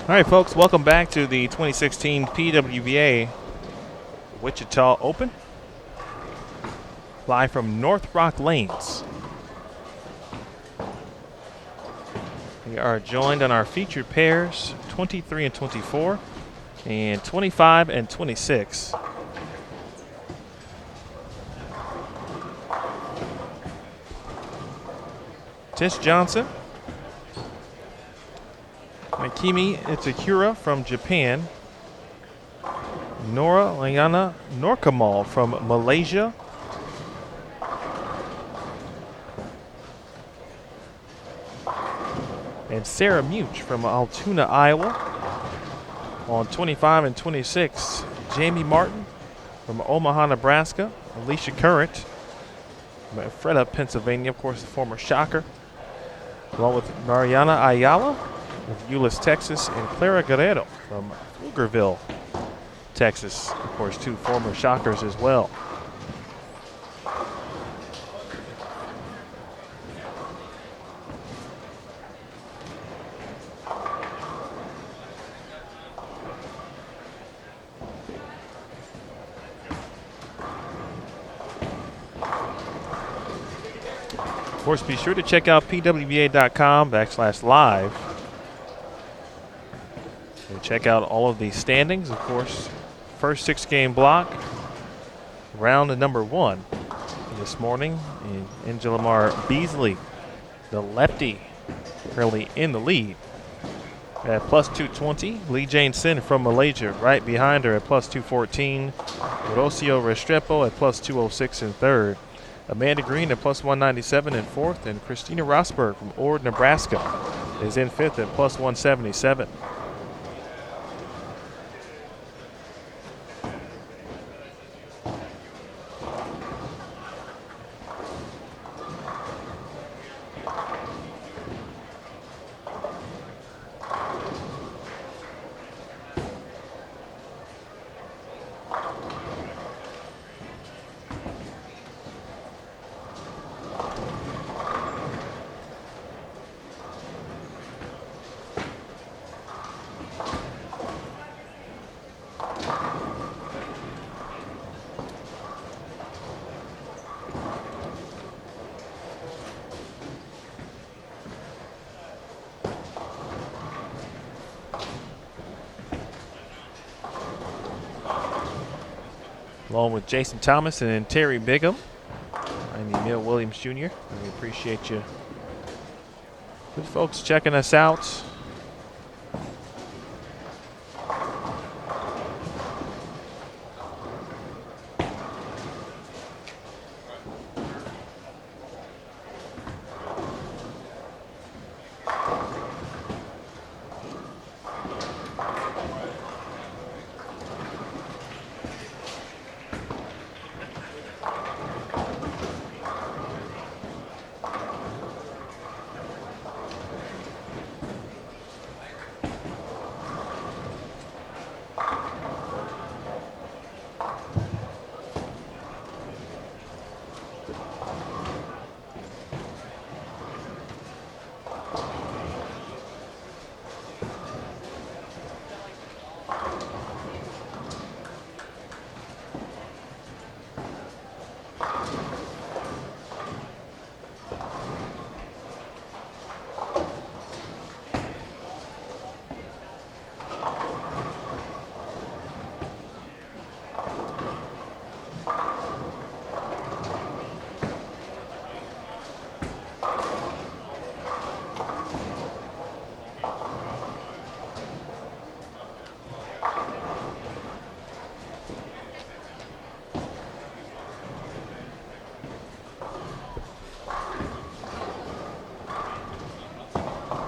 All right, folks, welcome back to the 2016 PWBA Wichita Open. Live from North Rock Lanes. We are joined on our featured pairs, 23 and 24, and 25 and 26. Tish Johnson, Makimi Itakura from Japan, Nora Liana Norkamal from Malaysia, and Sarah Much from Altoona, Iowa. On 25 and 26, Jamie Martin from Omaha, Nebraska, Alicia Current from Ephrata, Pennsylvania, of course, the former Shocker, along with Mariana Ayala of Euless, Texas, and Clara Guerrero from Pflugerville, Texas. Of course, two former Shockers as well. Of course, be sure to check out pwba.com/live. And check out all of the standings. Of course, first 6-game block, round number 1 this morning. And Angelamar Beasley, the lefty, currently in the lead at plus 220. Lee Jane Sin from Malaysia right behind her at plus 214. Rocio Restrepo at plus 206 in third. Amanda Green at plus 197 in fourth, and Christina Rosberg from Ord, Nebraska is in fifth at plus 177. Along with Jason Thomas and Terry Bigham. I'm Emil Williams Jr. We appreciate you. Good folks checking us out.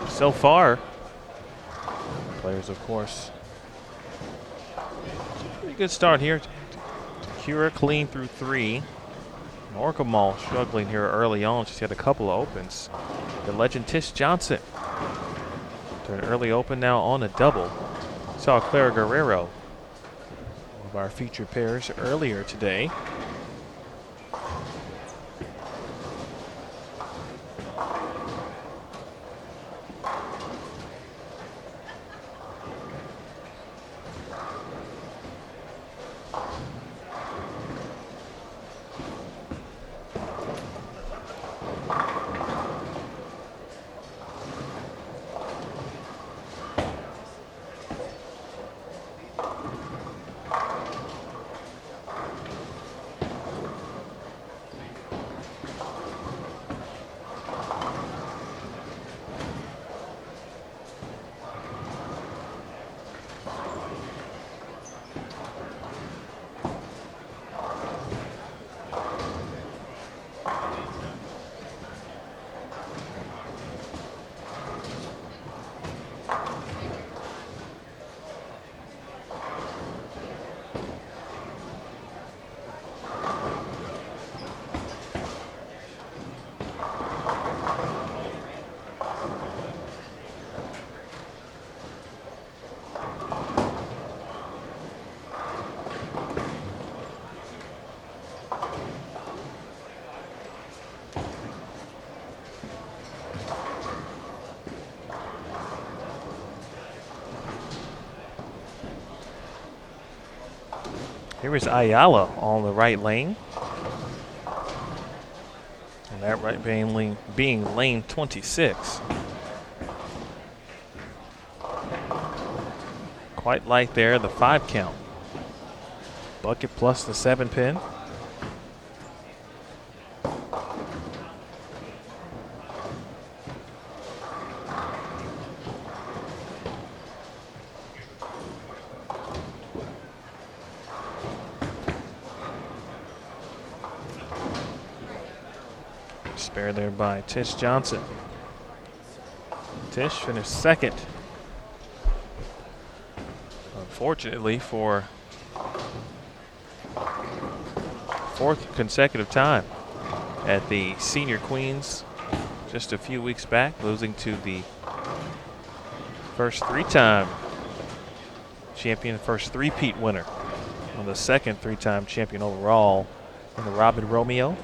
So far, players, of course, pretty good start here. Takura clean through 3. Norkamal struggling here early on. She's had a couple of opens. The legend Tish Johnson to an early open now on a double. Saw Clara Guerrero, one of our featured pairs earlier today. Here is Ayala on the right lane. And that right being lane 26. Quite light there, the 5 count. Bucket plus the 7 pin. Spare there by Tish Johnson. Tish finished second. Unfortunately, for 4th consecutive time at the Senior Queens just a few weeks back, losing to the first 3-time champion, first 3-peat winner, and the second 3-time champion overall in the Robin Romeo.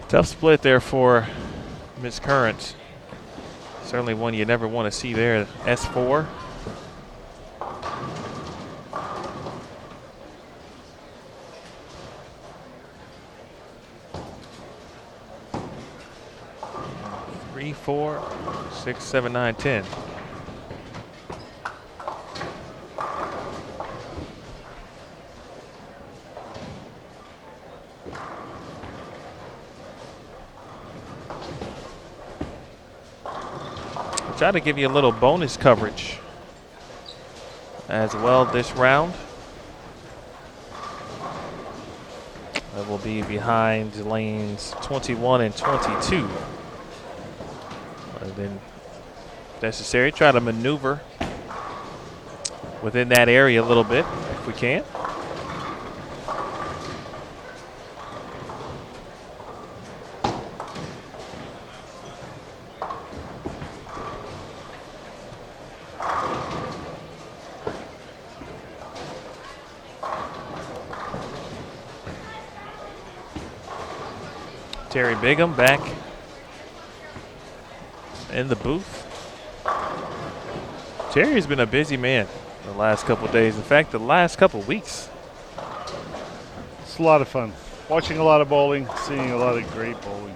Tough split there for Miss Current. Certainly one you never want to see there. S4. Three, 4, 6, 7, 9, 10. Try to give you a little bonus coverage as well this round. That will be behind lanes 21 and 22. And then, if necessary, try to maneuver within that area a little bit if we can. Terry Bigham back in the booth. Terry's been a busy man the last couple of days. In fact, the last couple of weeks. It's a lot of fun. Watching a lot of bowling, seeing a lot of great bowling.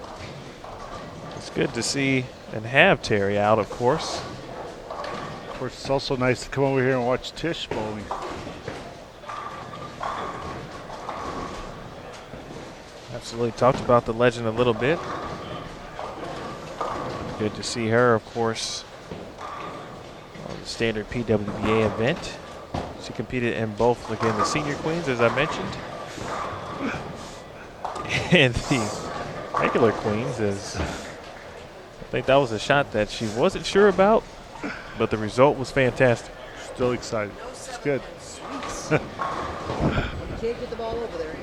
It's good to see and have Terry out, of course. Of course, it's also nice to come over here and watch Tish bowling. Absolutely. Talked about the legend a little bit. Good to see her, of course, on the standard PWBA event. She competed in both, again, the Senior Queens, as I mentioned, and the regular Queens. As I think that was a shot that she wasn't sure about, but the result was fantastic. Still excited. It's good. You can't get the ball over there.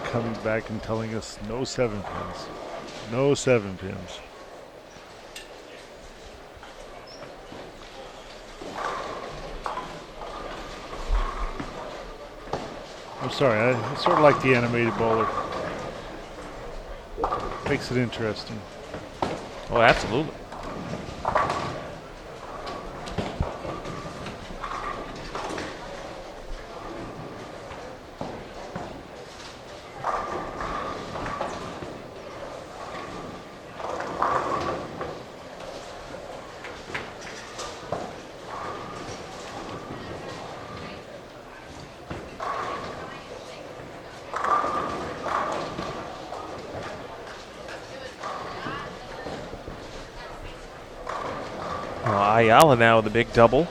Coming back and telling us no 7 pins. No 7 pins. I'm sorry, I sort of like the animated bowler. Makes it interesting. Oh, absolutely. Ayala now with a big double.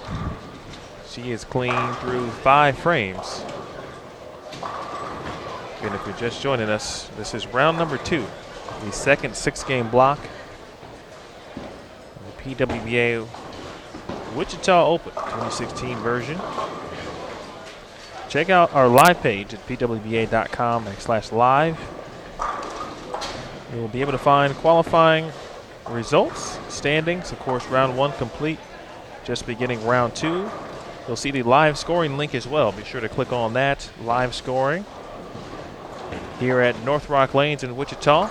She is clean through 5 frames. And if you're just joining us, this is round number 2, the second 6-game block of the PWBA Wichita Open 2016 version. Check out our live page at pwba.com/live. You'll be able to find qualifying results, standings. Of course, round 1 complete, just beginning round 2. You'll see the live scoring link as well. Be sure to click on that, live scoring, here at North Rock Lanes in Wichita.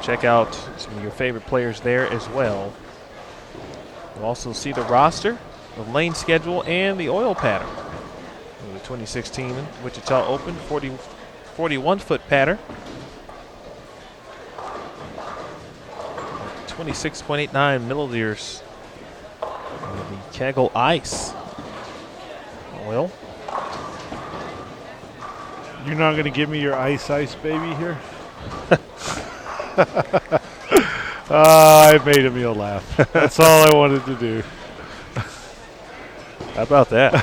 Check out some of your favorite players there as well. You'll also see the roster, the lane schedule, and the oil pattern of the 2016 Wichita Open 41-foot pattern. 26.89 milliliters of the Kegel Ice oil. You're not going to give me your ice baby here? I made Emil laugh. That's all I wanted to do. How about that?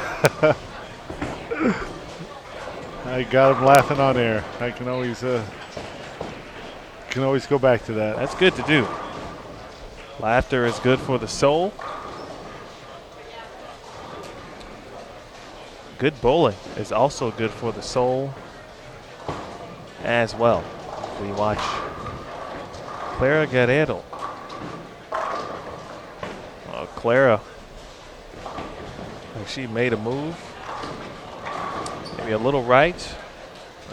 I got him laughing on air. I can always go back to that. That's good to do. Laughter is good for the soul. Good bowling is also good for the soul as well. We watch Clara Guerrero. Clara, she made a move, maybe a little right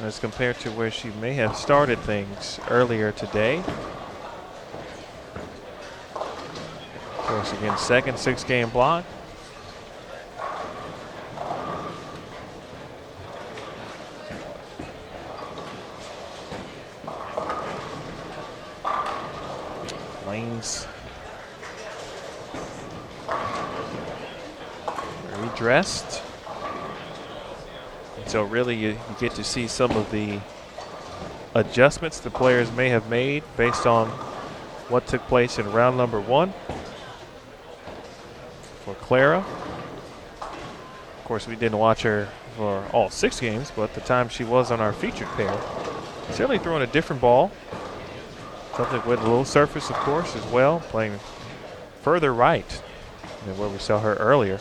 as compared to where she may have started things earlier today. Of course, again, second 6-game block. Lanes redressed. And so really you get to see some of the adjustments the players may have made based on what took place in round number 1 for Clara. Of course, we didn't watch her for all 6 games, but the time she was on our featured pair, certainly throwing a different ball. Something with a little surface, of course, as well, playing further right than where we saw her earlier.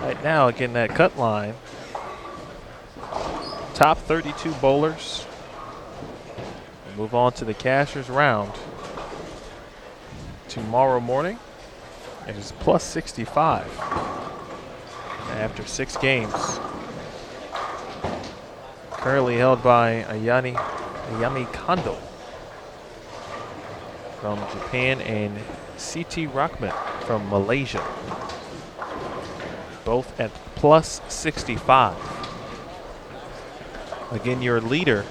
Right now, again, that cut line. Top 32 bowlers. We'll move on to the cashers round tomorrow morning. It is plus 65 after 6 games. Currently held by Ayami Kondo from Japan and C.T. Rockman from Malaysia. Both at plus 65. Again, your leader,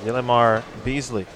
Yelimar Beasley.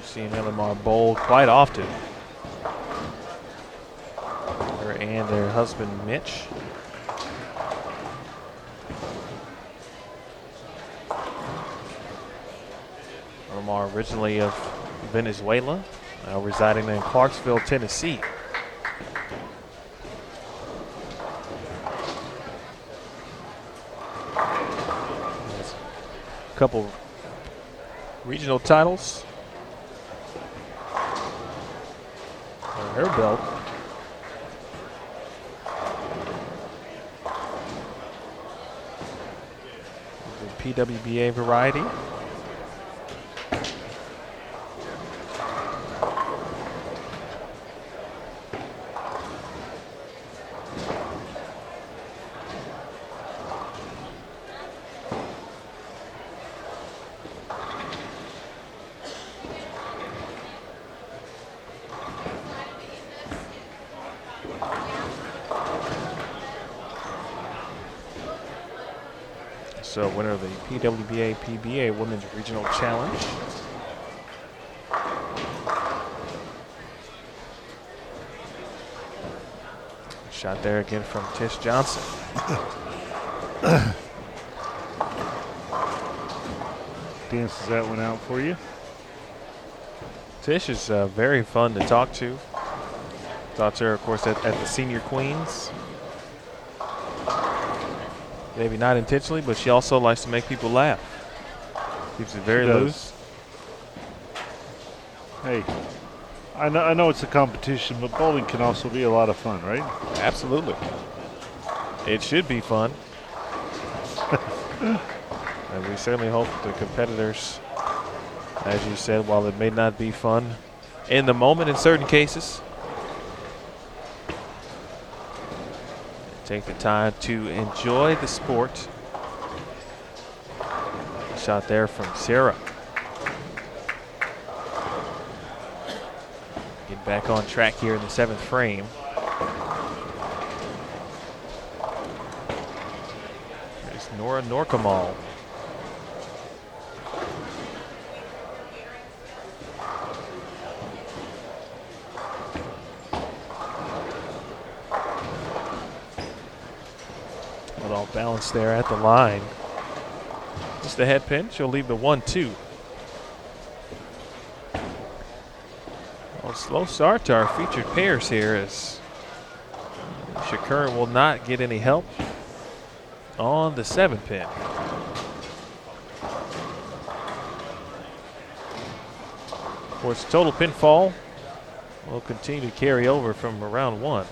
Seen Yelimar bowl quite often. Her and their husband Mitch. Yelimar originally of Venezuela, now residing in Clarksville, Tennessee. Has a couple regional titles on her belt. The PWBA variety. So winner of the PWBA PBA Women's Regional Challenge. Shot there again from Tish Johnson. Dances that one out for you. Tish is very fun to talk to. Talked to her, of course, at the Senior Queens. Maybe not intentionally, but she also likes to make people laugh. Keeps it very loose. Hey, I know it's a competition, but bowling can also be a lot of fun, right? Absolutely. It should be fun. And we certainly hope the competitors, as you said, while it may not be fun in the moment in certain cases, take the time to enjoy the sport. Shot there from Sarah. Get back on track here in the 7th frame. There's Nora Norkamal. All balanced there at the line. Just the head pin. She'll leave the 1-2. Well, slow start to our featured pairs here as Shakur will not get any help on the 7 pin. Of course, total pinfall will continue to carry over from round 1.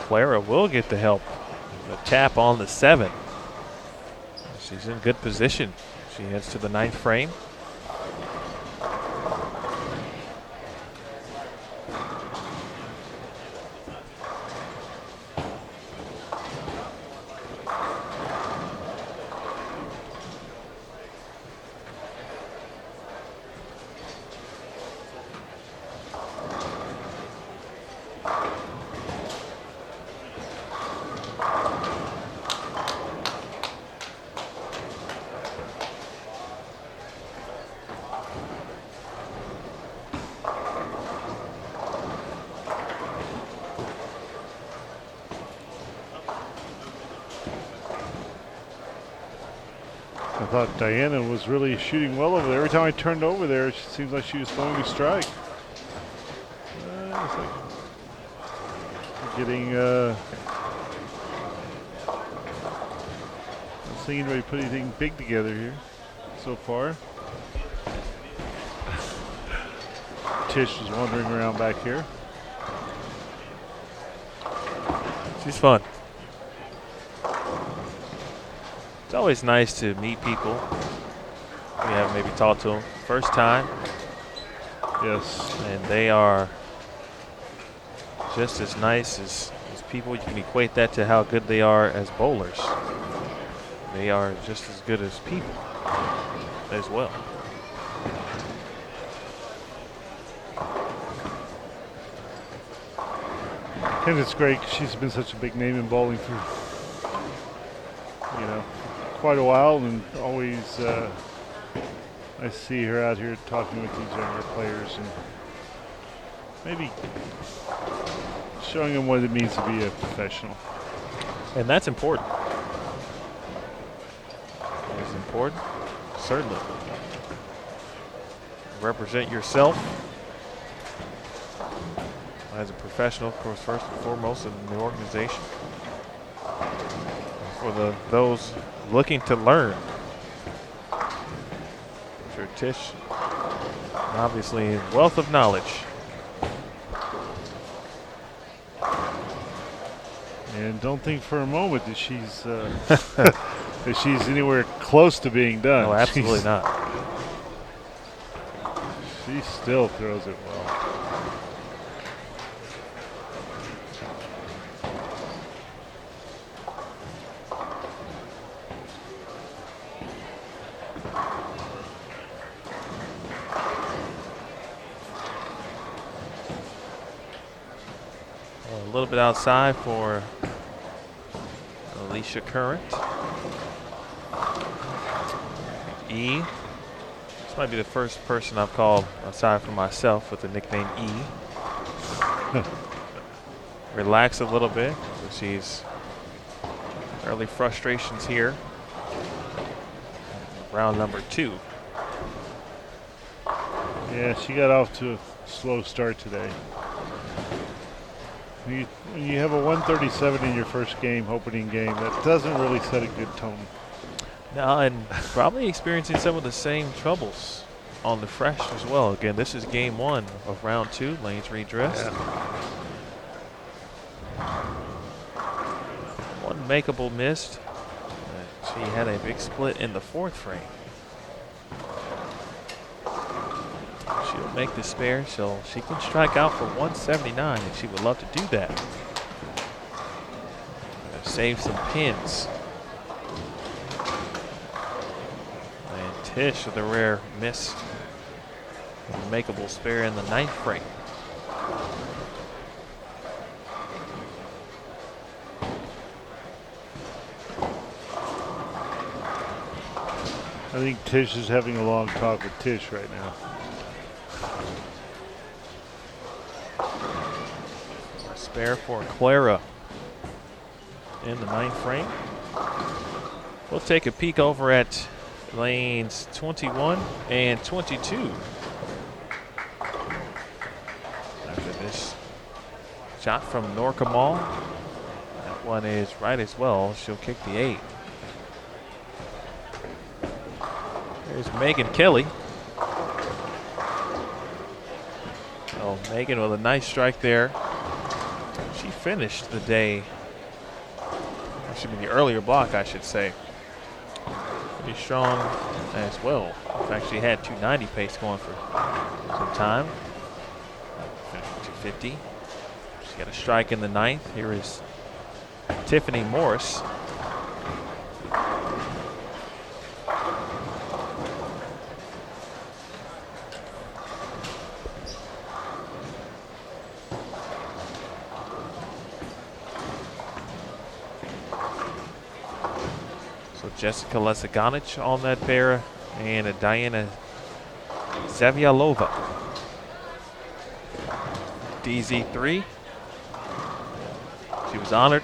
Clara will get the help. The tap on the 7. She's in good position. She heads to the 9th frame. I thought Diana was really shooting well over there. Every time I turned over there, it seems like she was throwing a strike. It's like getting, not seeing anybody put anything big together here so far. Tish is wandering around back here. She's fun. It's always nice to meet people. We haven't maybe talked to them first time. Yes. And they are just as nice as people. You can equate that to how good they are as bowlers. They are just as good as people as well. And it's great 'cause she's been such a big name in bowling for, quite a while, and always I see her out here talking with these younger players and maybe showing them what it means to be a professional. And that's important. It's important, certainly. Represent yourself as a professional, of course, first and foremost in the organization. For those looking to learn, I'm sure Tish, obviously, a wealth of knowledge. And don't think for a moment that she's that she's anywhere close to being done. No, absolutely not. She still throws it well. little bit outside for Alicia Current. E. This might be the first person I've called aside from myself with the nickname E. Relax a little bit. So she's early frustrations here. Round number 2. Yeah, she got off to a slow start today. When you have a 137 in your first game, opening game, that doesn't really set a good tone. No, and probably experiencing some of the same troubles on the fresh as well. Again, this is game 1 of round 2. Lanes redressed. Yeah. One makeable missed. She had a big split in the 4th frame. She'll make the spare, so she can strike out for 179, and she would love to do that. Save some pins. And Tish with a rare miss. A makeable spare in the 9th frame. I think Tish is having a long talk with Tish right now. Spare for Clara in the 9th frame. We'll take a peek over at lanes 21 and 22. After this shot from Norca Mall, that one is right as well. She'll kick the 8. There's Megan Kelly. Oh, Megan with a nice strike there. She finished the day, should be the earlier block, I should say. Pretty strong as well. In fact, she had 290 pace going for some time. Finished with 250. She got a strike in the 9th. Here is Tiffany Morris. Jessica Lesaganich on that pair, and a Diana Zavialova. DZ3. She was honored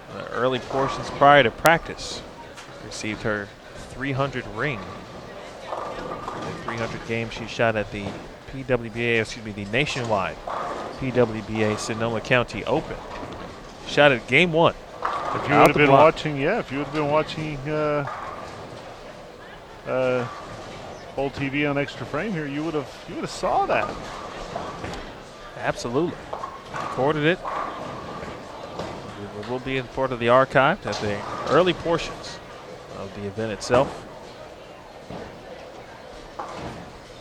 in the early portions prior to practice. Received her 300 ring. The 300 games she shot at the the nationwide PWBA Sonoma County Open. Shot at game 1. If you would have been watching, if you would have been watching old TV on Extra Frame here, you would have saw that. Absolutely, recorded it. It will be in part of the archive at the early portions of the event itself.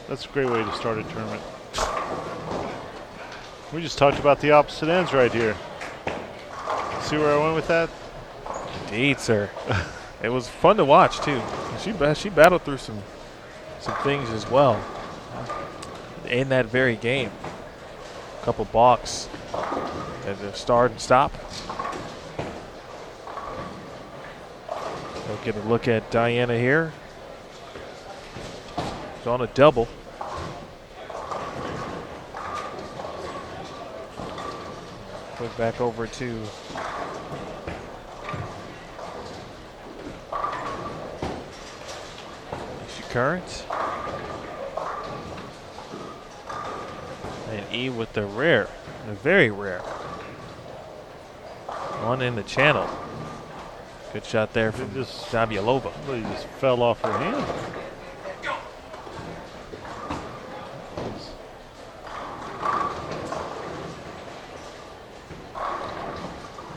That's a great way to start a tournament. We just talked about the opposite ends right here. See where I went with that? Indeed, sir. It was fun to watch too. She battled through some things as well in that very game. A couple balks at the start and stop. We'll get a look at Diana here. She's on a double. Put back over to Current. And E with the rare, the very rare. One in the channel. Good shot there from Zavialova. He just fell off her hand.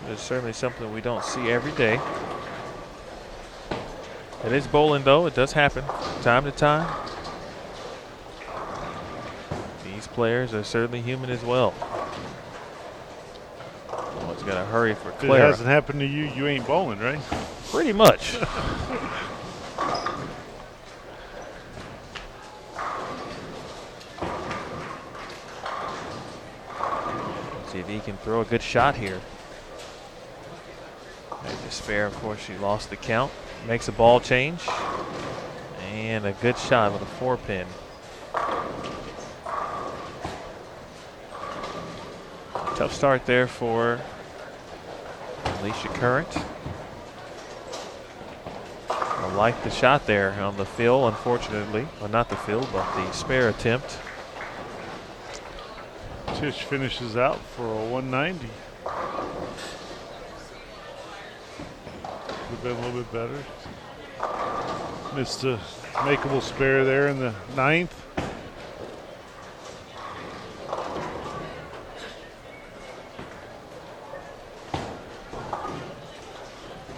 It's certainly something we don't see every day. It is bowling, though. It does happen time to time. These players are certainly human as well. Someone's got to hurry for Claire. If it hasn't happened to you, you ain't bowling, right? Pretty much. See if he can throw a good shot here. And Despair, of course, she lost the count. Makes a ball change. And a good shot with a 4-pin. Tough start there for Alicia Current. I like the shot there on the fill, unfortunately. Well, not the fill, but the spare attempt. Tish finishes out for a 190. Could have been a little bit better. Missed a makeable spare there in the 9th.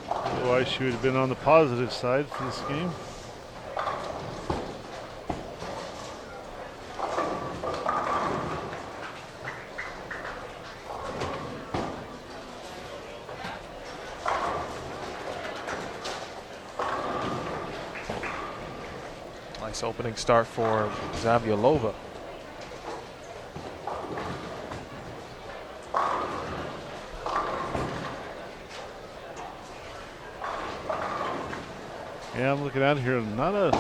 Otherwise, she would have been on the positive side for this game. Nice opening start for Zaviolova. Yeah, I'm looking out here. Not a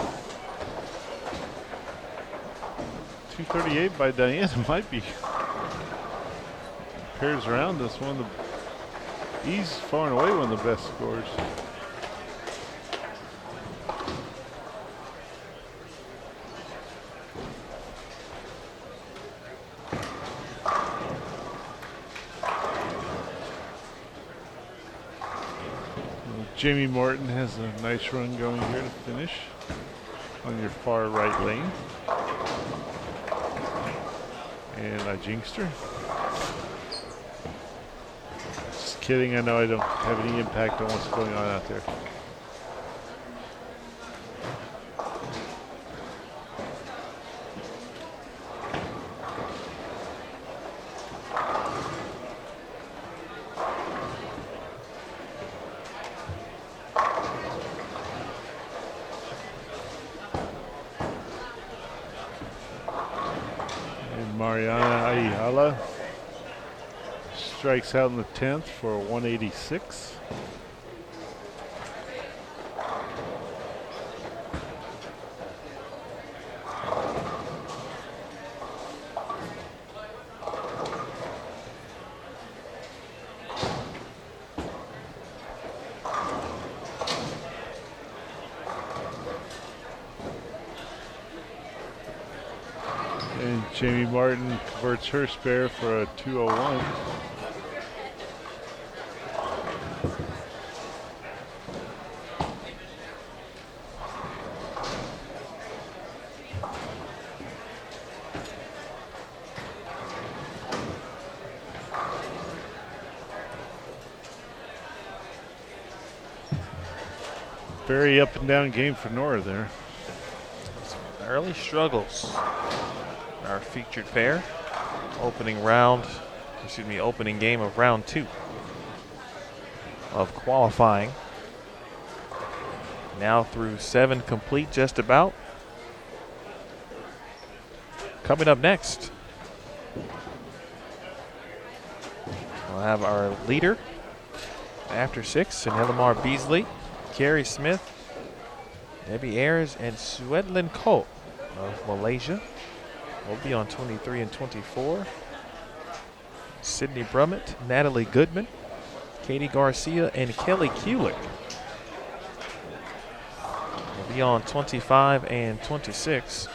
238 by Diana. Might be. Pairs around us. One of the. He's far and away one of the best scores. Jamie Martin has a nice run going here to finish on your far right lane. And I jinxed her. Just kidding, I know I don't have any impact on what's going on out there. Strikes out in the 10th for a 186. And Jamie Martin converts her spare for a 201. Very up and down game for Nora there. Some early struggles. Our featured pair. Opening game of round 2 of qualifying. Now through 7 complete just about. Coming up next, we'll have our leader after 6 in Elamar Beasley. Carrie Smith, Debbie Ayers, and Suedlin Ko of Malaysia will be on 23 and 24. Sydney Brummett, Natalie Goodman, Katie Garcia, and Kelly Kulick will be on 25 and 26.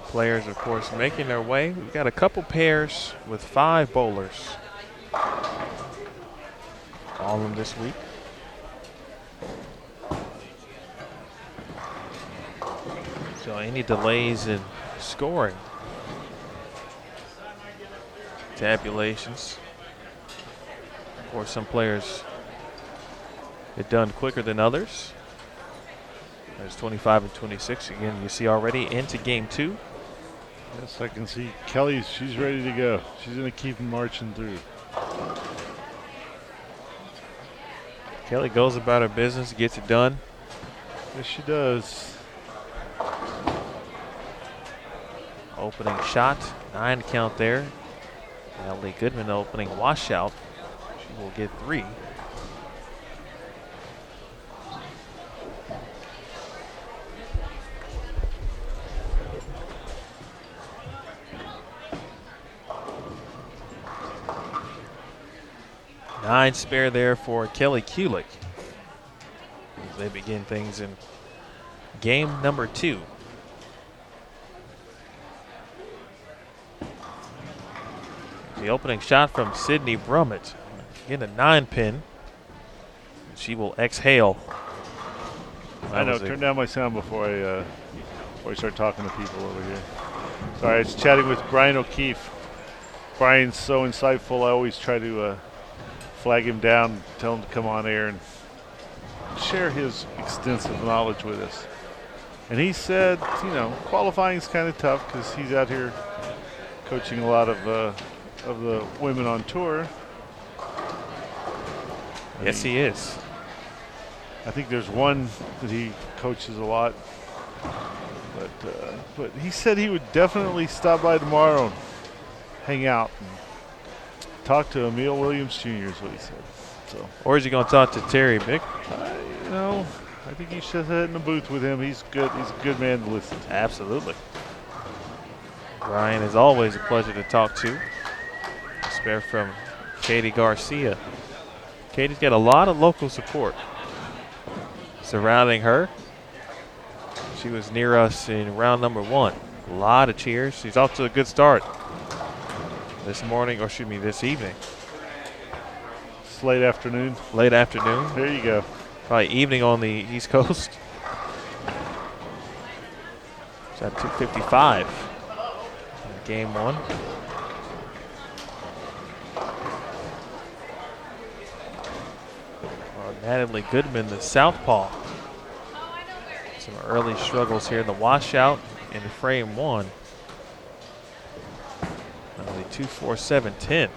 Players, of course, making their way. We've got a couple pairs with 5 bowlers. All of them this week. So any delays in scoring, tabulations. Of course, some players get done quicker than others. There's 25 and 26. Again, you see already into game 2. Yes, I can see Kelly. She's ready to go. She's going to keep marching through. Kelly goes about her business, gets it done. Yes, she does. Opening shot, 9 count there. Natalie Goodman opening washout. She will get 3. Nine spare there for Kelly Kulik as they begin things in game number 2. The opening shot from Sydney Brummett. Again, a 9 pin. She will exhale. I know. Turn down my sound before I start talking to people over here. Sorry, it's chatting with Brian O'Keefe. Brian's so insightful. I always try to flag him down, tell him to come on air and share his extensive knowledge with us. And he said, qualifying is kind of tough because he's out here coaching a lot of the women on tour. Yes, he is. I think there's one that he coaches a lot. But he said he would definitely stop by tomorrow and hang out and talk to Emil Williams Jr. is what he said. So, or is he going to talk to Terry Bick? I think he should sit in the booth with him. He's good. He's a good man to listen to. Absolutely. Brian is always a pleasure to talk to. Spare from Katie Garcia. Katie's got a lot of local support surrounding her. She was near us in round number 1. A lot of cheers. She's off to a good start this morning, or excuse me, this evening. It's late afternoon. Late afternoon. There you go. Probably evening on the East Coast. She's at 2:55 in game 1. Natalie Goodman, the southpaw. Some early struggles here in the washout in frame 1. Only 2-4-7-10.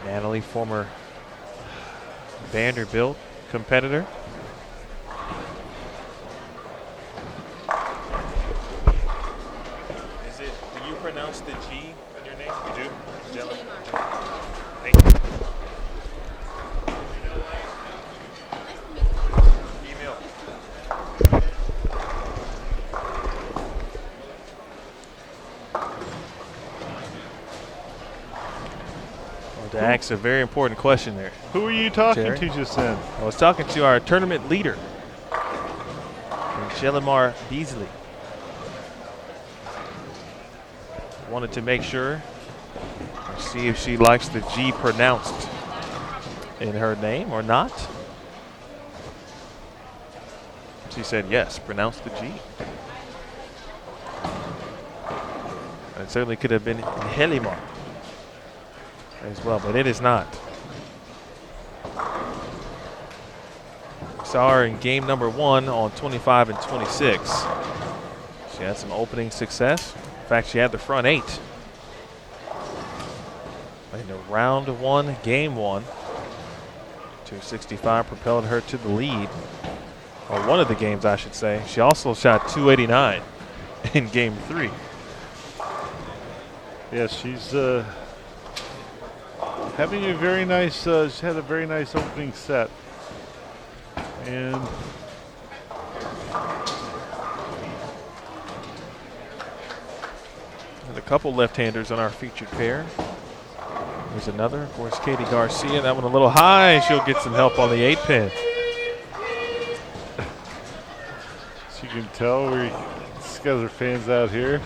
Natalie, former Vanderbilt competitor. Is it, do you pronounce the G in your name? You do? Jelly? Thank you. Email. To ask a very important question there. Who were you talking Jerry? to just then? I was talking to our tournament leader, Jelimar Beasley. Wanted to make sure, see if she likes the G pronounced in her name or not. She said yes, pronounce the G. It certainly could have been Jelimar as well, but it is not. Saw her in game number 1 on 25 and 26. She had some opening success. In fact, she had the front 8. In the round 1, game 1, 265 propelled her to the lead. Or one of the games, I should say. She also shot 289 in game 3. Yes, she's having a very nice, she had a very nice opening set. And a couple left-handers on our featured pair. There's another, of course, Katie Garcia. That one a little high. She'll get some help on the 8-pin. as you can tell, these guys are fans out here.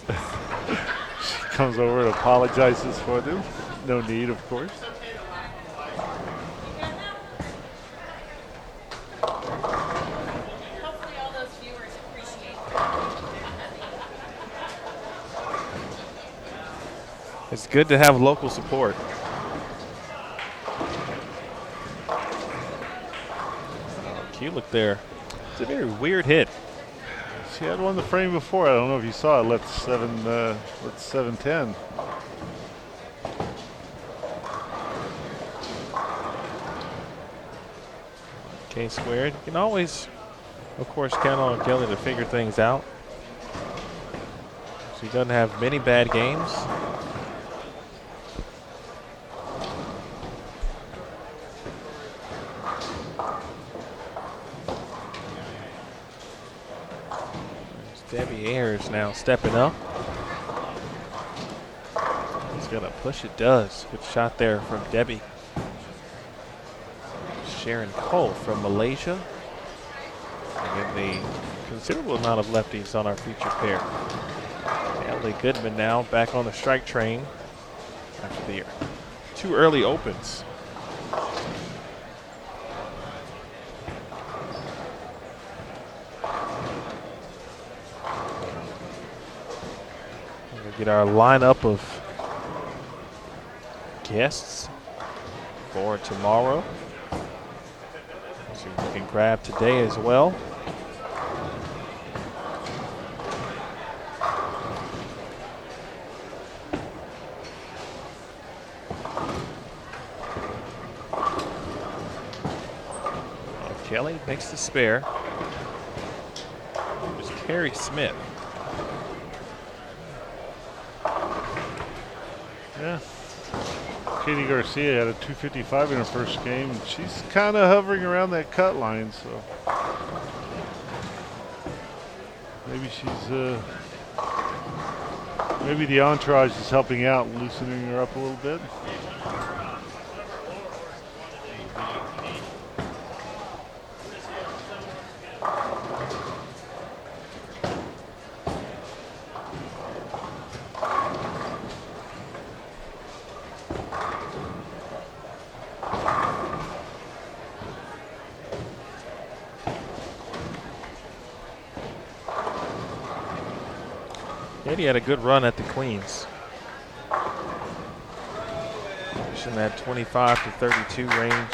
She comes over and apologizes for them. No need, of course. It's good to have local support. Kulik there. It's a very weird hit. She had one the frame before. I don't know if you saw it. Let's 7-10. K squared. You can always, of course, count on Kelly to figure things out. She doesn't have many bad games. Debbie Ayers now stepping up. He's gonna push it, does. Good shot there from Debbie. Sharon Cole from Malaysia. And the considerable amount of lefties on our featured pair. Ellie Goodman now back on the strike train after the 2 early opens. We'll get our lineup of guests for tomorrow. So we can grab today as well. Kelly makes the spare. There's Carrie Smith. Yeah. Katie Garcia had a 255 in her first game, and she's kind of hovering around that cut line, so maybe she's maybe the entourage is helping out, loosening her up a little bit. Katie had a good run at the Queens. Pushing that 25 to 32 range.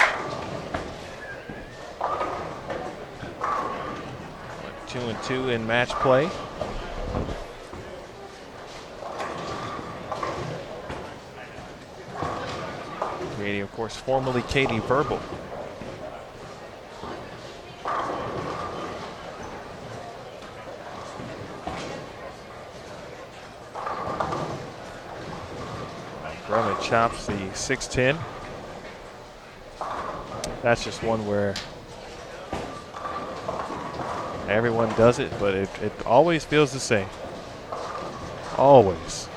2-2 in match play. Katie, of course, formerly Katie Verbal. Drummond chops the 6-10. That's just one where everyone does it, but it always feels the same. Always.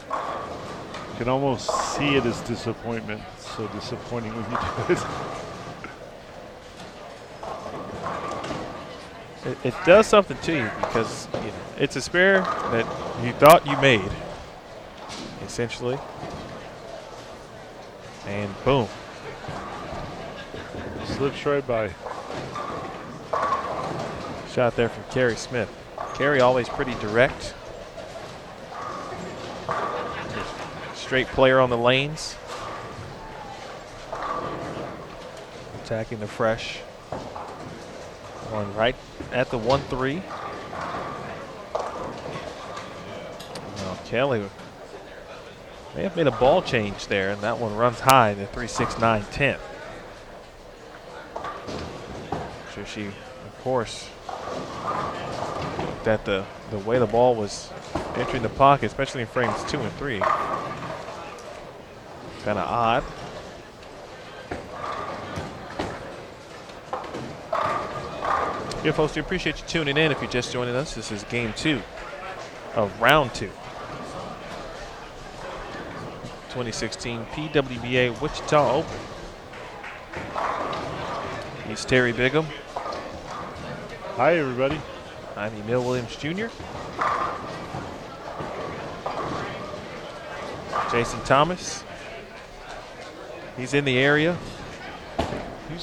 You can almost see it as disappointment. It's so disappointing when you do it. It does something to you because it's a spare that you thought you made, essentially. And boom. Slips right by. Shot there from Carrie Smith. Carrie always pretty direct. Straight player on the lanes. Attacking the fresh. One right at the 1-3. Well, Kelly may have made a ball change there, and that one runs high, the 3-6-9-10. So she, of course, looked at the way the ball was entering the pocket, especially in frames 2 and 3. Kind of odd. Yeah, folks, we appreciate you tuning in. If you're just joining us, this is game 2 of round 2. 2016 PWBA Wichita Open. He's Terry Bigham. Hi, everybody. I'm Emil Williams Jr. Jason Thomas. He's in the area.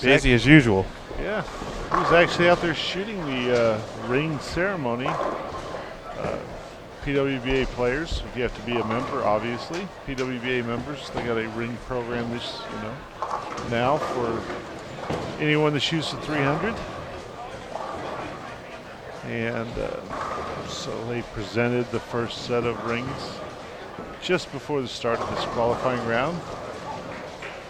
Busy as usual. Yeah, he was actually out there shooting the ring ceremony. PWBA players, if you have to be a member, obviously. PWBA members, they got a ring program now for anyone that shoots at 300. And so they presented the first set of rings just before the start of this qualifying round.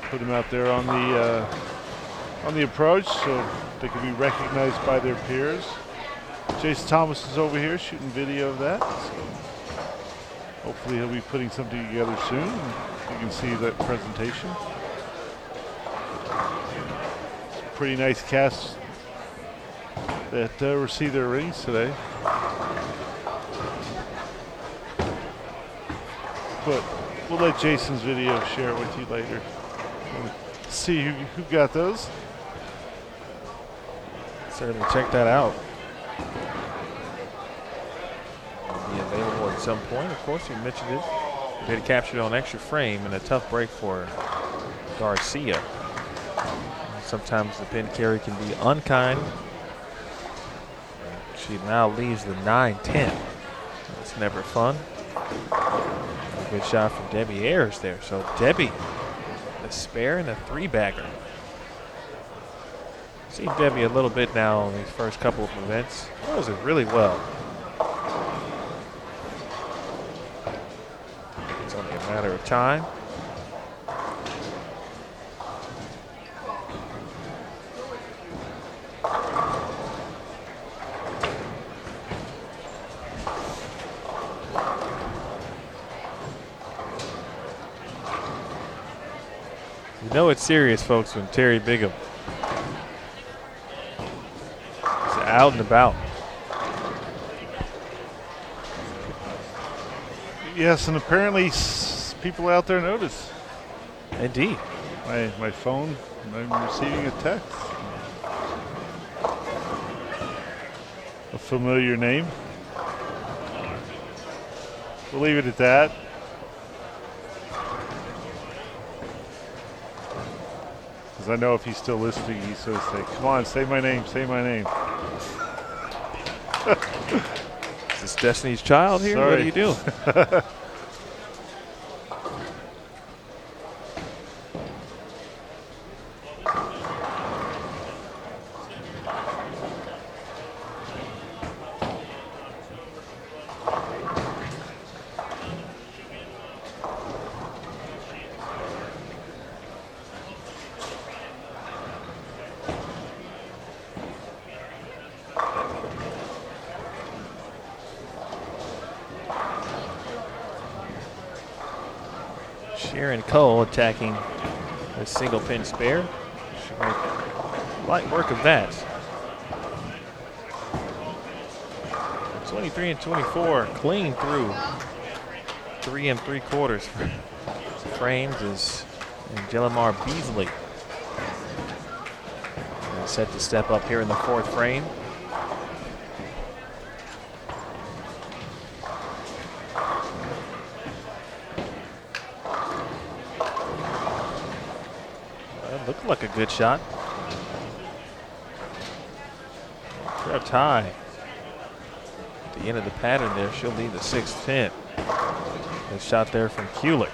Put them out there on the approach so they can be recognized by their peers. Jason Thomas is over here shooting video of that. So hopefully he'll be putting something together soon. You can see that presentation. Some pretty nice casts that received their rings today. But we'll let Jason's video share it with you later. We'll see who got those. Certainly check that out. Be available at some point. Of course, you mentioned it. We did capture it on extra frame and a tough break for Garcia. Sometimes the pin carry can be unkind. She now leaves the 9-10. It's never fun. A good shot from Debbie Ayers there. So Debbie, the spare and a three-bagger. Seen Debbie a little bit now in these first couple of events. Does it really well. It's only a matter of time. You know it's serious, folks, when Terry Bigham is out and about. Yes, and apparently people out there notice. Indeed. My phone, I'm receiving a text. A familiar name. We'll leave it at that. Because I know if he's still listening, he's going to say, come on, say my name, say my name. Is this Destiny's Child here? Sorry. What are you doing? Sharon Cole attacking a single pin spare. Should make light work of that. 23 and 24, clean through 3 3/4 frames is Jelimar Beasley. And set to step up here in the fourth frame. Looked like a good shot. Trapped high. At the end of the pattern there, she'll need the 6-10. Good shot there from Kulik.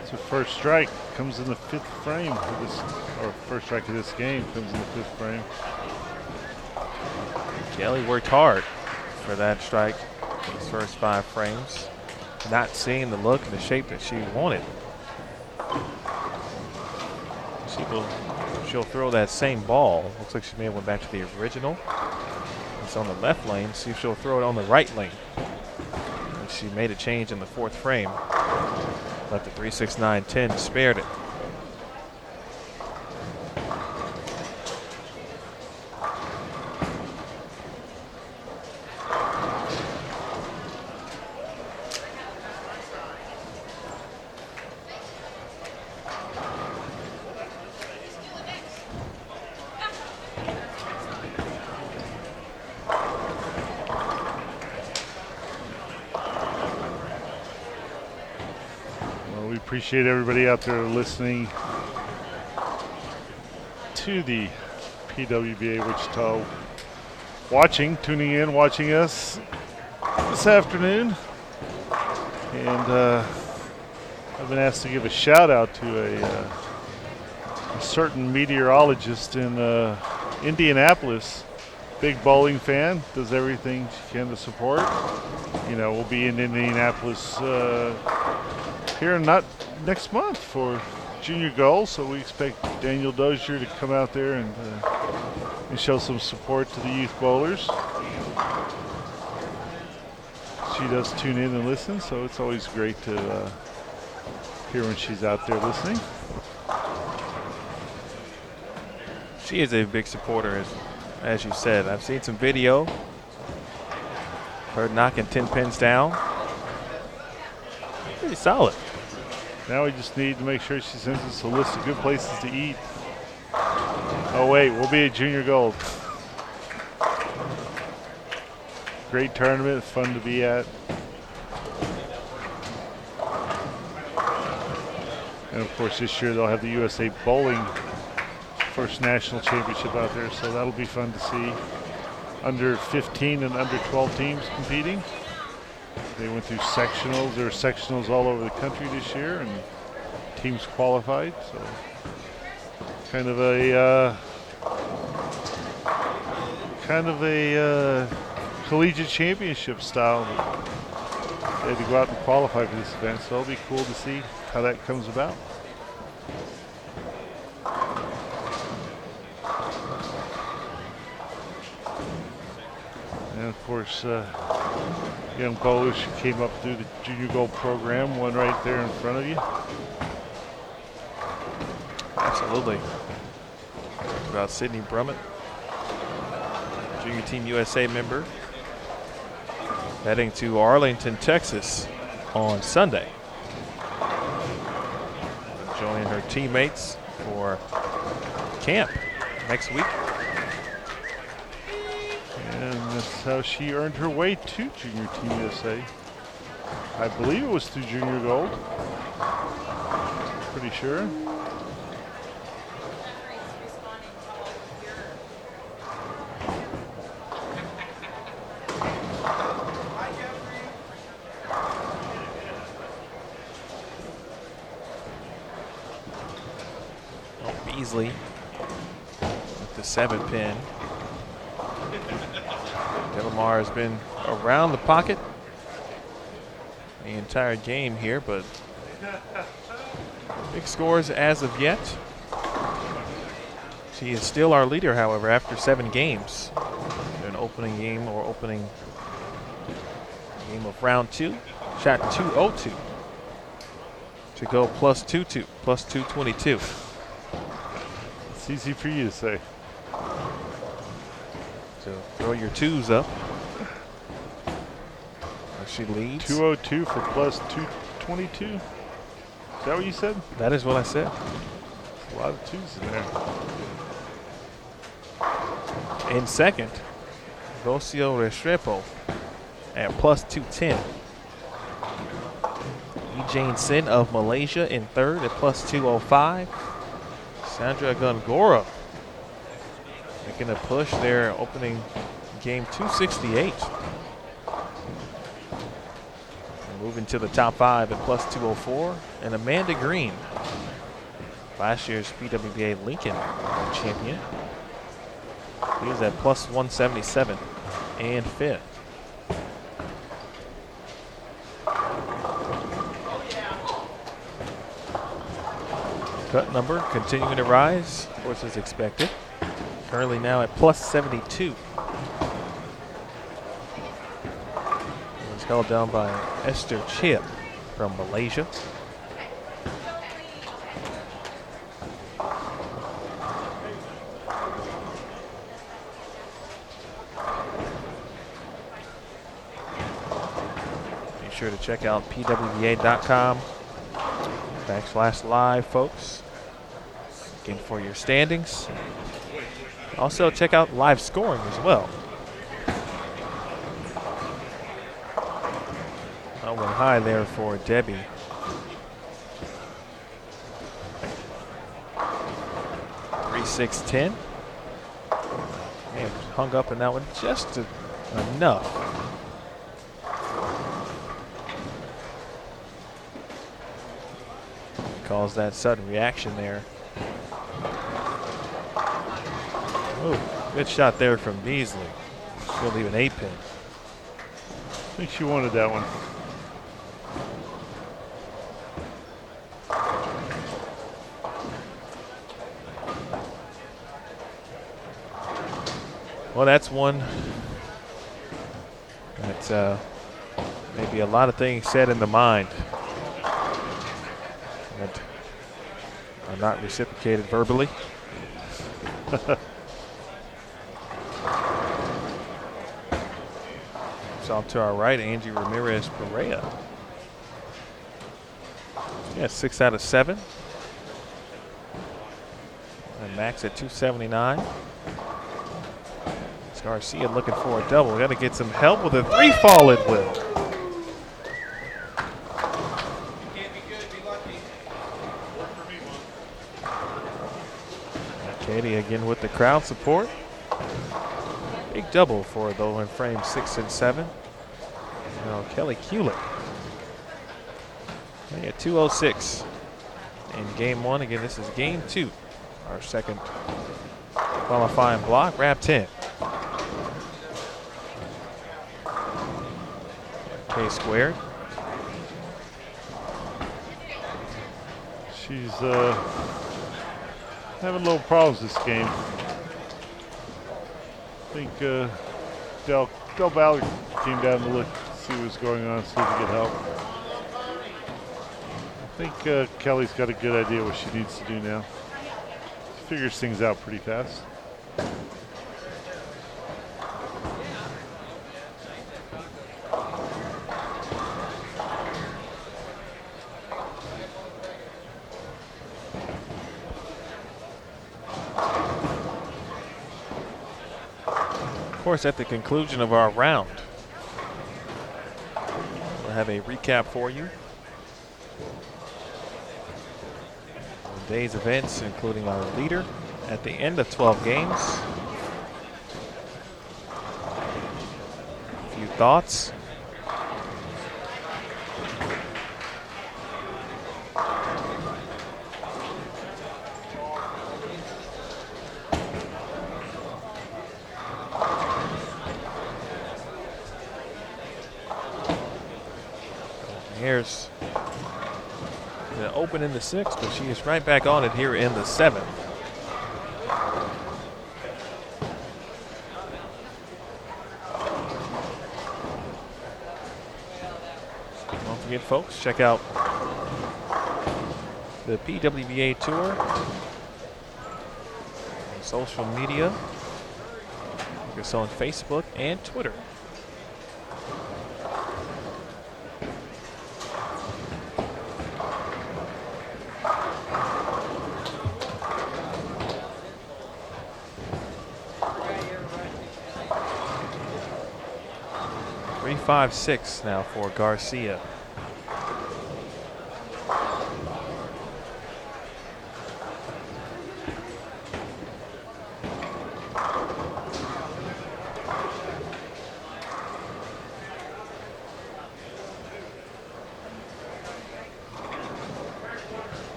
It's her first strike. Comes in the fifth frame of this, or first strike of this game comes in the fifth frame. Kelly worked hard for that strike in his first 5 frames. Not seeing the look and the shape that she wanted. She'll throw that same ball. Looks like she may have went back to the original. It's on the left lane. See if she'll throw it on the right lane. And she made a change in the fourth frame. Left the 3-6-9-10, spared it. Appreciate everybody out there listening to the PWBA Wichita tuning in, watching us this afternoon. And I've been asked to give a shout out to a certain meteorologist in Indianapolis. Big bowling fan, does everything she can to support. You know, we'll be in Indianapolis here not next month for Junior Gold, so we expect Daniel Dozier to come out there and show some support to the youth bowlers. She does tune in and listen, so it's always great to hear when she's out there listening. She is a big supporter, as you said. I've seen some video. Her knocking 10 pins down. Pretty solid. Now we just need to make sure she sends us a list of good places to eat. Oh wait, we'll be at Junior Gold. Great tournament, fun to be at. And of course this year they'll have the USA Bowling first national championship out there, so that'll be fun to see. Under 15 and under 12 teams competing. They went through sectionals. There are sectionals all over the country this year, and teams qualified. So kind of a collegiate championship style. They had to go out and qualify for this event, so it'll be cool to see how that comes about. And of course, young bowlers came up through the Junior Gold program, one right there in front of you. Absolutely. About Sydney Brummett, Junior Team USA member, heading to Arlington, Texas on Sunday. Joining her teammates for camp next week. And that's how she earned her way to Junior Team USA. I believe it was through Junior Gold. Pretty sure. Beasley with the 7-pin. Delamar has been around the pocket the entire game here, but big scores as of yet. She is still our leader, however, after 7 games. An opening game or opening game of round 2. Shot 202 to go plus 2-2, plus 222. It's easy for you to say. So throw your 2s up. She leads. 202 for plus 222. Is that what you said? That is what I said. A lot of 2s in there. In second, Rocio Restrepo at plus 210. Jane Sin of Malaysia in third at plus 205. Sandra Gongora making a push there, opening game 268. And moving to the top 5 at plus 204. And Amanda Green, last year's PWBA Lincoln champion. He is at plus 177 and 5th. Cut number continuing to rise, of course, as expected. Currently now at plus 72. It was held down by Esther Chip from Malaysia. Be sure to check out pwba.com/live, folks. Looking for your standings. Also check out live scoring as well. That one high there for Debbie. Three, 6, 10. Man, hung up in that one just enough. Calls that sudden reaction there. Oh, good shot there from Beasley. She'll leave an 8-pin. I think she wanted that one. Well, that's one that maybe a lot of things said in the mind that are not reciprocated verbally. It's off to our right, Angie Ramirez Perea. Yeah, 6 out of 7. And max at 279. It's Garcia looking for a double. We got to get some help with a 3 fall it will. Katie again with the crowd support. Big double for though in frame 6 and 7. Now Kelly Kulick. We got 2:06 in game 1. Again, this is game 2. Our second qualifying block, wrap 10. K squared. She's having little problems this game. I think Del Ballard came down to look, see what was going on, see if he could help. I think Kelly's got a good idea what she needs to do now. She figures things out pretty fast. Of course, at the conclusion of our round, we'll have a recap for you. The day's events, including our leader at the end of 12 games. A few thoughts. Here's the Open in the 6th, but she is right back on it here in the 7th. Don't forget, folks, check out the PWBA Tour on social media. Look us on Facebook and Twitter. Three, 5, 6 now for Garcia.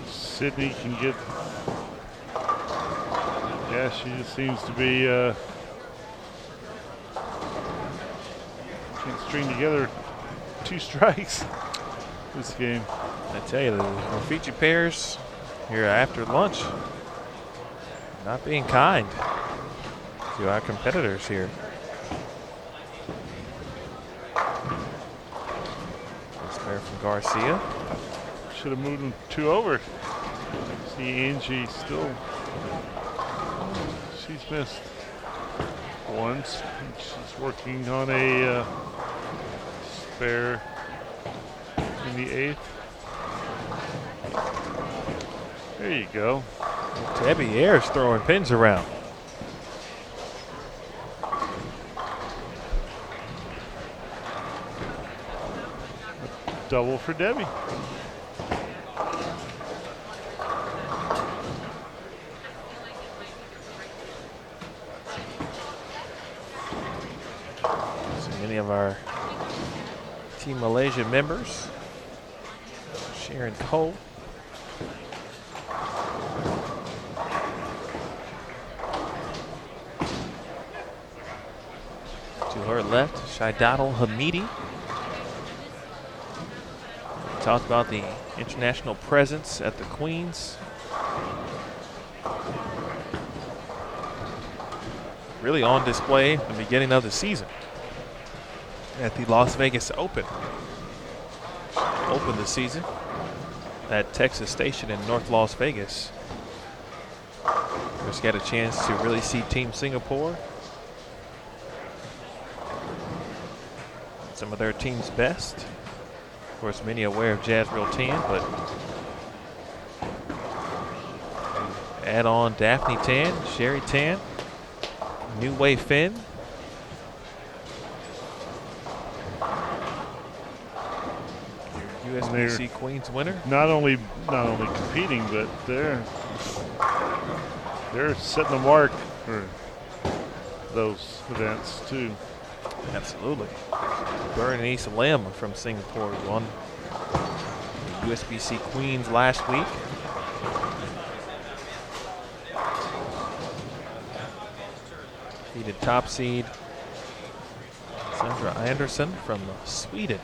Sydney can get, yeah, she just seems to be, can't string together 2 strikes this game. I tell you, the Fiji pairs here after lunch not being kind to our competitors here. This pair from Garcia. Should have moved them 2 over. See Angie still, she's missed once. She's working on a spare in the 8th. There you go. Debbie Ayers throwing pins around. double for Debbie. So many of our Team Malaysia members. Sharon Cole. To her left, Shaidatul Hamidi. Talk about the international presence at the Queens. Really on display at the beginning of the season at the Las Vegas Open. Opened the season at Texas Station in North Las Vegas. Just got a chance to really see Team Singapore. Some of their team's best. Of course, many aware of Jazreel Tan, but add on Daphne Tan, Sherry Tan, New Wei Finn. Your USBC Queens winner. Not only competing, but they're setting the mark for those events too. Absolutely. Bernice Lim from Singapore won the USBC Queens last week. Defeated top seed Sandra Andersson from Sweden.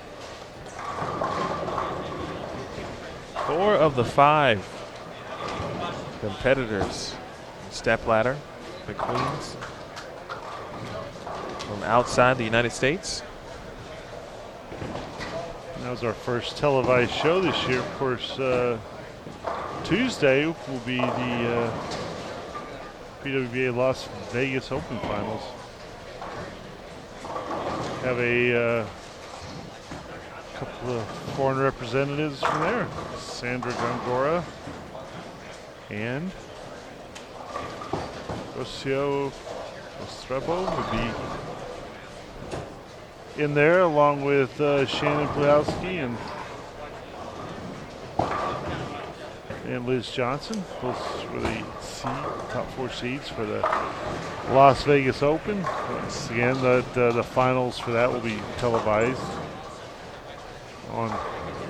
4 of the 5 competitors in stepladder, the Queens, from outside the United States. That was our first televised show this year. Of course, Tuesday will be the PWBA Las Vegas Open Finals. Have a couple of foreign representatives from there. Sandra Gongora and Rocio Ostrebo would be in there, along with Shannon Pulowski and Liz Johnson. Those were the top 4 seeds for the Las Vegas Open. Once again, the finals for that will be televised on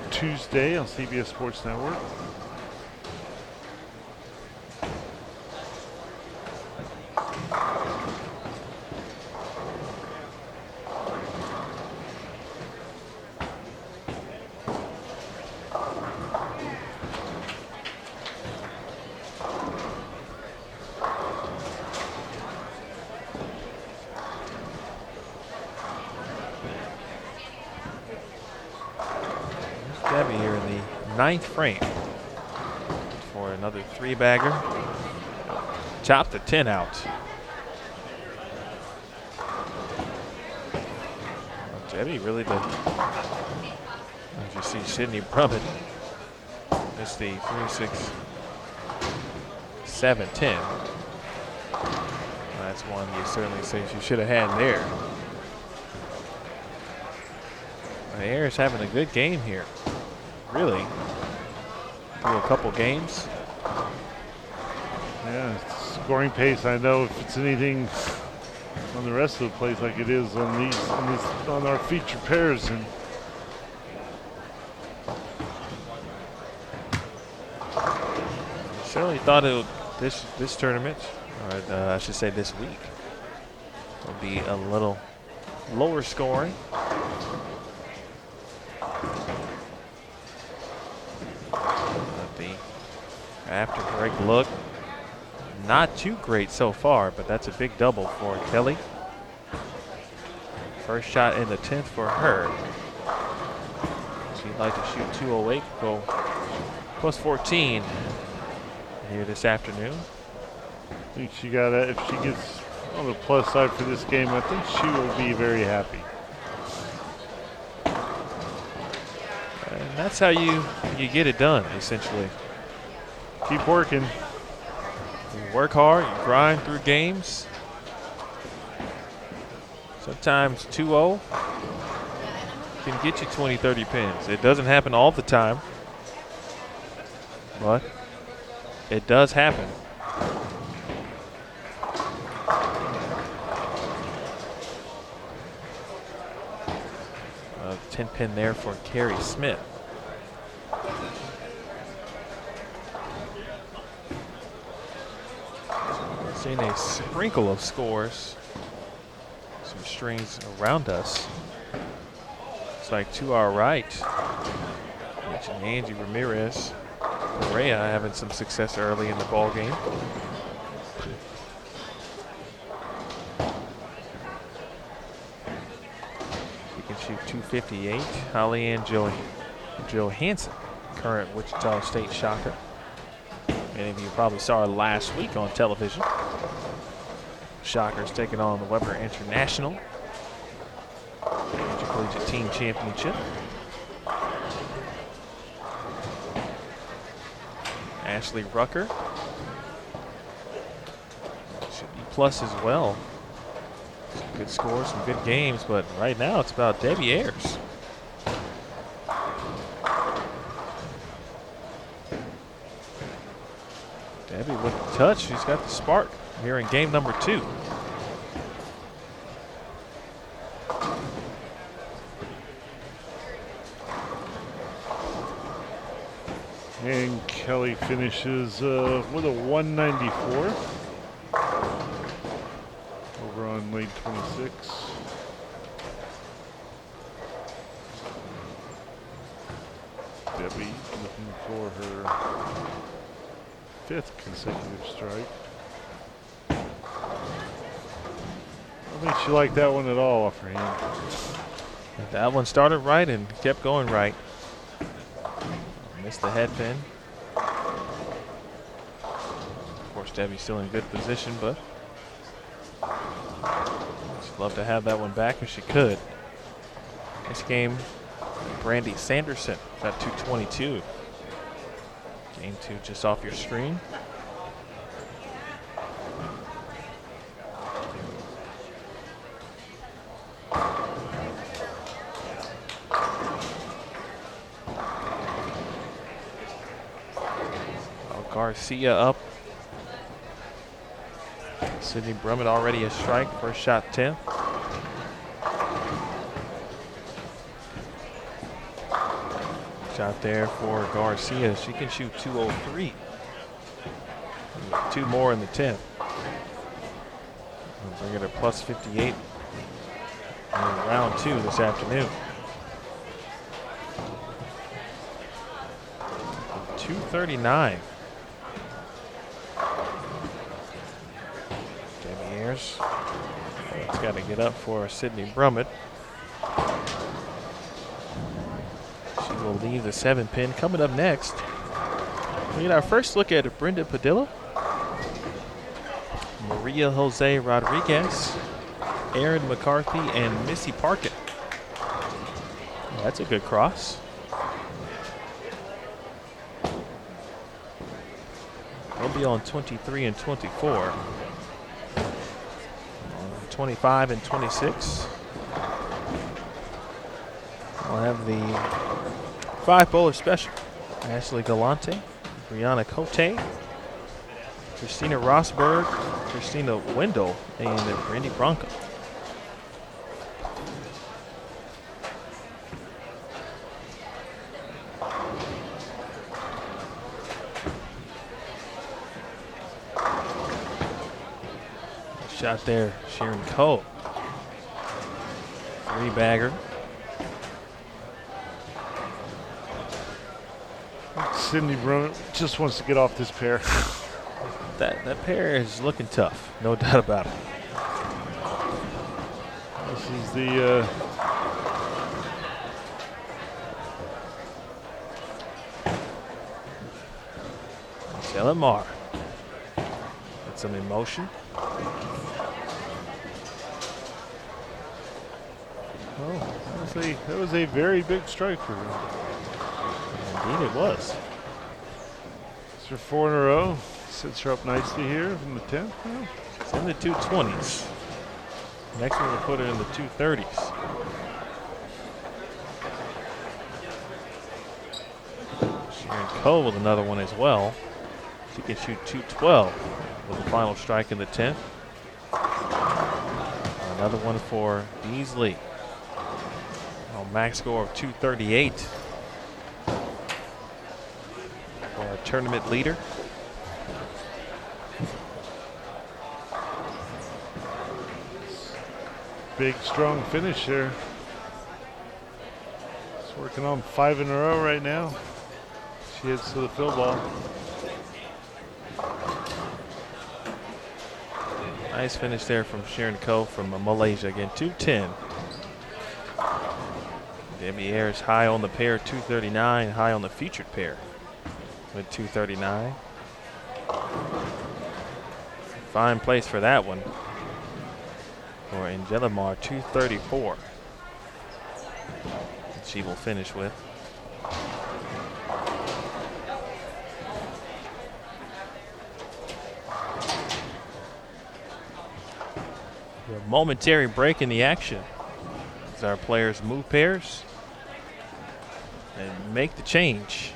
Tuesday on CBS Sports Network. Debbie here in the 9th frame for another 3-bagger. Chopped the 10 out. Debbie really did. As you see, Sydney Brummett missed the 3-6-7-10. That's one you certainly say she should have had there. Air is having a good game here. Really. Through a couple games. Yeah, scoring pace. I know if it's anything on the rest of the place like it is on on our feature pairs, and certainly thought this tournament, or I should say this week, will be a little lower scoring. After break look, not too great so far, but that's a big double for Kelly. First shot in the 10th for her. She'd like to shoot 208, go plus 14 here this afternoon. I think she got if she gets on the plus side for this game, I think she will be very happy. And that's how you get it done, essentially. Keep working. You work hard, you grind through games. Sometimes 2-0 can get you 20, 30 pins. It doesn't happen all the time, but it does happen. 10 pin there for Carrie Smith. Seeing a sprinkle of scores. Some strings around us. Looks like to our right, mentioned Angie Ramirez Correa having some success early in the ball game. She can shoot 258. Holly Ann Johansson, current Wichita State Shocker. Many of you probably saw her last week on television. Shockers taking on the Weber International Intercollegiate Team Championship. Ashley Rucker should be plus as well. Some good scores, some good games, but right now it's about Debbie Ayers. Debbie with the touch. She's got the spark here in game number 2. And Kelly finishes with a 194 over on lane 26. Debbie looking for her 5th consecutive strike. I don't think she liked that one at all off her hand. That one started right and kept going right. Missed the head pin. Of course, Debbie's still in good position, but she'd love to have that one back if she could. This game, Brandy Sanderson at 222. Game 2 just off your screen. Garcia up. Sydney Brummett already a strike. First shot 10th. Shot there for Garcia. She can shoot 203. 2 more in the 10th. We'll bring it to plus 58 in round 2 this afternoon. 239. It's got to get up for Sydney Brummett. She will leave the 7 pin. Coming up next, we get our first look at Brenda Padilla, Maria Jose Rodriguez, Erin McCarthy, and Missy Parkin. Well, that's a good cross. They'll be on 23 and 24. 25 and 26. We'll have the 5-bowler special. Ashley Galante, Brianna Cote, Christina Rosberg, Christina Wendell, and Brandy Bronco. Shot there, Sharon Cole. 3-bagger. Sydney Brummett just wants to get off this pair. That pair is looking tough, no doubt about it. This is the Michelle Marr. Get some emotion. Oh, that was a very big strike for her. Indeed it was. It's her 4 in a row. Sets her up nicely here from the 10th. Well, It's in the 220s. Next one we'll put it in the 230s. Sharon Cole with another one as well. She can shoot 212 with the final strike in the 10th. Another one for Beasley. A max score of 238 for our tournament leader. Big, strong finish there. She's working on 5 in a row right now. She heads to the field ball. Nice finish there from Sharon Coe from Malaysia. Again, 210. Debbie Ayers high on the pair, 239. High on the featured pair with 239. Fine place for that one. For Angelimar, 234. She will finish with. A momentary break in the action as our players move pairs and make the change.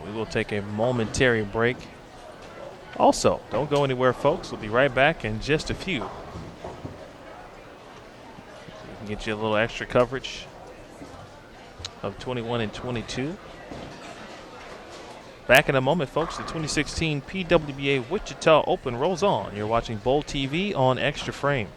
We will take a momentary break. Also, don't go anywhere, folks. We'll be right back in just a few. We can get you a little extra coverage of 21 and 22. Back in a moment, folks. The 2016 PWBA Wichita Open rolls on. You're watching Bowl TV on Extra Frame.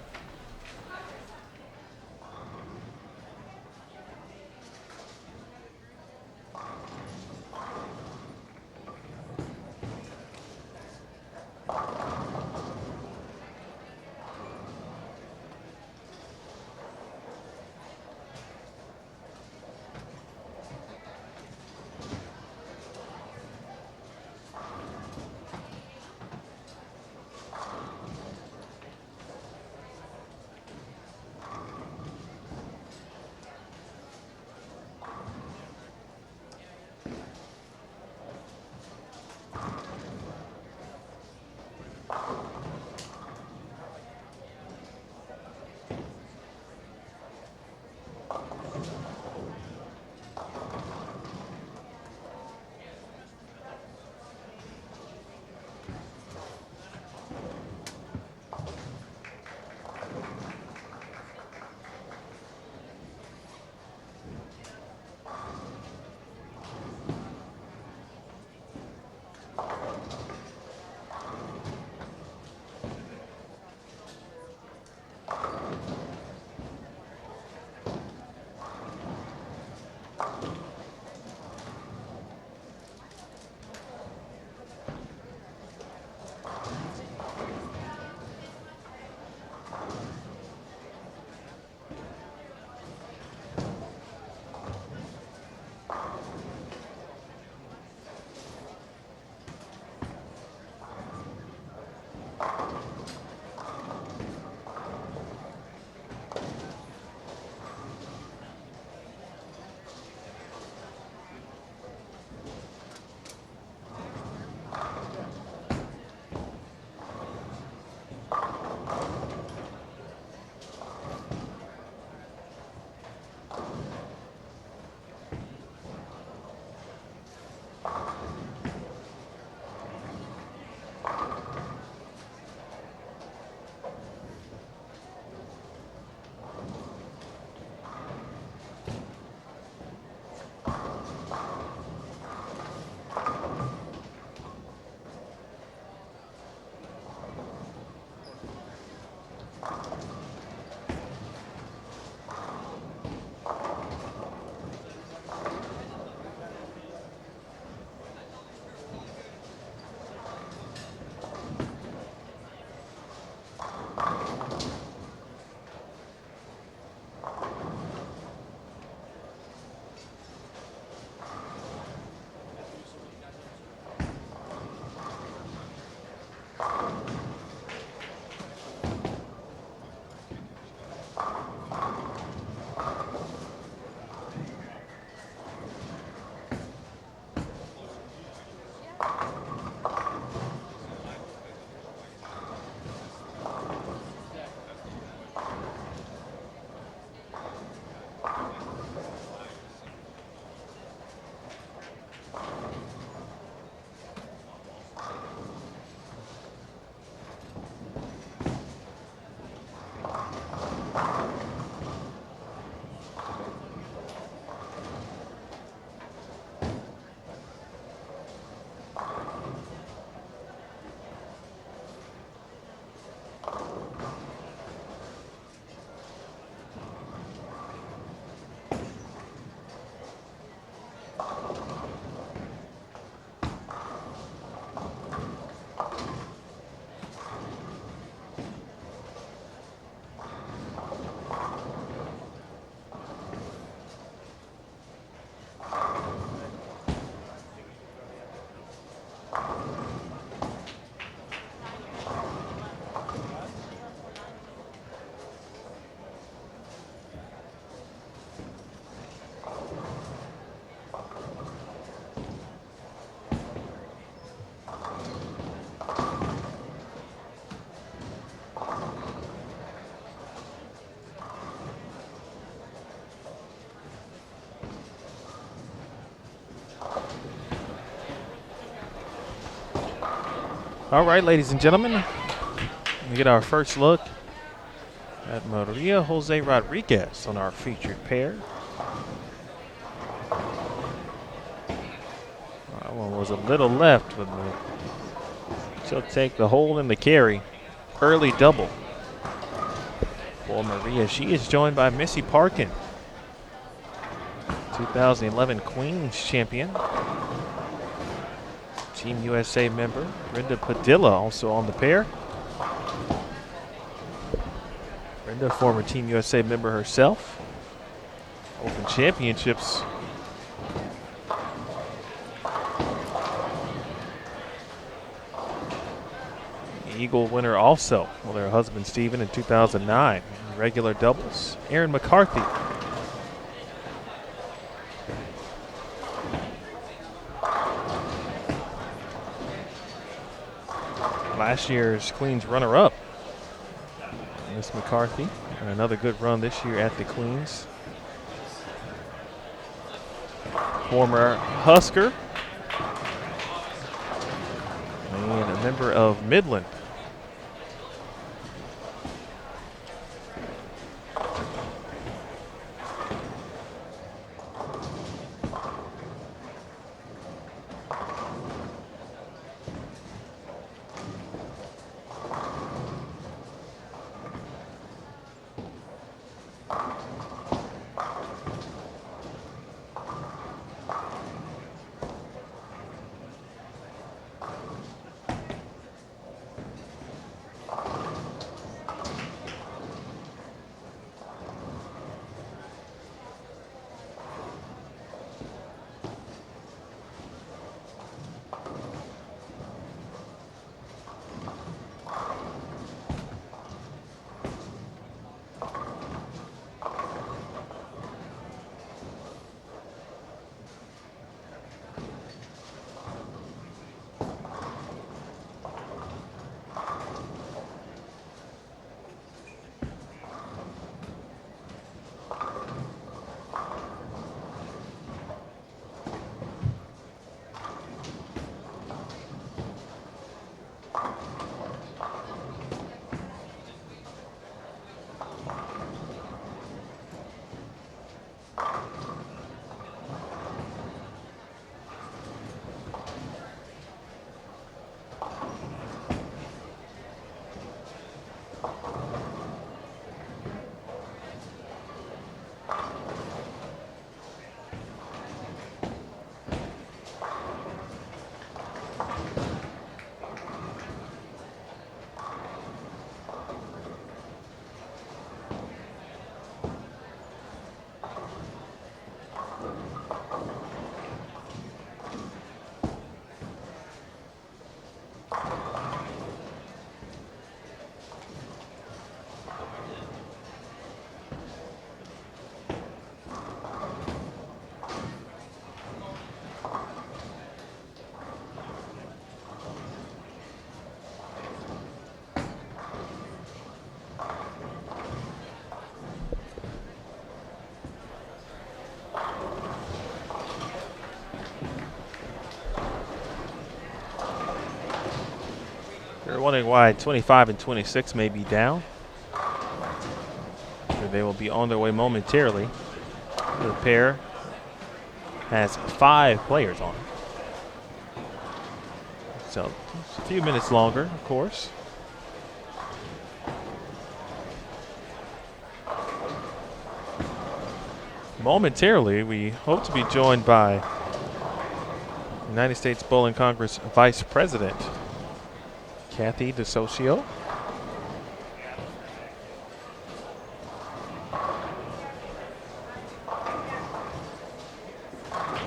All right, ladies and gentlemen, we get our first look at Maria Jose Rodriguez on our featured pair. That one was a little left, but she'll take the hold and the carry. Early double for Maria. She is joined by Missy Parkin, 2011 Queens champion. Team USA member Brenda Padilla also on the pair. Brenda, former Team USA member herself. Open championships. Eagle winner also with her husband Stephen in 2009. Regular doubles. Erin McCarthy. Last year's Queens runner-up, Miss McCarthy, and another good run this year at the Queens. Former Husker and a member of Midland. You're wondering why 25 and 26 may be down. They will be on their way momentarily. The pair has 5 players on it. So a few minutes longer, of course. Momentarily, we hope to be joined by United States Bowling Congress Vice President Kathy DeSocio.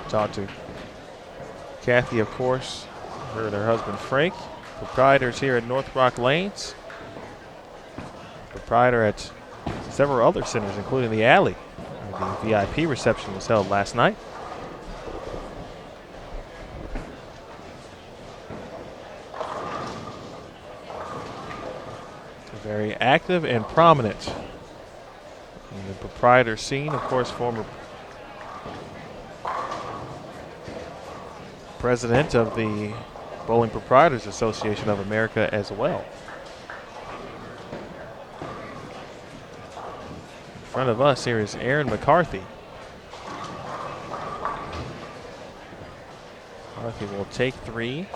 Talk to Kathy, of course, her and her husband Frank, proprietors here at North Rock Lanes, proprietor at several other centers, including the Alley. The VIP reception was held last night. Very active and prominent in the proprietor scene, of course, former president of the Bowling Proprietors Association of America as well. In front of us here is Aaron McCarthy. McCarthy will take 3.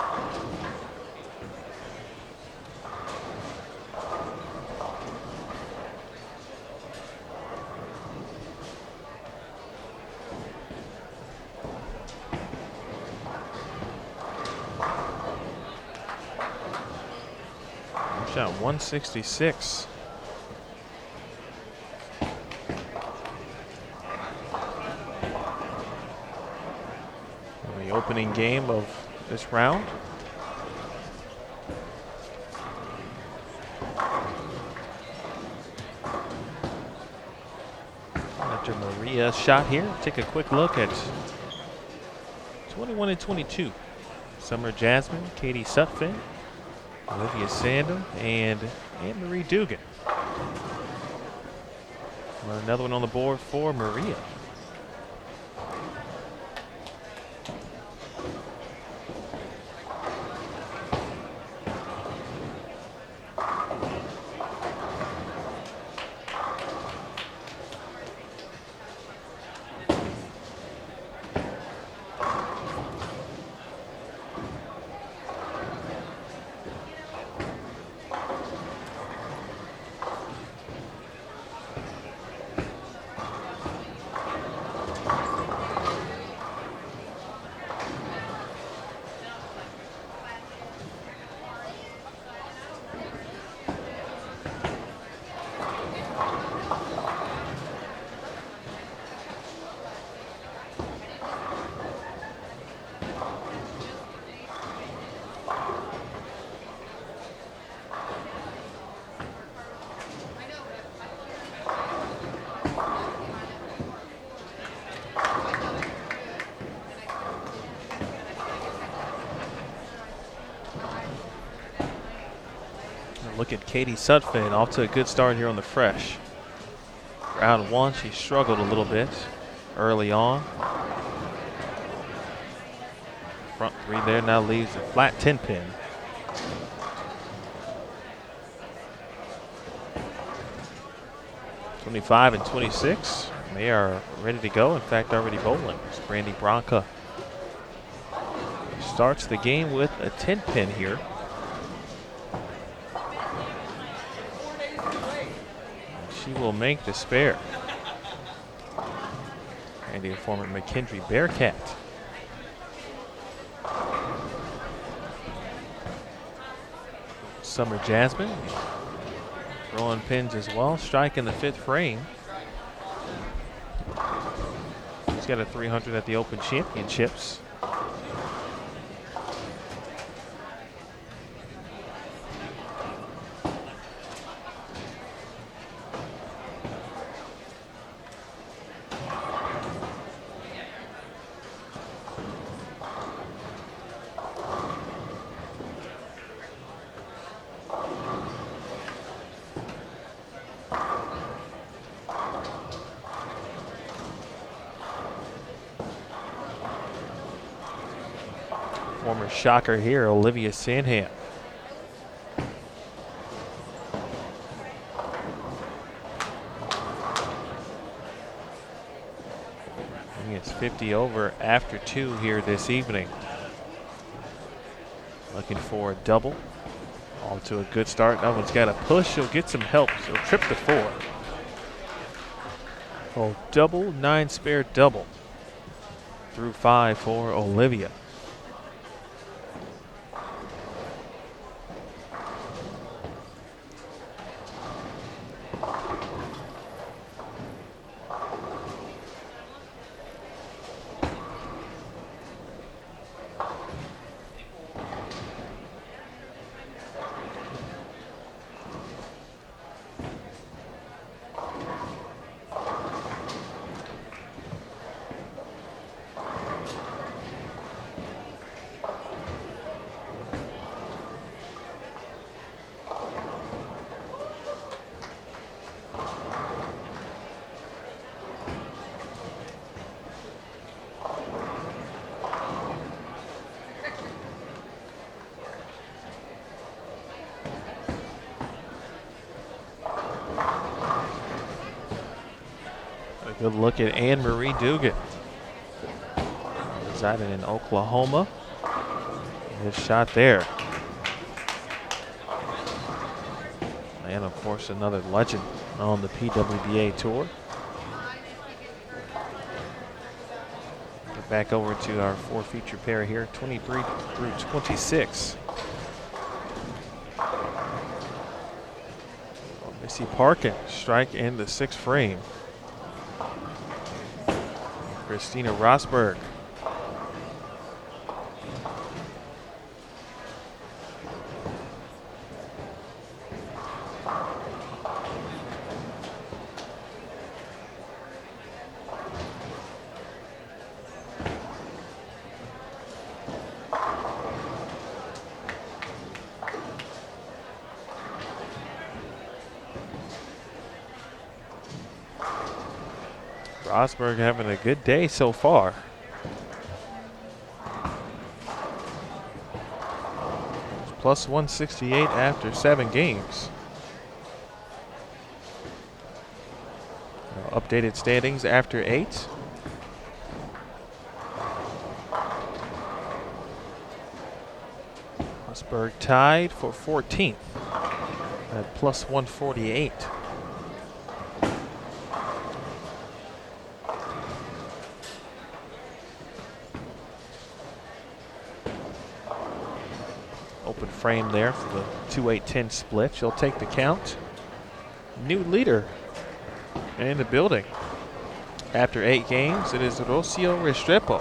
Shot 166. The opening game of this round. After Maria's shot here, take a quick look at 21 and 22. Summer Jasmine, Katie Sutphin, Olivia Sandham, and Anne-Marie Dugan. Another one on the board for Maria. Look at Katie Sutphin, off to a good start here on the fresh. Round 1, she struggled a little bit early on. Front 3 there now leaves a flat 10 pin. (25 and 26). They are ready to go. In fact, already bowling. Brandy Bronca starts the game with a 10 pin here. She will make the spare. And a former McKendree Bearcat. Summer Jasmine throwing pins as well, striking the 5th frame. She's got a 300 at the Open Championships. Former shocker here, Olivia Sandham. It's 50 over after 2 here this evening. Looking for a double. Off to a good start. That one's got a push. She'll get some help. She'll trip the 4. Oh, double, 9 spare double. Through 5 for Olivia. Good look at Anne Marie Dugan, residing in Oklahoma. Good shot there. And of course, another legend on the PWBA tour. Get back over to our 4 feature pair here, 23 through 26. Missy Parkin, strike in the 6th frame. Christina Rosberg. Rosberg having a good day so far. Plus 168 after 7 games. Now updated standings after 8. Rosberg tied for 14th at plus 148. Open frame there for the 2-8-10 split. She'll take the count. New leader in the building. After 8 games, it is Rocio Restrepo.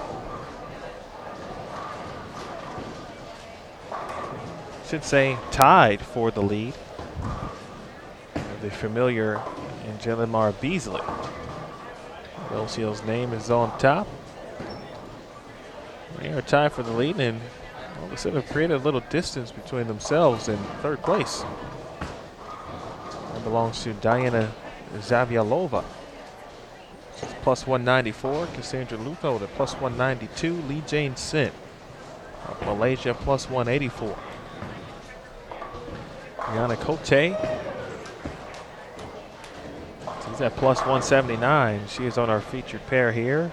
Should say tied for the lead. The familiar Angelimar Beasley. Rocio's name is on top. They are tied for the lead, and all of a sudden have created a little distance between themselves and 3rd place. That belongs to Diana Zavialova. She's plus 194. Cassandra Lutho at plus 192. Lee Jane Sin of Malaysia plus 184. Rihanna Cote. She's at plus 179. She is on our featured pair here.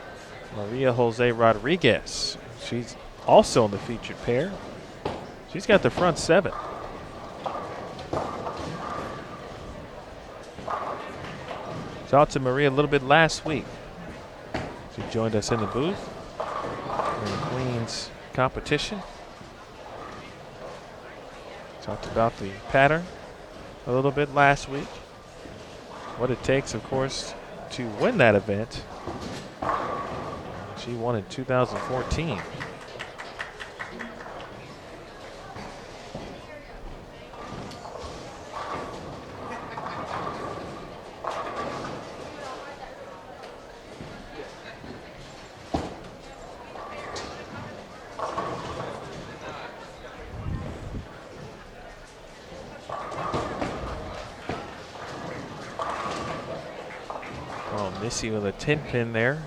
Maria Jose Rodriguez. She's also in the featured pair. She's got the front 7. Talked to Maria a little bit last week. She joined us in the booth in the Queens competition. Talked about the pattern a little bit last week. What it takes, of course, to win that event. She won in 2014. Missy with a 10 pin there.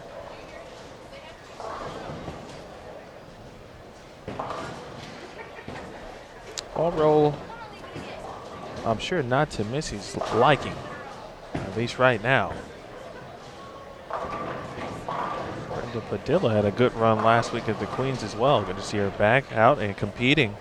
Ball roll, I'm sure not to Missy's liking, at least right now. Brenda Padilla had a good run last week at the Queens as well. Good to see her back out and competing.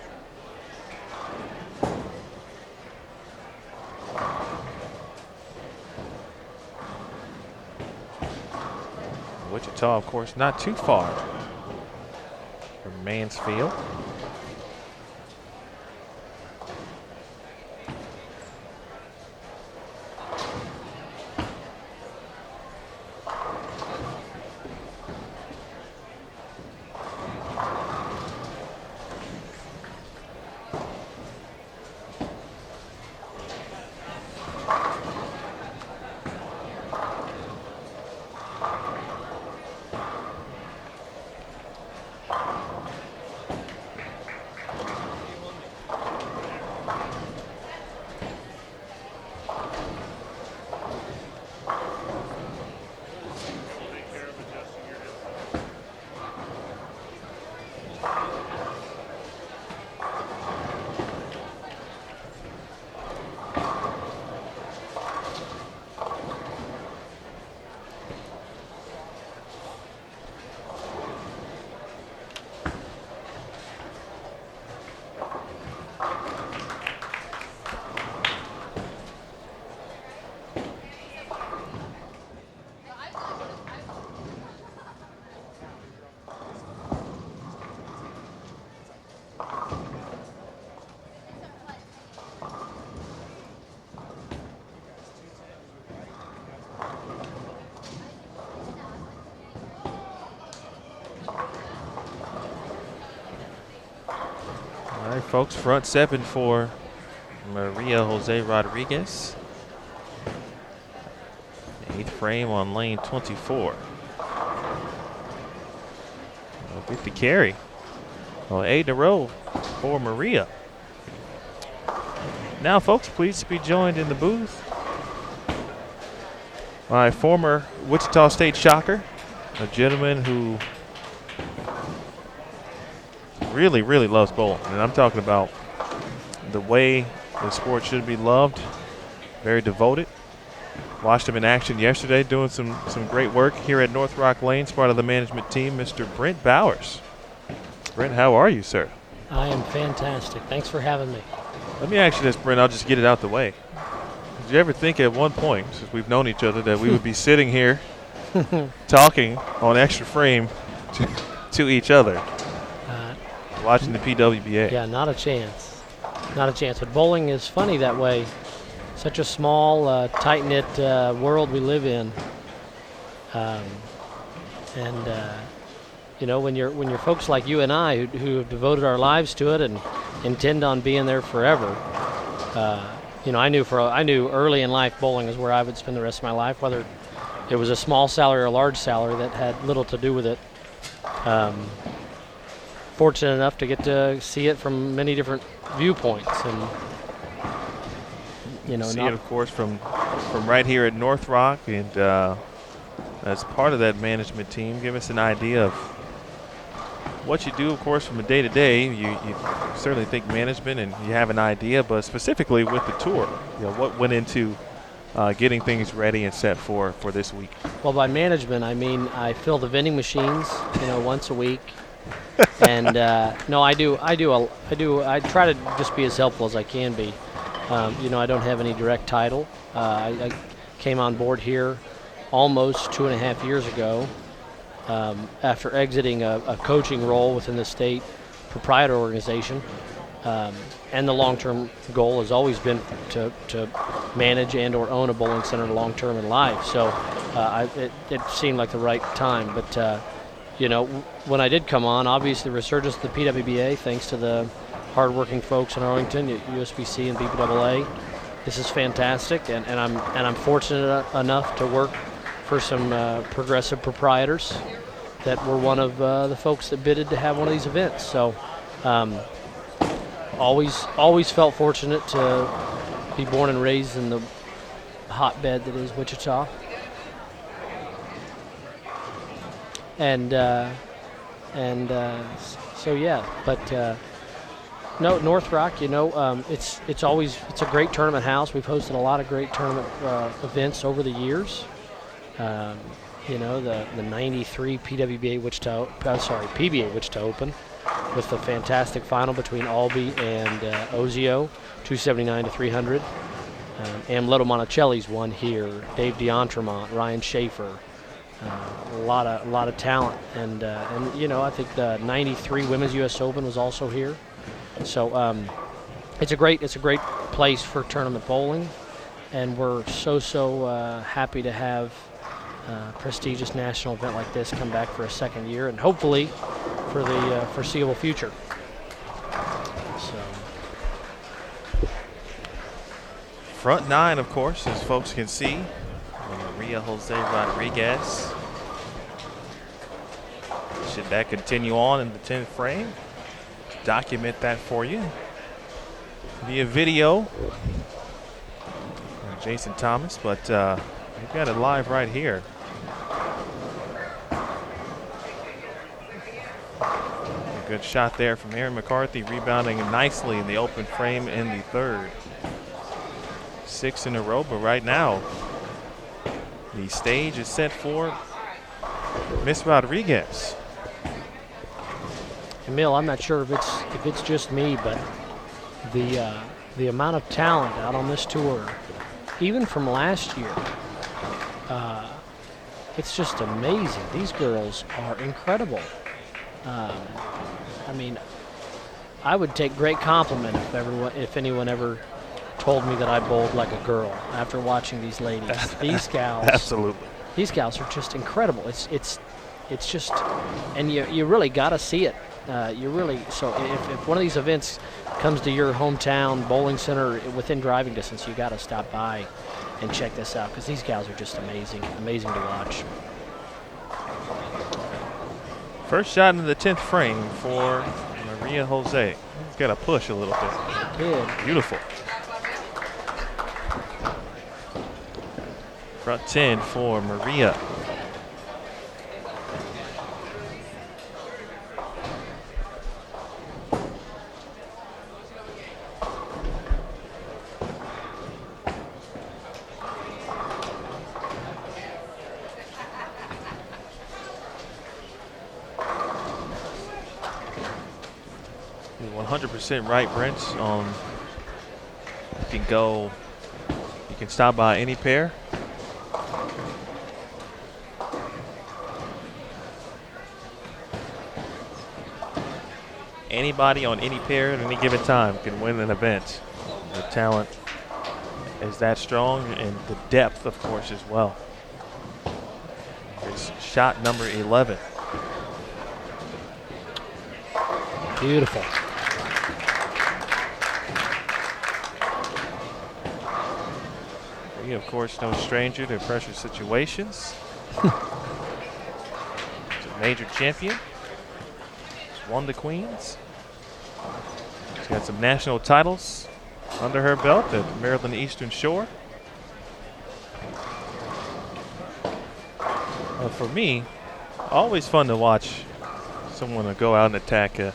Wichita, of course, not too far from Mansfield. right, folks, front 7 for Maria Jose Rodriguez. 8th frame on lane 24. With the carry. Well, 8 in a row for Maria. Now, folks, pleased to be joined in the booth by former Wichita State Shocker, a gentleman who really, really loves bowling. And I'm talking about the way the sport should be loved. Very devoted. Watched him in action yesterday doing some great work here at North Rock Lanes, part of the management team, Mr. Brent Bowers. Brent, how are you, sir? I am fantastic. Thanks for having me. Let me ask you this, Brent. I'll just get it out the way. Did you ever think at one point, since we've known each other, that we would be sitting here talking on extra frame to each other, watching the PWBA? Yeah, not a chance. Not a chance. But bowling is funny that way. Such a small, tight-knit world we live in. You know, when you're folks like you and I who have devoted our lives to it and intend on being there forever, you know, I knew early in life bowling is where I would spend the rest of my life, whether it was a small salary or a large salary. That had little to do with it. Fortunate enough to get to see it from many different viewpoints, and you know, see it, of course, from right here at North Rock, and as part of that management team, give us an idea of what you do, of course, from a day-to-day. You certainly think management and you have an idea, but specifically with the tour, you know, what went into getting things ready and set for this week? Well, by management, I mean I fill the vending machines, you know, once a week. And no, I try to just be as helpful as I can be. You know, I don't have any direct title. I came on board here almost 2.5 years ago after exiting a coaching role within the state proprietor organization. And the long-term goal has always been to manage and or own a bowling center long-term in life. So it seemed like the right time. But, you know, when I did come on, obviously the resurgence of the PWBA, thanks to the hardworking folks in Arlington, USBC and PWBA. This is fantastic, and I'm fortunate enough to work for some progressive proprietors that were one of the folks that bidded to have one of these events. So always felt fortunate to be born and raised in the hotbed that is Wichita. So yeah, but no, North Rock, you know, it's a great tournament house. We've hosted a lot of great tournament events over the years. You know, the '93 PWBA PBA Wichita Open, with the fantastic final between Albee and Ozio, 279 to 300. Amleto Monticelli's won here. Dave DeEntremont, Ryan Schaefer. A lot of talent, and you know, I think the '93 Women's U.S. Open was also here. So it's a great place for tournament bowling, and we're so happy to have a prestigious national event like this come back for a second year, and hopefully for the foreseeable future. So Front 9, of course, as folks can see, Maria Jose Rodriguez. Should that continue on in the 10th frame? Document that for you via video. Jason Thomas, but we've got it live right here. A good shot there from Aaron McCarthy, rebounding nicely in the open frame in the 3rd. 6 in a row, but right now the stage is set for Miss Rodriguez. Emil, I'm not sure if it's just me, but the amount of talent out on this tour, even from last year, it's just amazing. These girls are incredible. I mean, I would take great compliment if anyone ever told me that I bowled like a girl after watching these ladies. These gals, Absolutely. These gals are just incredible. It's just, and you really got to see it. So if one of these events comes to your hometown bowling center within driving distance, you got to stop by and check this out because these gals are just amazing to watch. First shot in the 10th frame for Maria Jose. He's got to push a little bit. Good. Beautiful. Front 10 for Maria. You're 100% right, Brent, on you can stop by any pair. Anybody on any pair at any given time can win an event. The talent is that strong, and the depth, of course, as well. It's shot number 11. Beautiful. He, of course, no stranger to pressure situations. He's a major champion. He's won the Queens. She's got some national titles under her belt at Maryland Eastern Shore. For me, always fun to watch someone to go out and attack a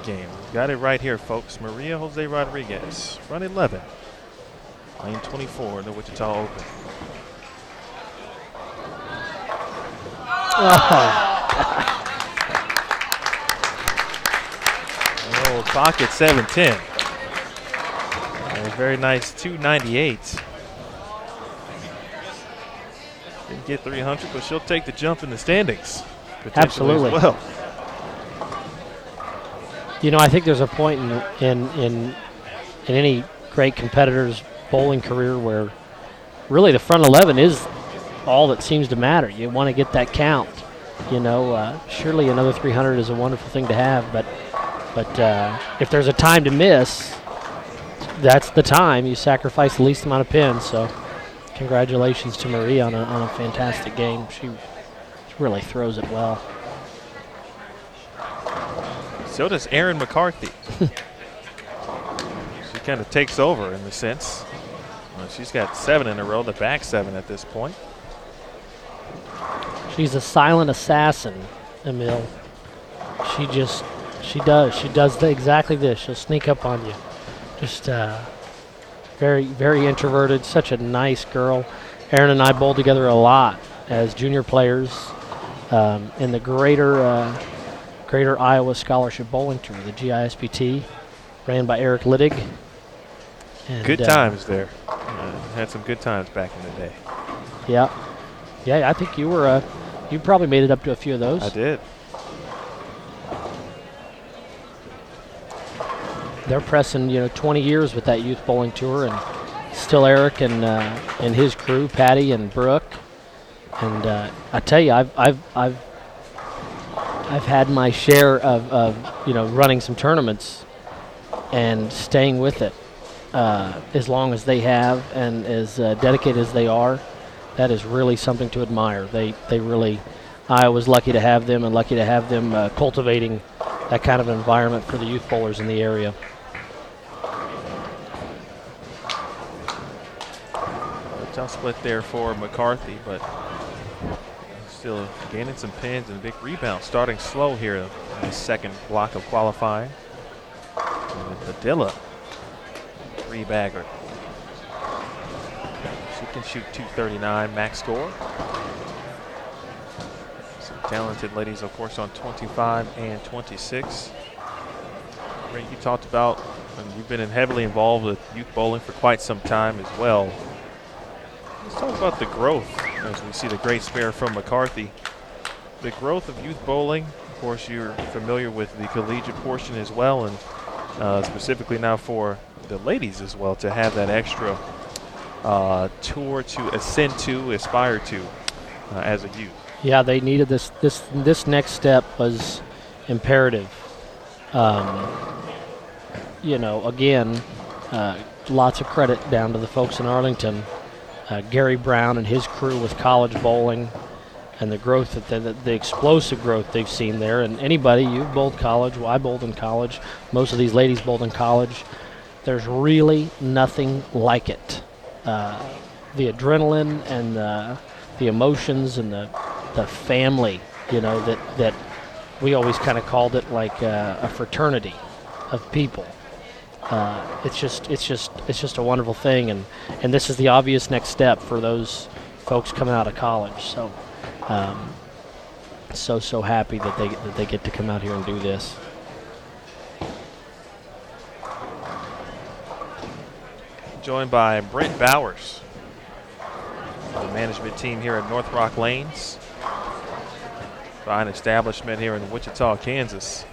game. Got it right here, folks. Maria Jose Rodriguez, run 11. Lane 24 in the Wichita Open. Oh, pocket 710. A very nice 298. Didn't get 300, but she'll take the jump in the standings. Absolutely. As well. You know, I think there's a point in any great competitor's bowling career where really the front 11 is all that seems to matter. You want to get that count. You know, surely another 300 is a wonderful thing to have, but if there's a time to miss, that's the time. You sacrifice the least amount of pins. So congratulations to Marie on a fantastic game. She really throws it well. So does Erin McCarthy. She kind of takes over in the sense. She's got 7 in a row, the back 7 at this point. She's a silent assassin, Emil. She does exactly this. She'll sneak up on you. Just very, very introverted, such a nice girl. Erin and I bowled together a lot as junior players in the Greater Iowa Scholarship Bowling Tour, the GISBT, ran by Eric Littig. And, good times there. Had some good times back in the day. Yeah. I think you were. You probably made it up to a few of those. I did. They're pressing, 20 years with that youth bowling tour, and still Eric and his crew, Patty and Brooke. And I tell you, I've had my share of running some tournaments and staying with it as long as they have and as dedicated as they are. That is really something to admire. They really, I was lucky to have them and lucky to have them cultivating that kind of environment for the youth bowlers in the area. Tough split there for McCarthy, but still gaining some pins and a big rebound. Starting slow here in the second block of qualifying. And Padilla, 3-bagger. She can shoot 239 max score. Some talented ladies, of course, on 25 and 26. Ray, you talked about, and you've been heavily involved with youth bowling for quite some time as well. Let's talk about the growth as we see the great spare from McCarthy. The growth of youth bowling, of course, you're familiar with the collegiate portion as well, and specifically now for the ladies as well, to have that extra tour to ascend to, aspire to as a youth. Yeah, they needed this. This next step was imperative. again, lots of credit down to the folks in Arlington. Gary Brown and his crew with college bowling and the growth, the explosive growth they've seen there. And anybody, you've bowled college, well, I bowled in college, most of these ladies bowled in college. There's really nothing like it. The adrenaline and the emotions and the family, that we always kind of called it like a fraternity of people. It's just a wonderful thing, and this is the obvious next step for those folks coming out of college. So, so happy that they get to come out here and do this. Joined by Brent Bowers, the management team here at North Rock Lanes. Fine establishment here in Wichita, Kansas.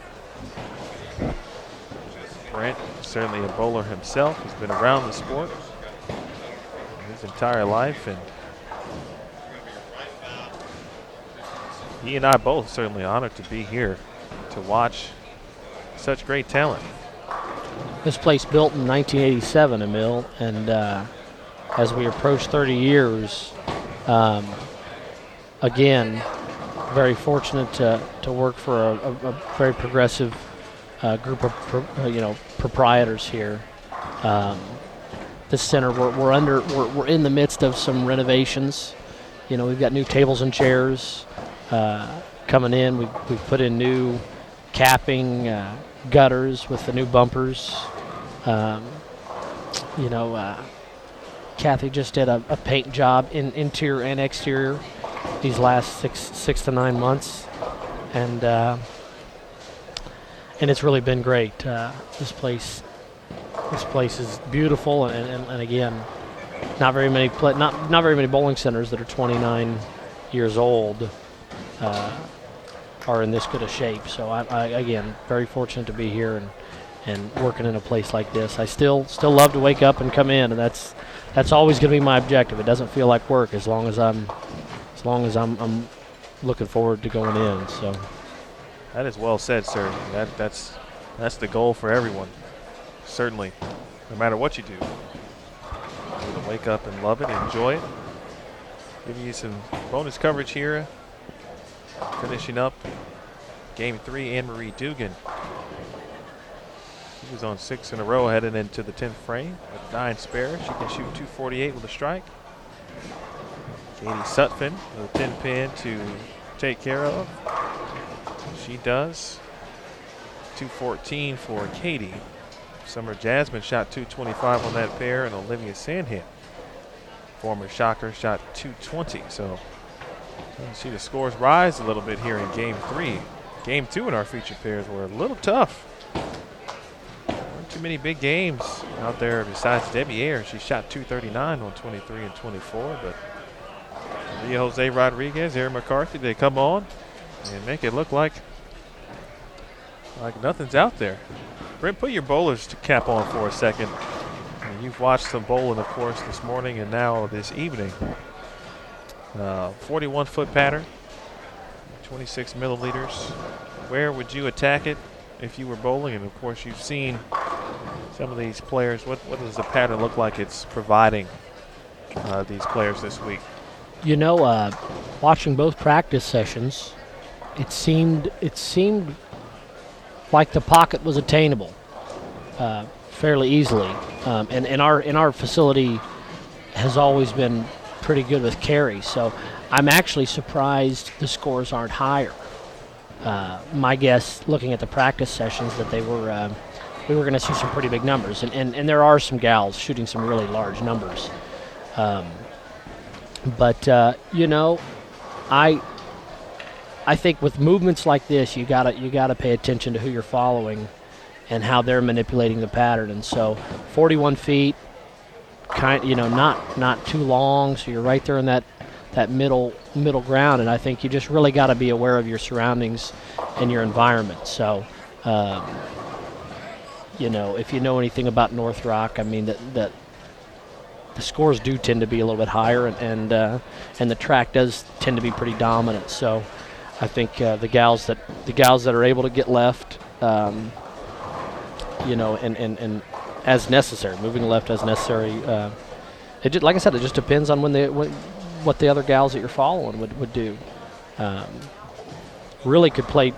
Brent, certainly a bowler himself, has been around the sport his entire life, and he and I both certainly honored to be here to watch such great talent. This place built in 1987, Emil, and as we approach 30 years, again, very fortunate to work for a very progressive group of proprietors here. This center, we're in the midst of some renovations. We've got new tables and chairs coming in. We've put in new capping, gutters with the new bumpers. Kathy just did a paint job in interior and exterior these last six to 9 months, and it's really been great. This place is beautiful, and again, not very many bowling centers that are 29 years old are in this good a shape. So I again very fortunate to be here and working in a place like this. I still love to wake up and come in, and that's always going to be my objective. It doesn't feel like work as long as I'm looking forward to going in. So that is well said, sir. That's the goal for everyone. Certainly, no matter what you do, you're to wake up and love it, enjoy it. Give you some bonus coverage here. Finishing up Game 3, Anne-Marie Dugan. She was on 6 in a row heading into the 10th frame with 9 spare. She can shoot 248 with a strike. Katie Sutphin with a 10 pin to take care of. She does. 214 for Katie. Summer Jasmine shot 225 on that pair, and Olivia Sandham, former Shocker, shot 220. So you see the scores rise a little bit here in Game 3. Game 2 in our feature pairs were a little tough. Not too many big games out there besides Debbie Ayers. She shot 239 on 23 and 24, but Leah Jose Rodriguez, Aaron McCarthy, they come on and make it look like nothing's out there. Brent, put your bowlers to cap on for a second. You've watched some bowling, of course, this morning and now this evening. 41-foot pattern, 26 milliliters. Where would you attack it if you were bowling? And, of course, you've seen some of these players. What does the pattern look like it's providing these players this week? Watching both practice sessions, it seemed like the pocket was attainable fairly easily. And our facility has always been pretty good with carry, so I'm actually surprised the scores aren't higher. My guess, looking at the practice sessions, that we were going to see some pretty big numbers, and there are some gals shooting some really large numbers. But I think with movements like this, you gotta pay attention to who you're following and how they're manipulating the pattern. And so 41 feet, not too long, so you're right there in that middle ground. And I think you just really got to be aware of your surroundings and your environment. So, if you know anything about North Rock, I mean that the scores do tend to be a little bit higher, and the track does tend to be pretty dominant. So I think the gals that are able to get left and as necessary, moving left as necessary. Like I said, it just depends on what the other gals that you're following would do. Really could play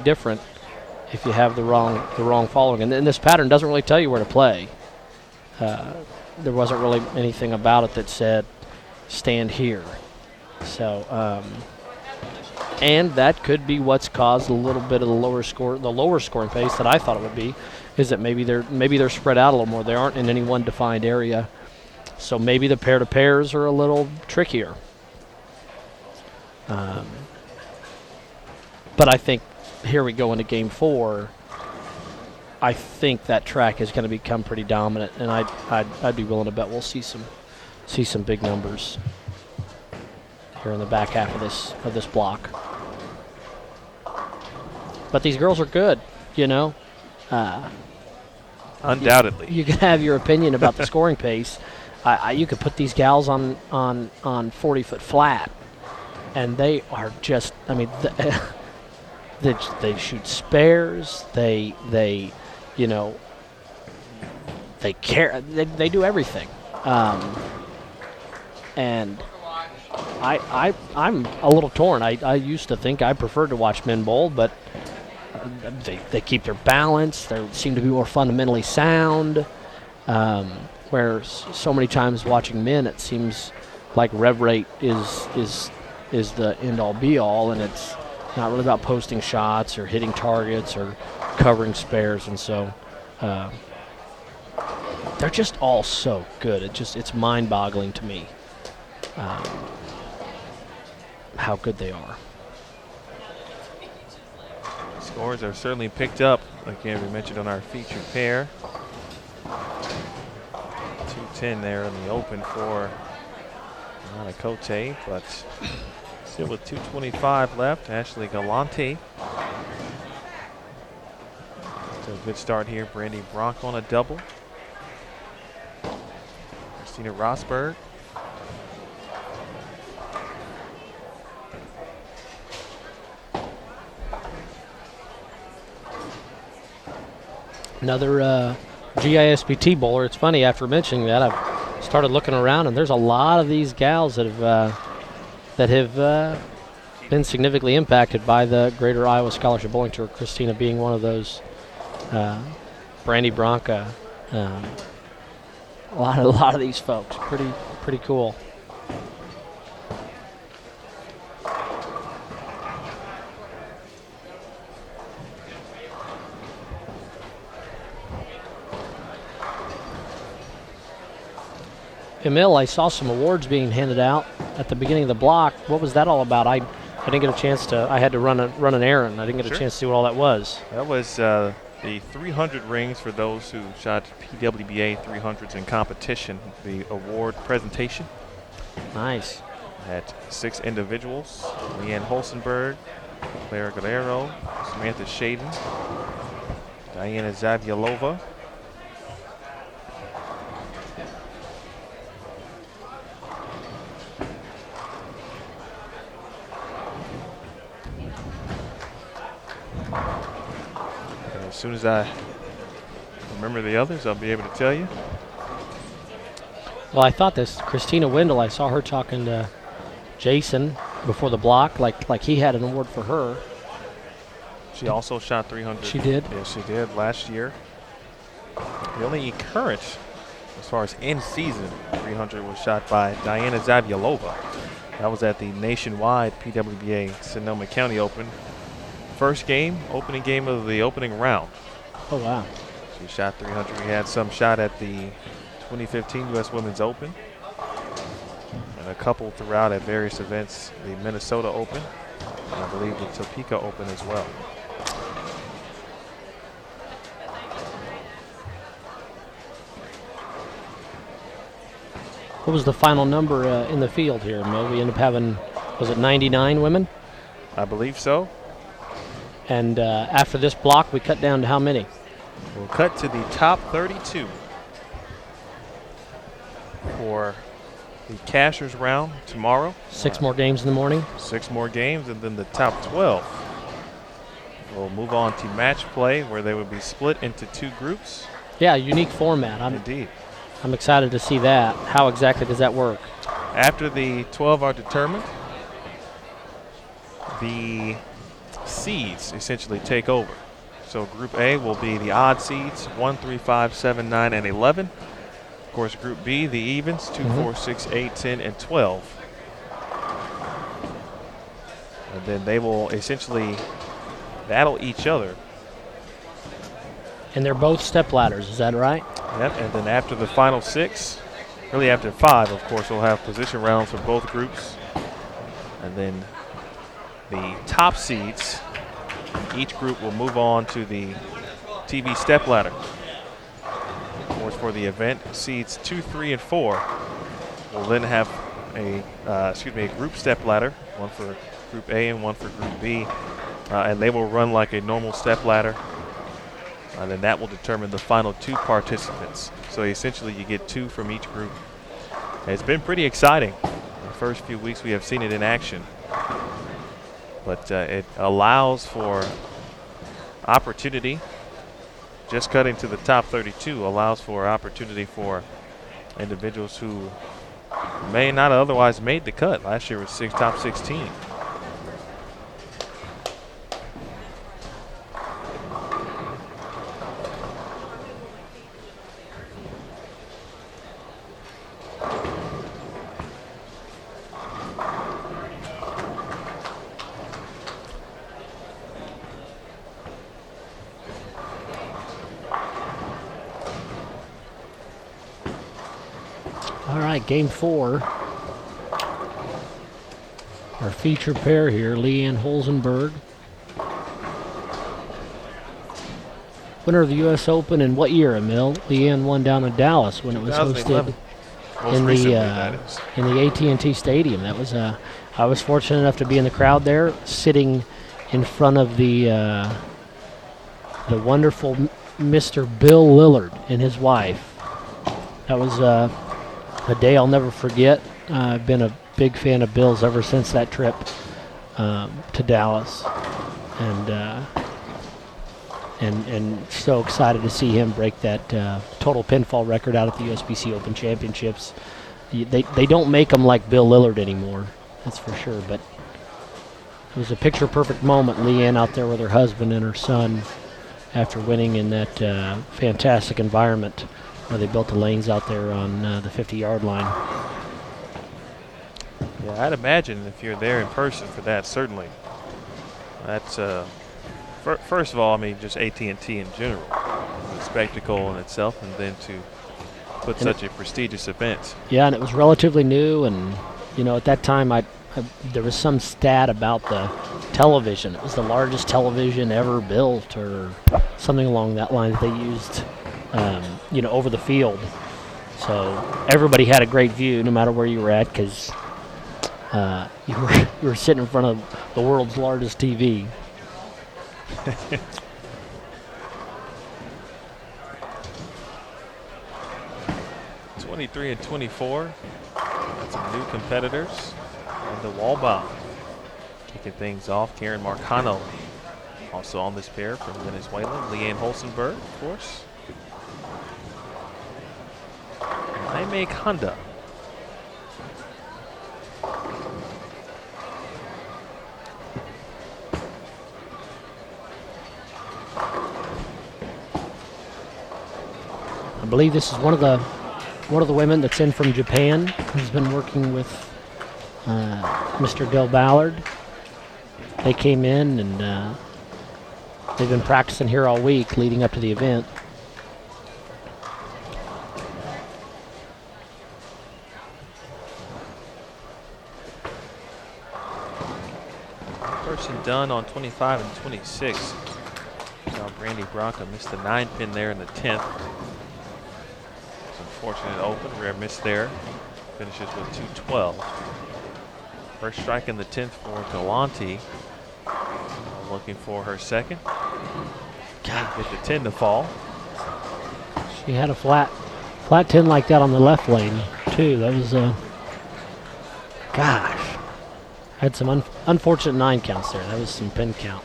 different if you have the wrong following. And this pattern doesn't really tell you where to play. There wasn't really anything about it that said stand here. So, and that could be what's caused a little bit of the lower scoring pace that I thought it would be, is that maybe they're spread out a little more. They aren't in any one defined area. So maybe the pair-to-pairs are a little trickier. But I think here we go into Game 4. I think that track is going to become pretty dominant, and I'd be willing to bet we'll see some big numbers here in the back half of this block. But these girls are good, Undoubtedly. You can have your opinion about the scoring pace. You could put these gals on 40-foot flat, and they are just. I mean, they shoot spares. They care. They do everything. And I'm a little torn. I used to think I preferred to watch men bowl, but they keep their balance. They seem to be more fundamentally sound. Where so many times watching men, it seems like rev rate is the end all be all, and it's not really about posting shots or hitting targets or covering spares, and so they're just all so good. It's mind-boggling to me how good they are. Scores are certainly picked up. Again, we mentioned on our featured pair. 210 there in the open for Cote, but still with 2:25 left. Ashley Galante. So a good start here. Brandy Bronk on a double. Christina Rosberg. Another GISBT bowler. It's funny, after mentioning that, I've started looking around, and there's a lot of these gals that have been significantly impacted by the Greater Iowa Scholarship Bowling Tour. Christina being one of those. Brandy Bronca. A lot of these folks. Pretty cool. Emil, I saw some awards being handed out at the beginning of the block. What was that all about? I didn't get a chance to. I had to run an errand. I didn't get a chance to see what all that was. That was the 300 rings for those who shot PWBA 300s in competition. The award presentation. Nice. Had 6 individuals: Leanne Holsenberg, Clara Guerrero, Samantha Shaden, Diana Zavyalova. As soon as I remember the others, I'll be able to tell you. Well, I thought this Christina Wendell, I saw her talking to Jason before the block, like he had an award for her. She also shot 300. She did? Yeah, she did last year. The only current, as far as in-season 300, was shot by Diana Zavyalova. That was at the nationwide PWBA Sonoma County Open. First game, opening game of the opening round. Oh, wow. She shot 300. We had some shot at the 2015 U.S. Women's Open and a couple throughout at various events, the Minnesota Open, and I believe the Topeka Open as well. What was the final number in the field here, Mo? We ended up having, was it 99 women? I believe so. And after this block, we cut down to how many? We'll cut to the top 32 for the cashers round tomorrow. 6 more games in the morning. 6 more games, and then the top 12 will move on to match play, where they will be split into 2 groups. Yeah, unique format. Indeed. I'm excited to see that. How exactly does that work? After the 12 are determined, the seeds essentially take over. So Group A will be the odd seeds, 1, 3, 5, 7, 9, and 11. Of course, Group B, the evens, 2, 4, 6, 8, 10, and 12. And then they will essentially battle each other. And they're both step ladders, is that right? Yep, and then after the final 6, really after 5, of course, we'll have position rounds for both groups. And then the top seeds, each group will move on to the TV step ladder. Of course, for the event, seeds 2, 3, and 4 will then have a group step ladder, one for Group A and one for Group B, and they will run like a normal step ladder. And then that will determine the final 2 participants. So essentially you get 2 from each group. And it's been pretty exciting. The first few weeks we have seen it in action. But it allows for opportunity. Just cutting to the top 32 allows for opportunity for individuals who may not have otherwise made the cut. Last year was top 16. All right, game 4. Our feature pair here, Leanne Holzenberg. Winner of the U.S. Open in what year, Emil? Leanne won down in Dallas when it was hosted 2011. Most recently, that is. in the AT&T Stadium. That was I was fortunate enough to be in the crowd there, sitting in front of the wonderful Mr. Bill Lillard and his wife. That was a day I'll never forget. I've been a big fan of Bill's ever since that trip to Dallas, and so excited to see him break that total pinfall record out at the USBC Open Championships. They don't make them like Bill Lillard anymore, that's for sure. But it was a picture-perfect moment. Leanne out there with her husband and her son after winning in that fantastic environment where they built the lanes out there on the 50-yard line. Yeah, I'd imagine if you're there in person for that, certainly. That's first of all, I mean, just AT&T in general, the spectacle in itself, and then to put such a prestigious event. Yeah, and it was relatively new, and at that time, there was some stat about the television. It was the largest television ever built, or something along that line that they used, over the field. So everybody had a great view, no matter where you were at, because you were sitting in front of the world's largest TV. 23 and 24. Got some new competitors. And the wall bomb. Kicking things off, Karen Marcano. Also on this pair from Venezuela. Leanne Holzenberg, of course. Jaime Honda. I believe this is one of the women that's in from Japan, who's been working with Mr. Del Ballard. They came in and they've been practicing here all week leading up to the event. Person done on 25 and 26. Now Brandy Bronca missed the 9-pin there in the 10th. It's unfortunate open, rare miss there. Finishes with 212. First strike in the 10th for Galante. Looking for her second. Get the 10 to fall. She had a flat 10 like that on the left lane too. That was gosh. Had some unfortunate 9 counts there. That was some pin count.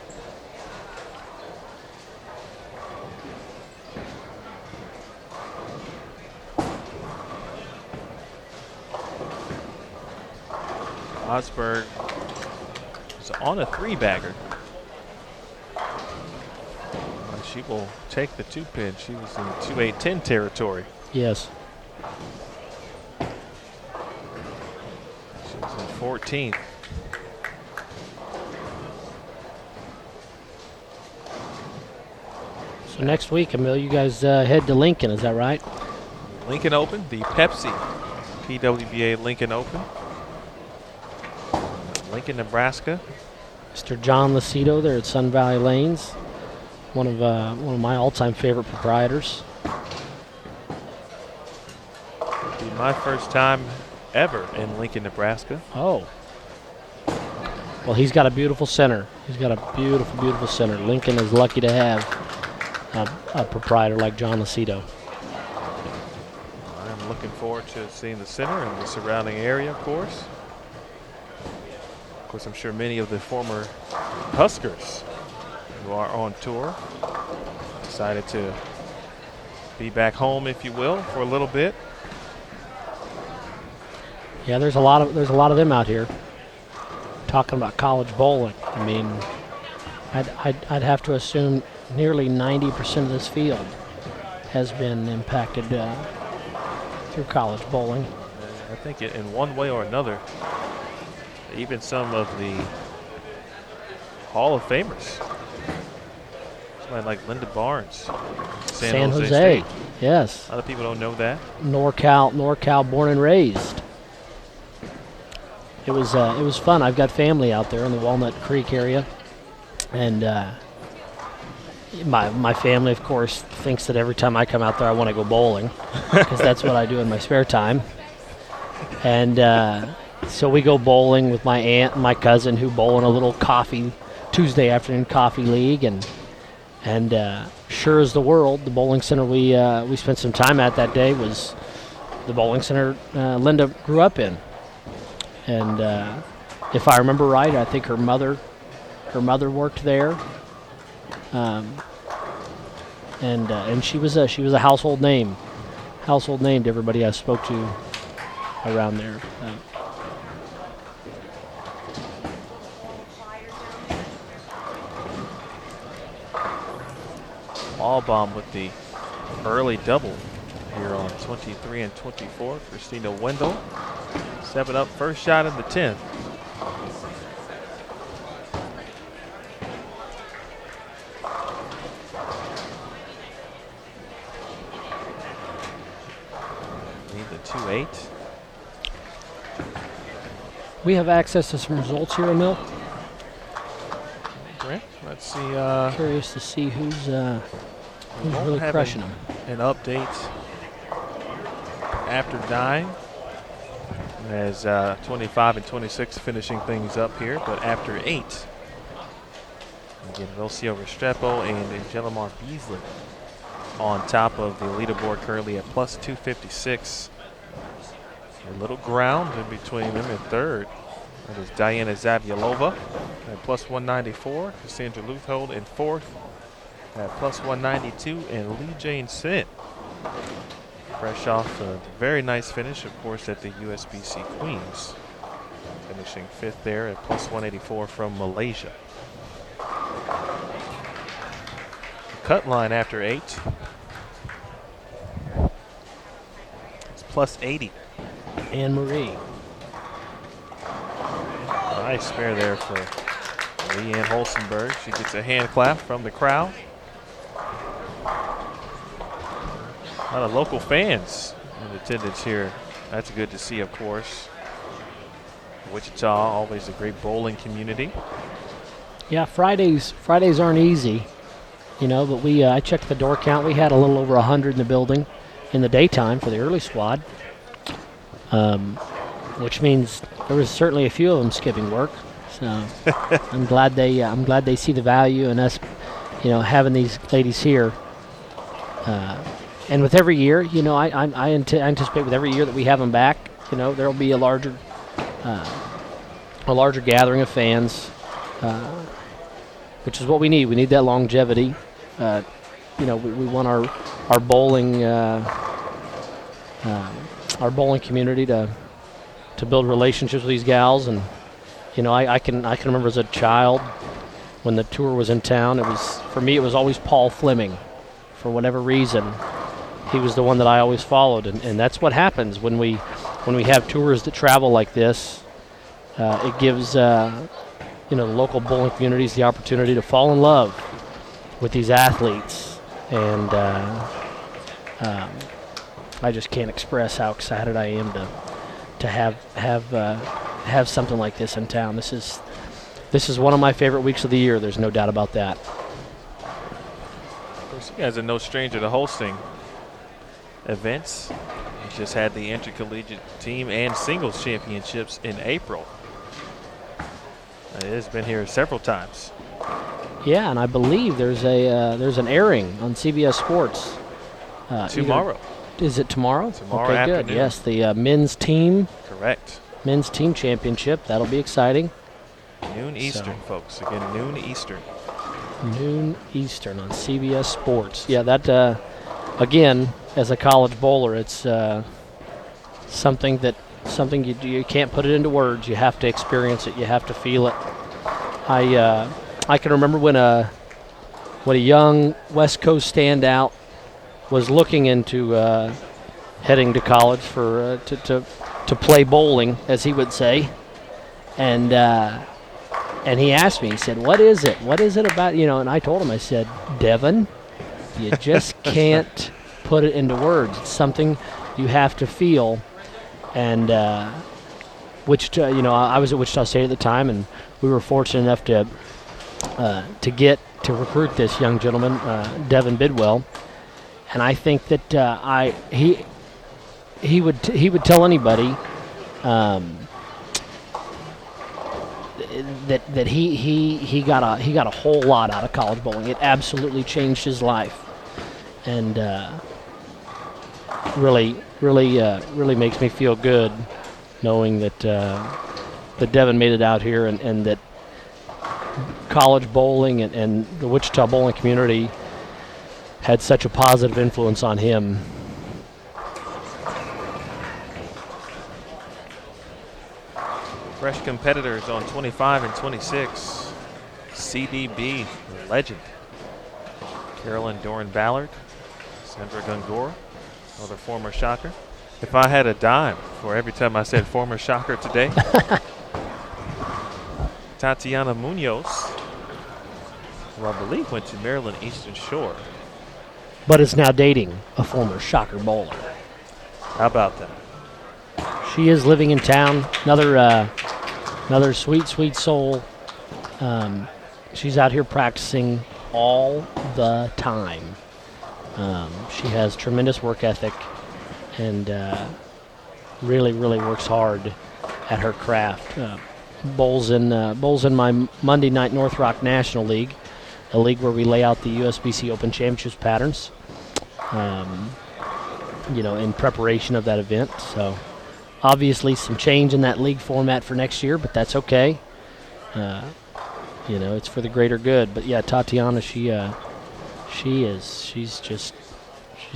Osberg is on a 3-bagger. She will take the 2-pin. She was in 2-8-10 territory. Yes. She was in 14th. So next week, Emil, you guys head to Lincoln, is that right? Lincoln Open, the Pepsi PWBA Lincoln Open. Lincoln, Nebraska. Mr. John Lucido there at Sun Valley Lanes, one of my all-time favorite proprietors. It'll be my first time ever in Lincoln, Nebraska. Oh. Well, he's got a beautiful center. He's got a beautiful, beautiful center. Lincoln is lucky to have a proprietor like John Lucido. I'm looking forward to seeing the center and the surrounding area, of course. Of course, I'm sure many of the former Huskers who are on tour decided to be back home, if you will, for a little bit. Yeah, there's a lot of them out here talking about college bowling. I mean, I'd have to assume nearly 90% of this field has been impacted through college bowling. I think in one way or another, even some of the Hall of Famers, somebody like Linda Barnes, San Jose State. Yes. A lot of people don't know that. NorCal born and raised. It was fun. I've got family out there in the Walnut Creek area, and my family, of course, thinks that every time I come out there, I want to go bowling because that's what I do in my spare time. And so we go bowling with my aunt and my cousin who bowl in a little Tuesday afternoon coffee league, and sure as the world, the bowling center we spent some time at that day was the bowling center Linda grew up in. And if I remember right, I think her mother worked there, and she was a household name to everybody I spoke to around there. Ball bomb with the early double here on 23 and 24. Christina Wendell, 7 up, first shot in the 10th. Need the 2-8. We have access to some results here, Emil. Right. Let's see. Curious to see who's Won't really have crushing them. An update after 9, as 25 and 26 finishing things up here, but after 8, again, Rocio Restrepo and Angelimar Beasley on top of the leaderboard currently at plus 256. A little ground in between them in third. That is Diana Zavialova at plus 194. Cassandra Luthold in fourth at plus 192. And Lee Jane Sint, fresh off a very nice finish, of course, at the USBC Queens, finishing fifth there at plus 184 from Malaysia. Cut line after 8. It's plus 80. Anne Marie. Nice spare there for Leanne Holstenberg. She gets a hand clap from the crowd. A lot of local fans in attendance here. That's good to see, of course. Wichita, always a great bowling community. Yeah, Fridays aren't easy, but I checked the door count. We had a little over 100 in the building in the daytime for the early squad, which means there was certainly a few of them skipping work. So I'm glad they see the value in us, having these ladies here. And with every year, I anticipate with every year that we have them back, there'll be a larger gathering of fans, which is what we need. We need that longevity. We want our bowling community to build relationships with these gals and I can remember as a child when the tour was in town. For me it was always Paul Fleming. For whatever reason, he was the one that I always followed, and that's what happens when we have tours that travel like this. It gives the local bowling communities the opportunity to fall in love with these athletes, and I just can't express how excited I am to have something like this in town. This is one of my favorite weeks of the year. There's no doubt about that. Of course, you guys are no stranger to hosting events. You just had the intercollegiate team and singles championships in April. It has been here several times. Yeah, and I believe there's an airing on CBS Sports Tomorrow. Is it tomorrow? Tomorrow okay, afternoon. Good. Yes, the men's team championship. That'll be exciting. Noon Eastern, folks. Again, noon Eastern. Noon Eastern on CBS Sports. Yeah, that again, as a college bowler, it's something you can't put it into words. You have to experience it. You have to feel it. I can remember when a young West Coast standout was looking into heading to college for to play bowling, as he would say, and he asked me. He said, "What is it? What is it about?" And I told him. I said, "Devin, you just can't put it into words. It's something you have to feel." And I was at Wichita State at the time, and we were fortunate enough to recruit this young gentleman, Devin Bidwell. And I think that he would tell anybody that he got a whole lot out of college bowling. It absolutely changed his life, and really makes me feel good knowing that Devin made it out here, and that college bowling and the Wichita bowling community had such a positive influence on him. Fresh competitors on 25 and 26. CDB, the legend. Carolyn Doran-Ballard, Sandra Gungora, another former Shocker. If I had a dime for every time I said former Shocker today. Tatiana Munoz, who I believe went to Maryland Eastern Shore. But is now dating a former Shocker bowler. How about that? She is living in town. Another sweet soul. She's out here practicing all the time. She has tremendous work ethic, and really works hard at her craft. Bowls in my Monday night North Rock National League, a league where we lay out the USBC Open Championships patterns, in preparation of that event. So obviously some change in that league format for next year, but that's okay. It's for the greater good. But yeah, Tatiana, she's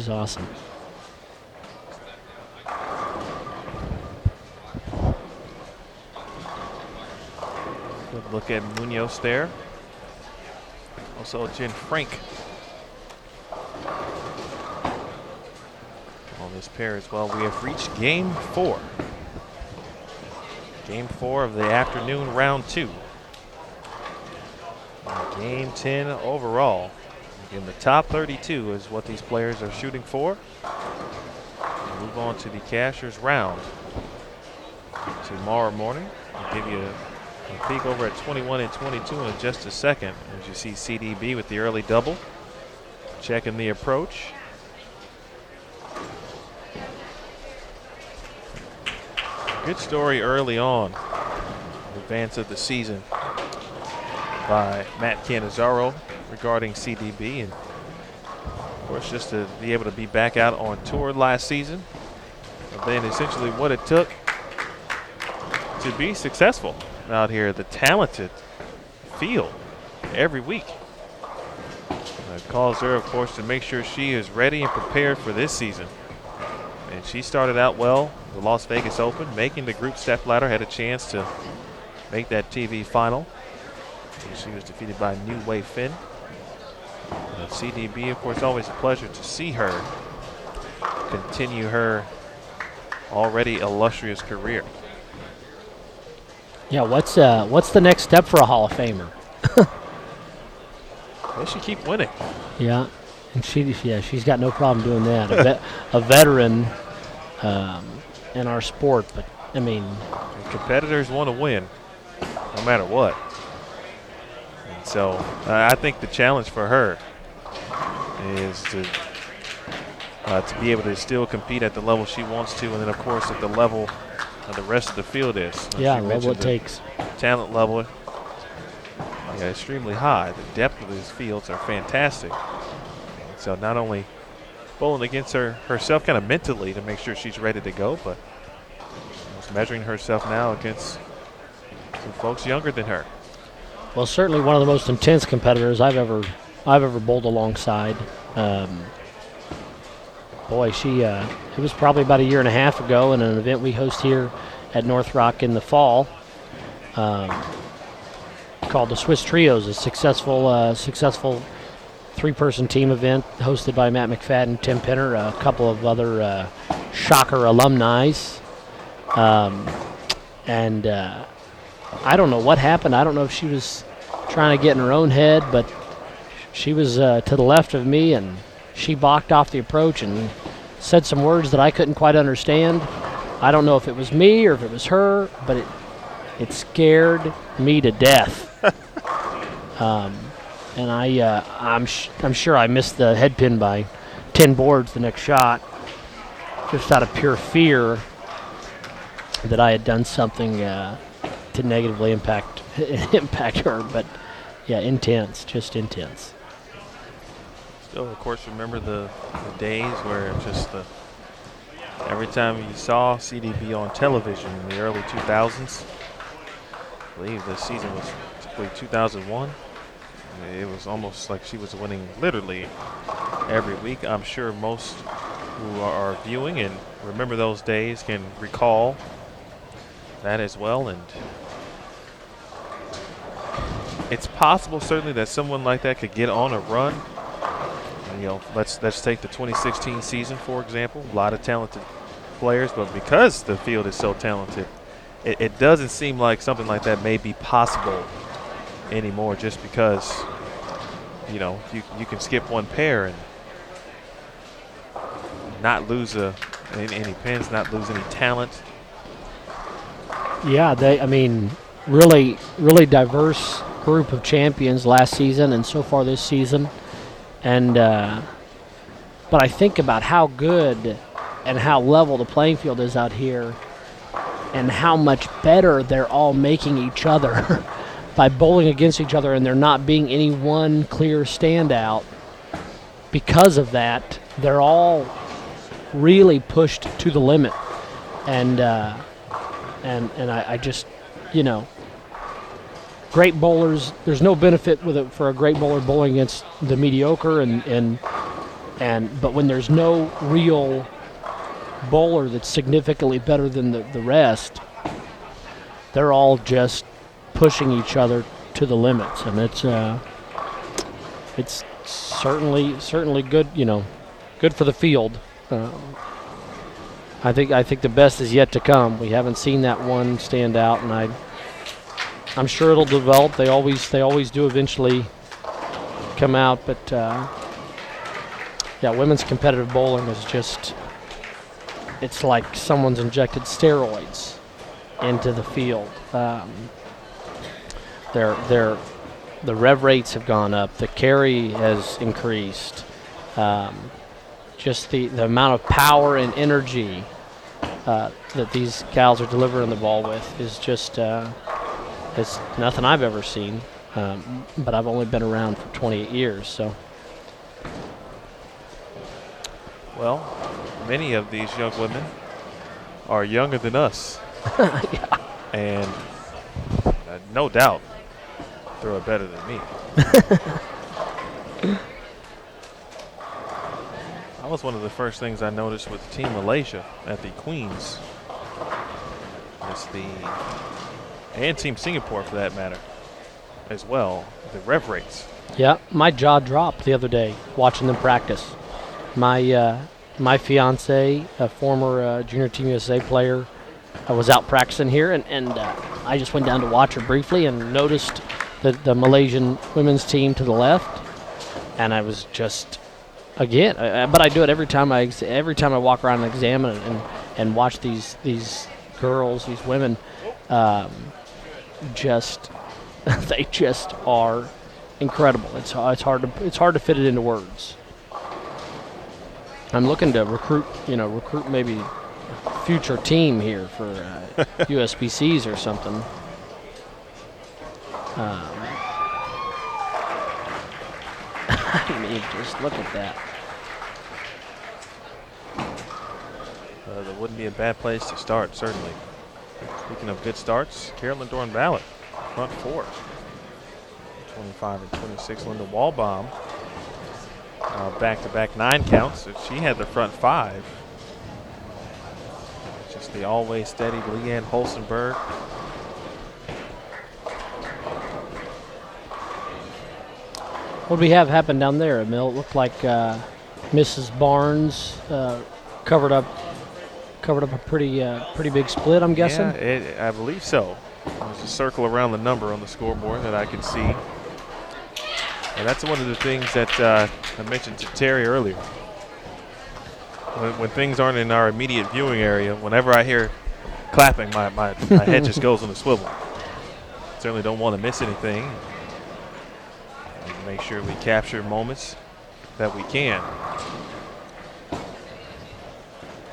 awesome. Good look at Munoz there. Also Jen Frank on this pair as well. We have reached game 4. Game 4 of the afternoon, round 2. And game 10 overall. In the top 32 is what these players are shooting for. We'll move on to the cashers round tomorrow morning. I'll give you a peek over at 21 and 22 in just a second. As you see CDB with the early double, checking the approach. Good story early on, in advance of the season, by Matt Cannizzaro regarding CDB, and of course just to be able to be back out on tour last season, and then essentially what it took to be successful out here, the talented field every week. Calls her, of course, to make sure she is ready and prepared for this season. And she started out well, the Las Vegas Open, making the group step ladder, had a chance to make that TV final. She was defeated by New Wei Finn. CDB, of course, always a pleasure to see her continue her already illustrious career. Yeah, what's the next step for a Hall of Famer? They should keep winning. Yeah, and she's got no problem doing that. A veteran in our sport, but I mean, competitors want to win no matter what. And so I think the challenge for her is to be able to still compete at the level she wants to, and then of course at the level the rest of the field is. Yeah, level it takes. Talent level, extremely high. The depth of these fields are fantastic. And so not only bowling against herself kind of mentally to make sure she's ready to go, but measuring herself now against some folks younger than her. Well, certainly one of the most intense competitors I've ever bowled alongside. Boy, it was probably about a year and a half ago in an event we host here at North Rock in the fall, called the Swiss Trios, a successful three-person team event hosted by Matt McFadden, Tim Pinner, a couple of other Shocker alumni. And I don't know what happened. I don't know if she was trying to get in her own head, but she was to the left of me, and she balked off the approach and said some words that I couldn't quite understand. I don't know if it was me or if it was her, but it scared me to death. And I'm sure I missed the head pin by 10 boards the next shot, just out of pure fear that I had done something to negatively impact her. But yeah, intense, just intense. Still, of course, remember the days where just every time you saw CDB on television in the early 2000s, I believe the season was typically 2001. It was almost like she was winning literally every week. I'm sure most who are viewing and remember those days can recall that as well. And it's possible, certainly, that someone like that could get on a run. And, let's take the 2016 season, for example. A lot of talented players, but because the field is so talented, it doesn't seem like something like that may be possible anymore, just because you can skip one pair and not lose any pins, not lose any talent. Yeah, really, really diverse group of champions last season and so far this season. And but I think about how good and how level the playing field is out here, and how much better they're all making each other by bowling against each other, and there not being any one clear standout. Because of that, they're all really pushed to the limit, and I just, great bowlers. There's no benefit for a great bowler bowling against the mediocre, but when there's no real bowler that's significantly better than the rest, they're all just pushing each other to the limits, and it's certainly good, good for the field. I think the best is yet to come. We haven't seen that one stand out, and I'm sure it'll develop. They always do eventually come out, but women's competitive bowling is just, it's like someone's injected steroids into the field. The rev rates have gone up. The carry has increased. Just the amount of power and energy that these gals are delivering the ball with is just it's nothing I've ever seen. But I've only been around for 28 years, so. Well, many of these young women are younger than us. Yeah. And no doubt throw it better than me. That was one of the first things I noticed with Team Malaysia at the Queens. It's the and Team Singapore for that matter as well, the rev rates. Yeah, my jaw dropped the other day watching them practice. My fiance, a former Junior Team USA player, was out practicing here, and I just went down to watch her briefly and noticed the Malaysian women's team to the left, and I was just, again, but I do it every time I walk around and examine it and watch these girls, these women, just they just are incredible. It's hard to fit it into words. I'm looking to recruit maybe a future team here for USBCs or something. I mean, just look at that. That wouldn't be a bad place to start, certainly. Speaking of good starts, Carolyn Dorn-Ballard, front four. 25 and 26, Linda Walbaum. Back-to-back 9 counts. So she had the front 5. Just the always steady Leanne Holstenberg. What do we have happen down there, Emil? It looked like Mrs. Barnes covered up a pretty big split, I'm guessing. Yeah, I believe so. There's a circle around the number on the scoreboard that I can see. And that's one of the things that I mentioned to Terry earlier. When things aren't in our immediate viewing area, whenever I hear clapping, my head just goes on the swivel. Certainly don't want to miss anything. And make sure we capture moments that we can.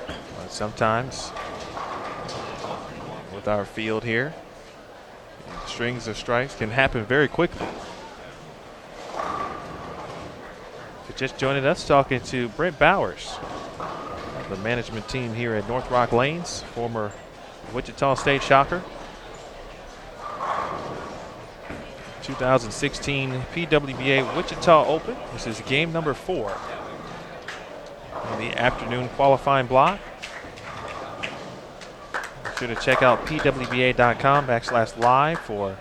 But sometimes, with our field here, strings of strikes can happen very quickly. Just joining us, talking to Brent Bowers, the management team here at North Rock Lanes, former Wichita State Shocker. 2016 PWBA Wichita Open. This is game number 4 in the afternoon qualifying block. Be sure to check out pwba.com/live for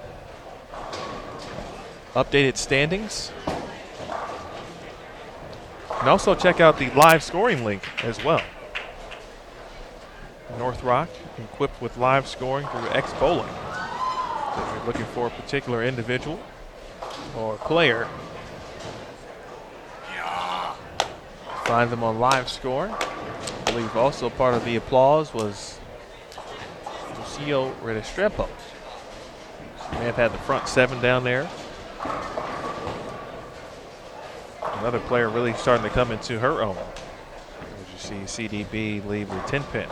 updated standings. And also check out the live scoring link as well. North Rock equipped with live scoring through X Bowling. So if you're looking for a particular individual or player, find them on live scoring. I believe also part of the applause was Lucio Restrepo. May have had the front 7 down there. Another player really starting to come into her own. As you see CDB leave the 10 pin.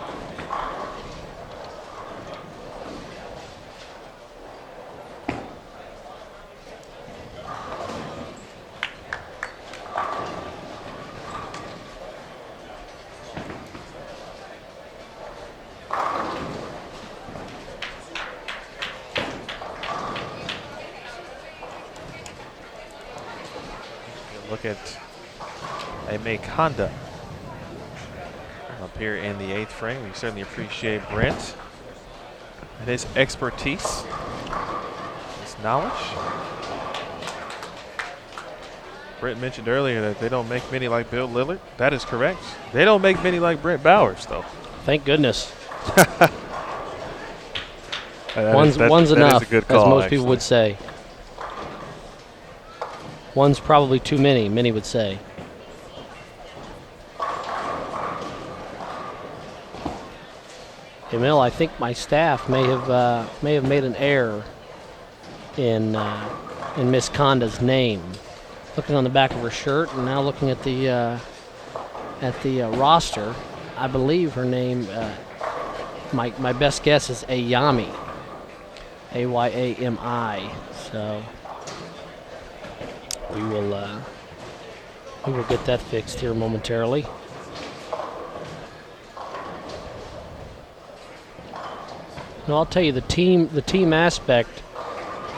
Look at Amy Honda up here in the 8th frame. We certainly appreciate Brent and his expertise, his knowledge. Brent mentioned earlier that they don't make many like Bill Lillard. That is correct. They don't make many like Brent Bowers, though. Thank goodness. One's enough, as most people would say. One's probably too many, many would say. Emil, I think my staff may have made an error in Miss Conda's name. Looking on the back of her shirt and now looking at the roster, I believe her name. My best guess is Ayami, Ayami. So. We will get that fixed here momentarily. No, I'll tell you the team aspect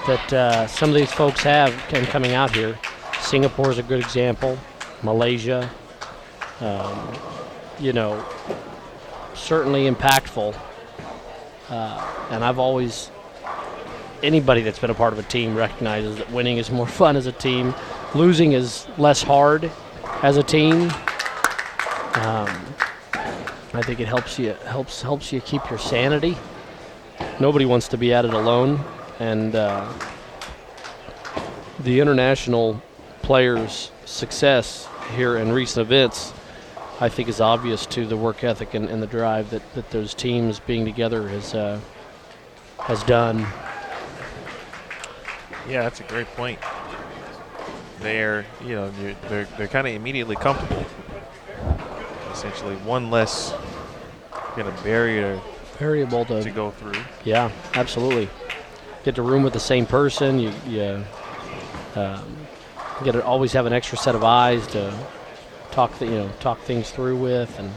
that some of these folks have coming out here. Singapore is a good example. Malaysia, certainly impactful. And I've always anybody that's been a part of a team recognizes that winning is more fun as a team. Losing is less hard as a team. I think it helps you keep your sanity. Nobody wants to be at it alone, and the international players' success here in recent events, I think, is obvious to the work ethic and the drive that those teams being together has done. Yeah, that's a great point. They're kind of immediately comfortable. Essentially, one less variable to go through. Yeah, absolutely. Get to room with the same person. You get to always have an extra set of eyes to talk things through with, and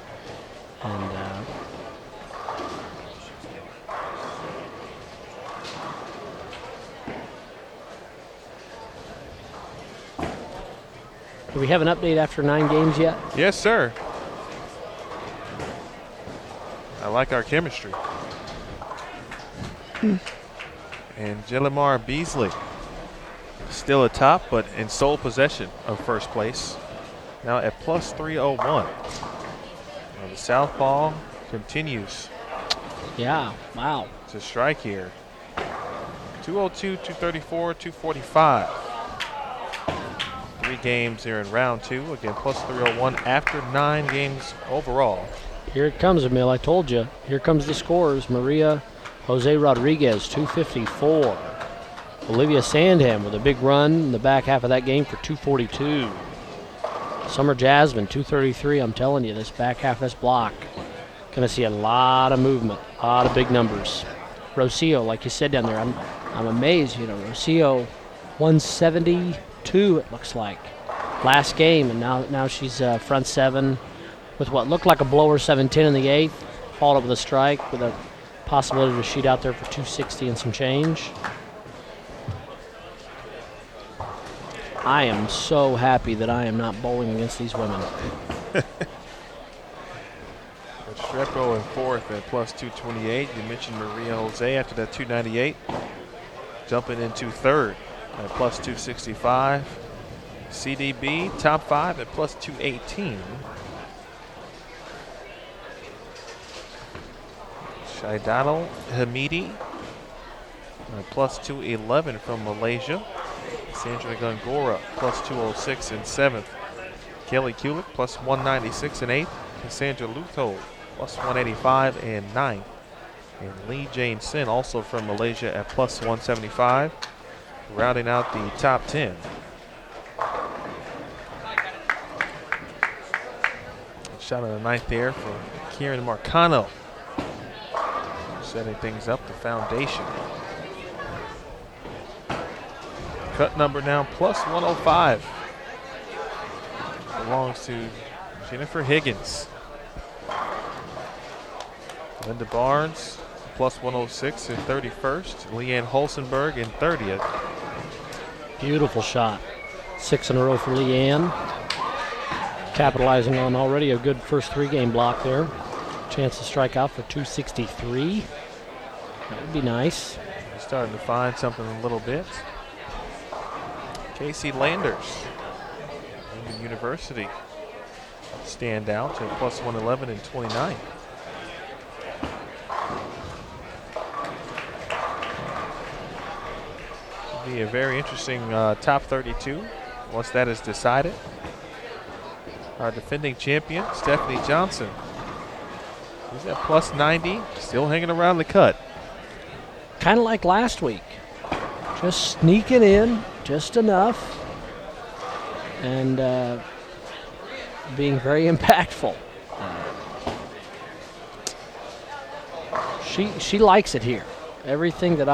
do we have an update after 9 games yet? Yes, sir. I like our chemistry. And Gillimar Beasley still atop, but in sole possession of first place. Now at plus 301. Now the southpaw continues. Yeah, wow. To strike here. 202, 234, 245. 3 games here in round 2. Again, plus 301 after 9 games overall. Here it comes, Emil. I told you. Here comes the scores. Maria Jose Rodriguez, 254. Olivia Sandham with a big run in the back half of that game for 242. Summer Jasmine, 233. I'm telling you, this back half of this block, going to see a lot of movement, a lot of big numbers. Rocio, like you said down there, I'm amazed. Rocio, 172, it looks like. Last game, and now she's front 7 with what looked like a blower 7-10 in the 8th. Followed up with a strike with a possibility to shoot out there for 260 and some change. I am so happy that I am not bowling against these women. Restrepo in 4th at plus 228. You mentioned Maria Jose after that 298. Jumping into 3rd at plus 265. CDB top 5 at plus 218. Shaidano Hamidi at plus 211 from Malaysia. Sandra Gongora plus 206 in 7th. Kelly Kulik plus 196 in 8th. Cassandra Lutho plus 185 in 9th. And Lee Jane Sin also from Malaysia at plus 175. Rounding out the top 10. Shot on the 9th there for Kieran Marcano. Setting things up, the foundation. Cut number now plus 105. Belongs to Jennifer Higgins. Linda Barnes plus 106 in 31st. Leanne Holsenberg in 30th. Beautiful shot. 6 in a row for Leanne. Capitalizing on already a good first 3-game block there. Chance to strike out for 263. That would be nice. Starting to find something a little bit. Casey Landers, Lincoln University, stand out to plus 111 and 29. It'll be a very interesting top 32 once that is decided. Our defending champion, Stephanie Johnson. She's at plus 90, still hanging around the cut. Kind of like last week. Just sneaking in just enough and being very impactful. She likes it here. Everything that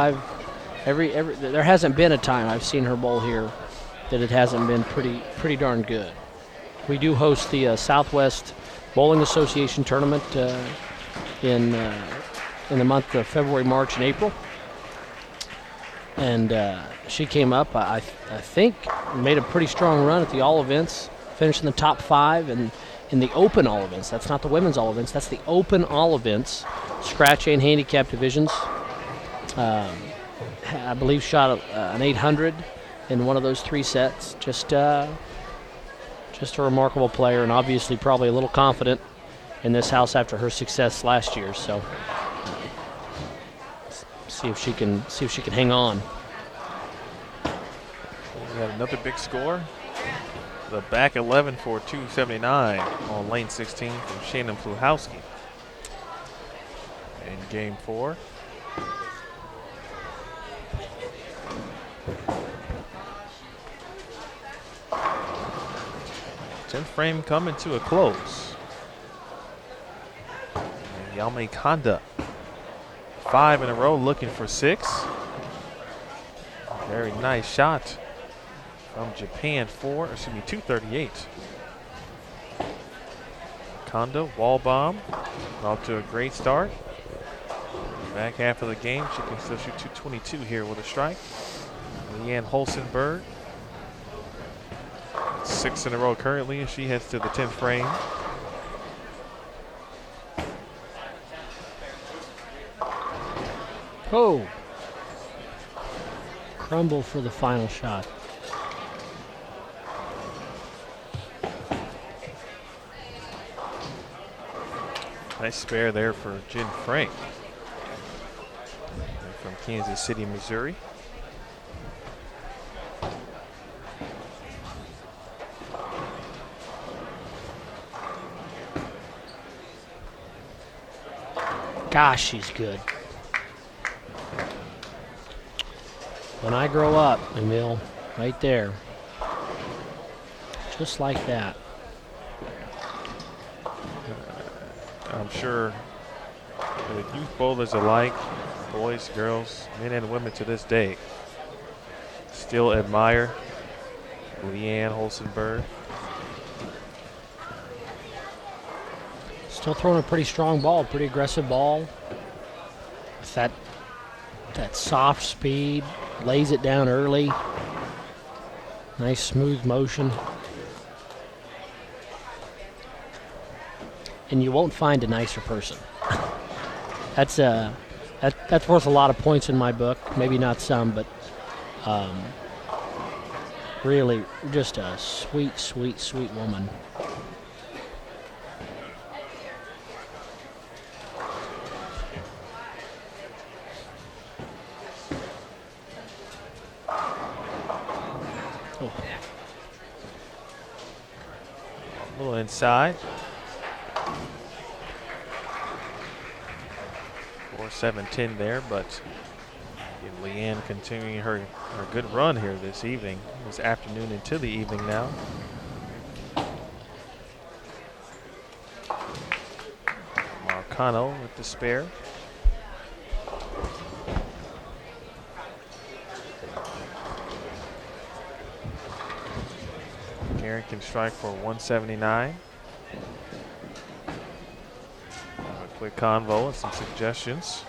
there hasn't been a time I've seen her bowl here that it hasn't been pretty darn good. We do host the Southwest Bowling Association tournament in the month of February, March, and April. And she came up, I think, made a pretty strong run at the all events, finished in the top 5 and in the open all events. That's not the women's all events, that's the open all events, scratch and handicap divisions. I believe shot an 800 in one of those 3 sets. Just a remarkable player, and obviously probably a little confident in this house after her success last year. So see if she can hang on. We got another big score. The back 11 for 279 on lane 16 from Shannon Pluhowski. In game 4. Tenth frame coming to a close. And Yame Kanda, 5 in a row, looking for 6. Very nice shot from Japan. 238. Kanda, wall bomb, off to a great start. Back half of the game, she can still shoot 222 here with a strike. Leanne Holstenberg, 6 in a row currently, and she heads to the 10th frame. Oh. Crumble for the final shot. Nice spare there for Jen Frank from Kansas City, Missouri. Gosh, she's good. When I grow up, Emil, right there. Just like that. I'm sure the youth bowlers alike, boys, girls, men and women to this day, still admire Leanne Holstenberg. Still throwing a pretty strong ball, pretty aggressive ball. With that soft speed, lays it down early. Nice smooth motion. And you won't find a nicer person. That's worth a lot of points in my book. Maybe not some, but really just a sweet, sweet, sweet woman. Oh. A little inside. 4-7-10 there, but Leanne continuing her good run here this evening, this afternoon into the evening now. Marcano with the spare. Garen can strike for 179. Quick convo and some suggestions.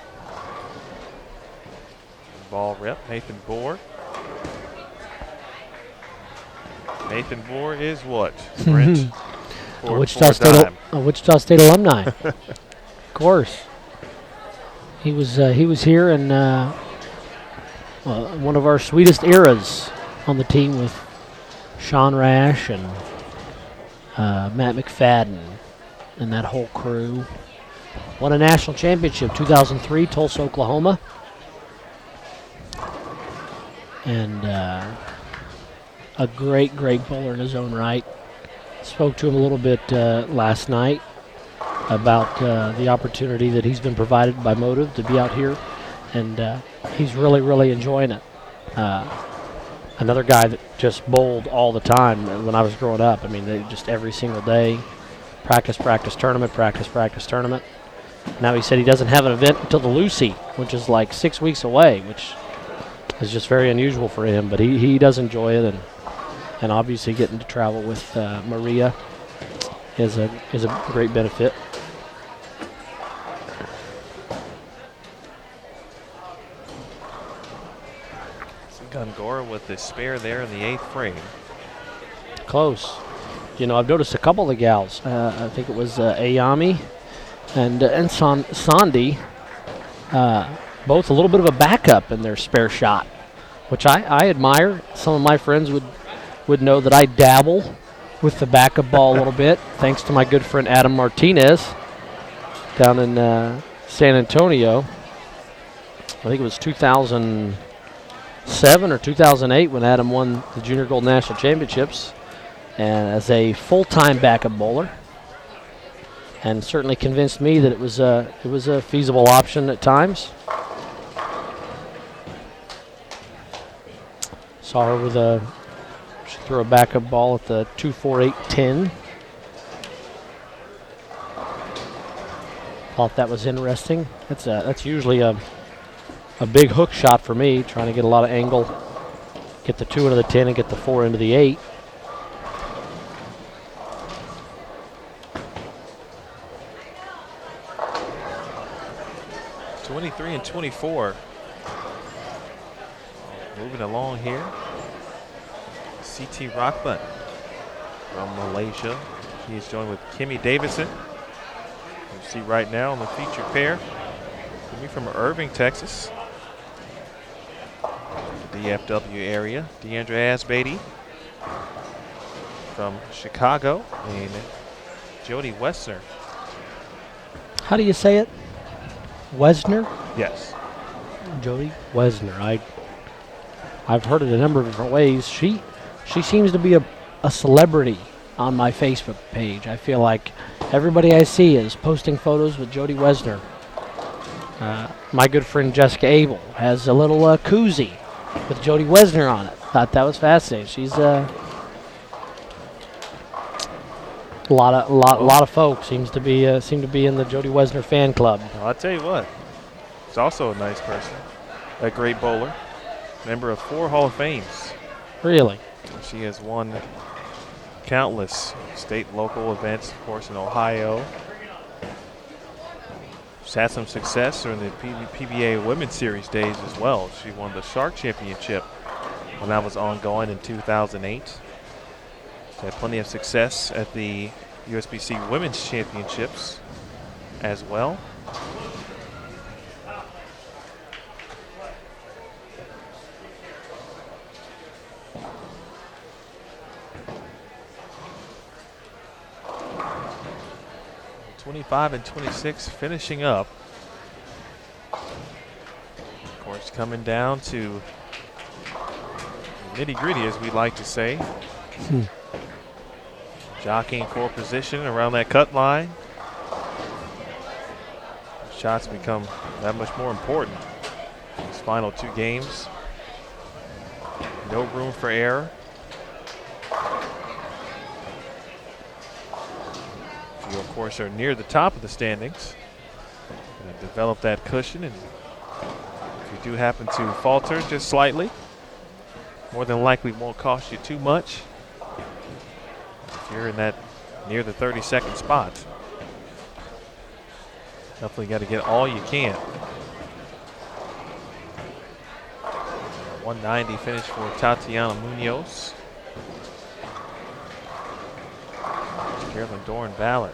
Ball rep, Nathan Bohr. Nathan Bohr is what, Brent? A Wichita State alumni. Of course. He was here in one of our sweetest eras on the team with Sean Rash and Matt McFadden and that whole crew. Won a national championship, 2003, Tulsa, Oklahoma. And a great, great bowler in his own right. Spoke to him a little bit last night about the opportunity that he's been provided by Motive to be out here. And he's really, really enjoying it. Another guy that just bowled all the time when I was growing up. I mean, they just every single day. Practice, practice, tournament, practice, practice, tournament. Now he said he doesn't have an event until the Lucy, which is like 6 weeks away, which is just very unusual for him. But he does enjoy it, and obviously getting to travel with Maria is a great benefit. Gongora with the spare there in the 8th frame. Close. You know, I've noticed a couple of the gals. I think it was Ayami and Sandi both a little bit of a backup in their spare shot, which I admire. Some of my friends would know that I dabble with the backup ball a little bit, thanks to my good friend Adam Martinez down in San Antonio. I think it was 2007 or 2008 when Adam won the Junior Gold National Championships, and as a full-time backup bowler, and certainly convinced me that it was a feasible option at times. Saw her with she threw a backup ball at the 2-4-8-10. Thought that was interesting. That's usually a big hook shot for me, trying to get a lot of angle, get the 2 into the 10 and get the 4 into the 8. And 24. Moving along here. CT Rockbutt from Malaysia. He is joined with Kimmy Davidson. You see right now on the featured pair. Kimmy from Irving, Texas. DFW area. Deandra Asbeatty from Chicago. And Jody Wessner. How do you say it? Wesner? Yes. Jody Wesner. I've heard it a number of different ways. She seems to be a celebrity on my Facebook page. I feel like everybody I see is posting photos with Jody Wesner. My good friend Jessica Abel has a little koozie with Jody Wesner on it. Thought that was fascinating. She's a lot of folks seem to be in the Jody Wesner fan club. Well, I'll tell you what. She's also a nice person. A great bowler. Member of 4 Hall of Fames. Really? She has won countless state and local events, of course, in Ohio. She's had some success during the PWBA Women's Series days as well. She won the Shark Championship when that was ongoing in 2008. She had plenty of success at the USBC Women's Championships as well. And 26 finishing up. Of course, coming down to nitty-gritty, as we like to say. Jockeying for position around that cut line. Shots become that much more important. These final 2 games. No room for error. You, of course, are near the top of the standings. Develop that cushion, and if you do happen to falter just slightly, more than likely won't cost you too much if you're in that near the 32nd spot. Definitely got to get all you can. 190 finish for Tatiana Munoz. Carolyn Doran Ballard.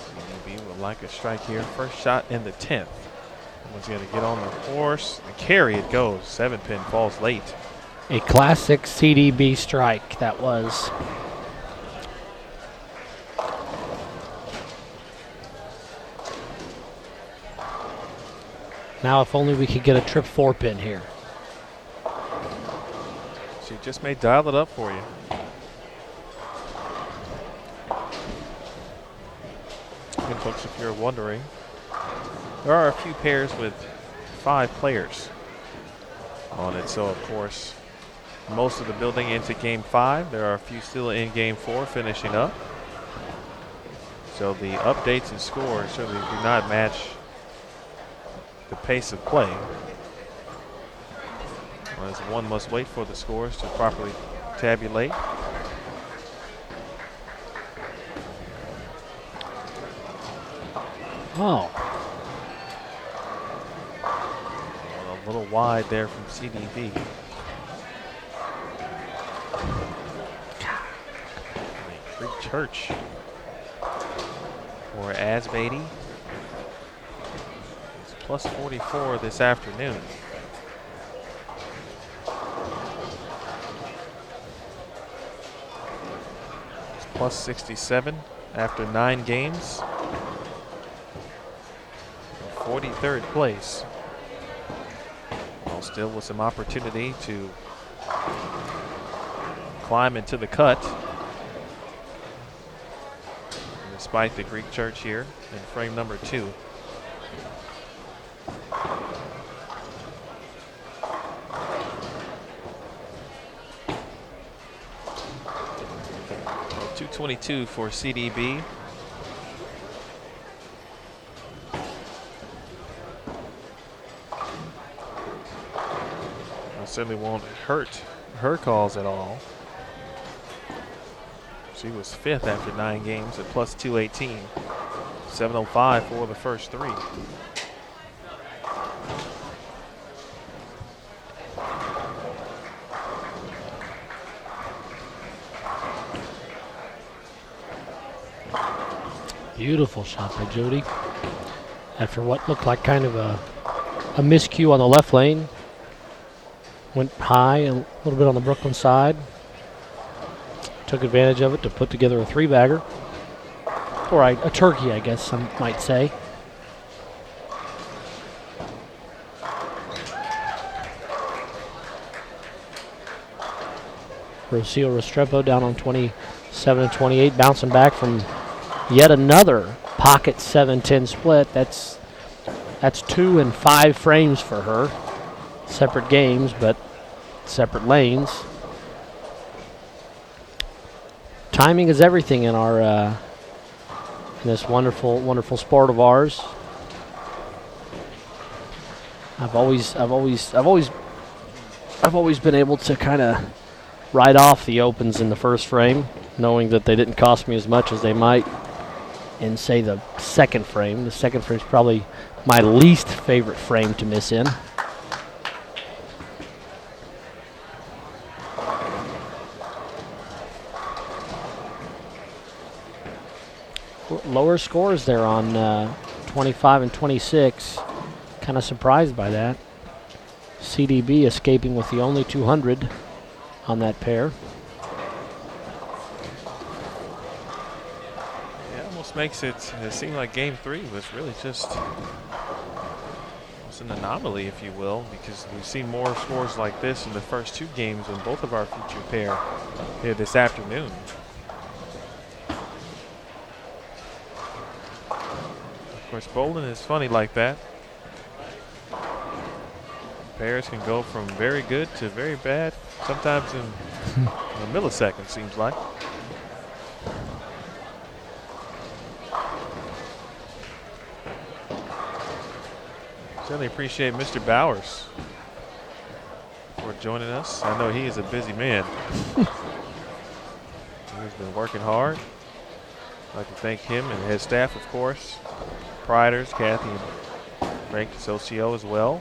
CDB would like a strike here. First shot in the 10th. Someone's going to get on the horse and carry it goes. 7-pin falls late. A classic CDB strike that was. Now if only we could get a trip 4-pin here. She just may dial it up for you. And folks, if you're wondering, there are a few pairs with 5 players on it. So, of course, most of the building into Game 5. There are a few still in Game 4 finishing up. So the updates and scores certainly do not match the pace of play, as one must wait for the scores to properly tabulate. Oh. A little wide there from CDB. Free church for Asbeatty. plus 44 this afternoon. It's plus 67 after 9 games. 43rd place. Well, still with some opportunity to climb into the cut. Despite the Greek church here in frame number 2. .222 for CDB. Certainly won't hurt her cause at all. She was 5th after 9 games at plus 218. 705 for the first 3. Beautiful shot by Jody. After what looked like kind of a miscue on the left lane. Went high and a little bit on the Brooklyn side. Took advantage of it to put together a 3-bagger. Or a turkey, I guess some might say. Rocio Restrepo down on 27 and 28, bouncing back from yet another pocket 7-10 split. That's 2 and 5 frames for her. Separate games, but separate lanes. Timing is everything in our in this wonderful sport of ours. I've always been able to kind of write off the opens in the first frame, knowing that they didn't cost me as much as they might in, say, the second frame. The second frame is probably my least favorite frame to miss in. Lower scores there on 25 and 26. Kind of surprised by that. CDB escaping with the only 200 on that pair. It almost makes it seem like game 3 was really just an anomaly, if you will, because we've seen more scores like this in the first 2 games in both of our feature pair here this afternoon. Of course, bowling is funny like that. Pairs can go from very good to very bad, sometimes in a millisecond, seems like. Certainly appreciate Mr. Bowers for joining us. I know he is a busy man. He's been working hard. I'd like to thank him and his staff, of course. Proprietors, Kathy and Frank Socio as well.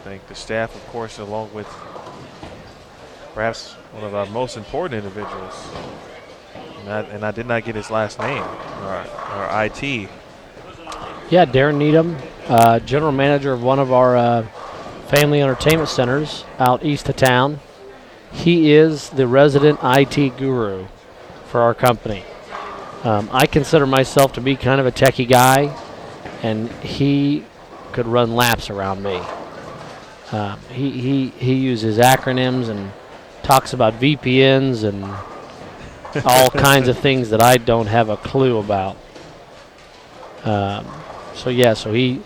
Thank the staff, of course, along with perhaps one of our most important individuals. And I did not get his last name, our IT. Yeah, Darren Needham, general manager of one of our family entertainment centers out east of town. He is the resident IT guru for our company. I consider myself to be kind of a techie guy, and he could run laps around me. He uses acronyms and talks about VPNs and all kinds of things that I don't have a clue about. So he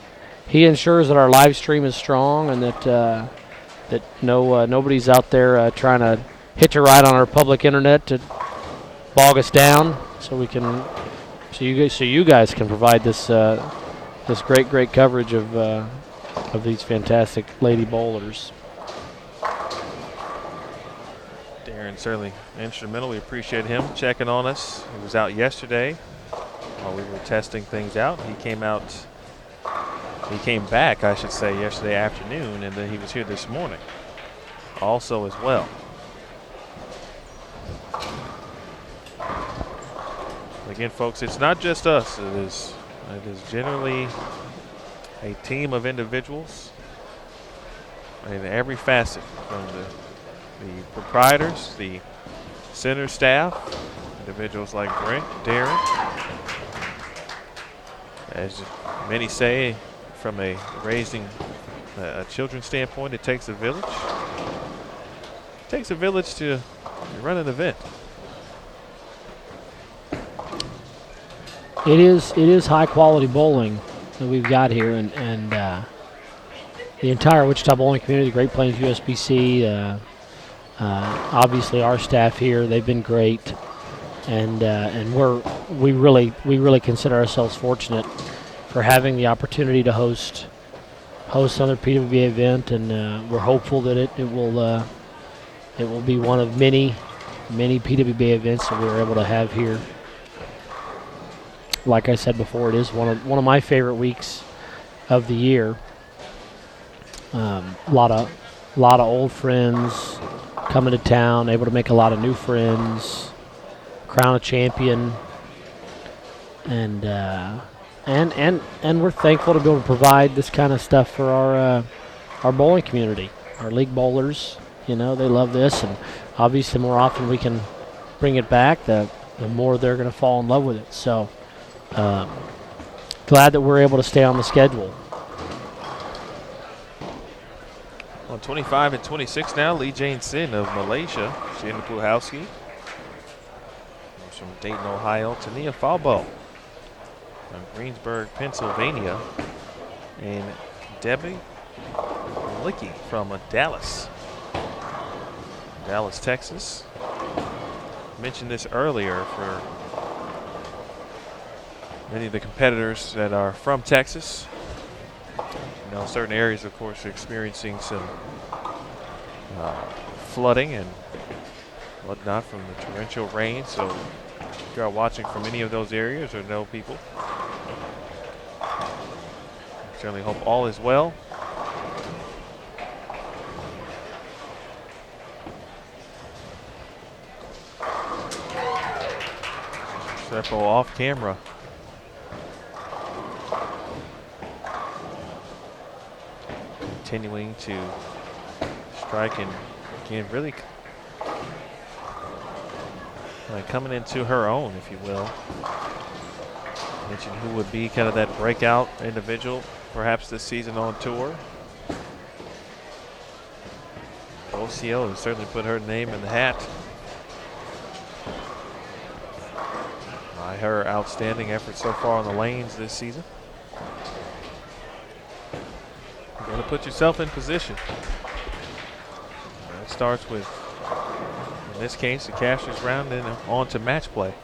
ensures that our live stream is strong and that nobody's out there trying to hitch a ride on our public internet to bog us down, so you guys can provide this great coverage of these fantastic lady bowlers. Darren certainly instrumental. We appreciate him checking on us. He was out yesterday while we were testing things out. He came back, I should say, yesterday afternoon, and then he was here this morning also as well. Again, folks, it's not just us. It is generally a team of individuals in every facet, from the proprietors, the center staff, individuals like Brent, Darren. As many say, from a raising a children's standpoint, it takes a village. It takes a village to run an event. It is high quality bowling that we've got here, and the entire Wichita bowling community, the Great Plains USBC, obviously our staff here, they've been great, and we really consider ourselves fortunate for having the opportunity to host another PWBA event, and we're hopeful that it will be one of many PWBA events that we're able to have here. Like I said before, it is one of my favorite weeks of the year. A lot of old friends coming to town, able to make a lot of new friends, crown a champion, and we're thankful to be able to provide this kind of stuff for our bowling community, our league bowlers. You know, they love this, and obviously the more often we can bring it back, the more they're going to fall in love with it. So glad that we're able to stay on the schedule. On 25 and 26 now, Lee Jane Sin of Malaysia. Shannon Puhowski from Dayton, Ohio. Tania Falbo from Greensburg, Pennsylvania. And Debbie Licky from Dallas, Texas. Mentioned this earlier for many of the competitors that are from Texas. You know, certain areas, of course, are experiencing some flooding and whatnot from the torrential rain. So if you are watching from any of those areas or know people, certainly hope all is well. Seppo off camera. Continuing to strike, and again, really coming into her own, if you will. Mention who would be kind of that breakout individual, perhaps this season on tour. Ocio has certainly put her name in the hat by her outstanding effort so far on the lanes this season. You're going to put yourself in position. It starts with, in this case, the cashier's round and on to match play.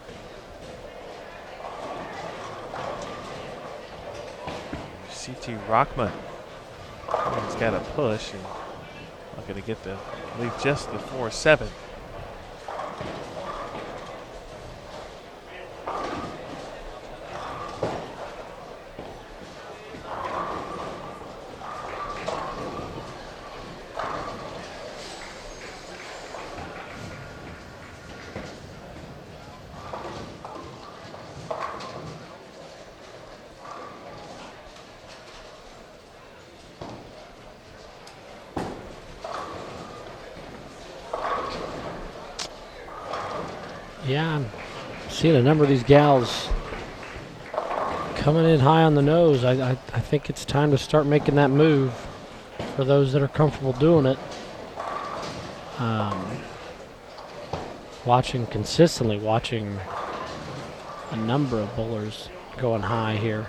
CT Rockman. He's got a push and not going to get the lead just the 4-7. Yeah, I'm seeing a number of these gals coming in high on the nose. I think it's time to start making that move for those that are comfortable doing it. Watching a number of bowlers going high here.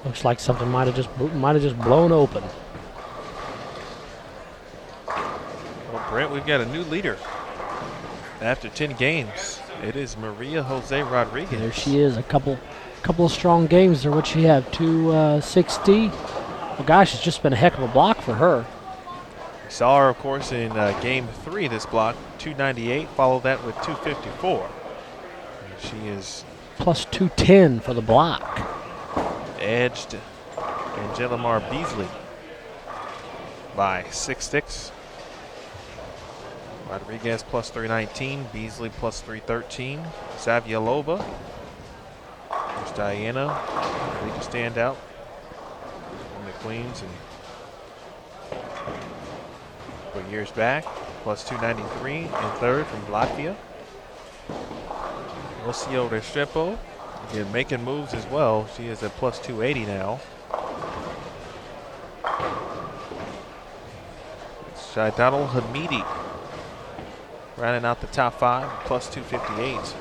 Looks like something might have just blown open. Well, Brent, we've got a new leader. After 10 games, it is Maria Jose Rodriguez. There she is. A couple of strong games there. What'd she have? 260. Well, gosh, it's just been a heck of a block for her. We saw her, of course, in game 3 this block, 298. Followed that with 254. And she is plus 210 for the block. Edged Angelimar Beasley by 6 sticks. Rodriguez plus 319. Beasley plus 313. Zavialova. There's Diana. Really to stand out from the Queens. And for years back, plus 293 and third from Latvia. Lucio Restrepo, again making moves as well. She is at plus 280 now. It's Shaidal Hamidi rounding out the top 5, plus 258.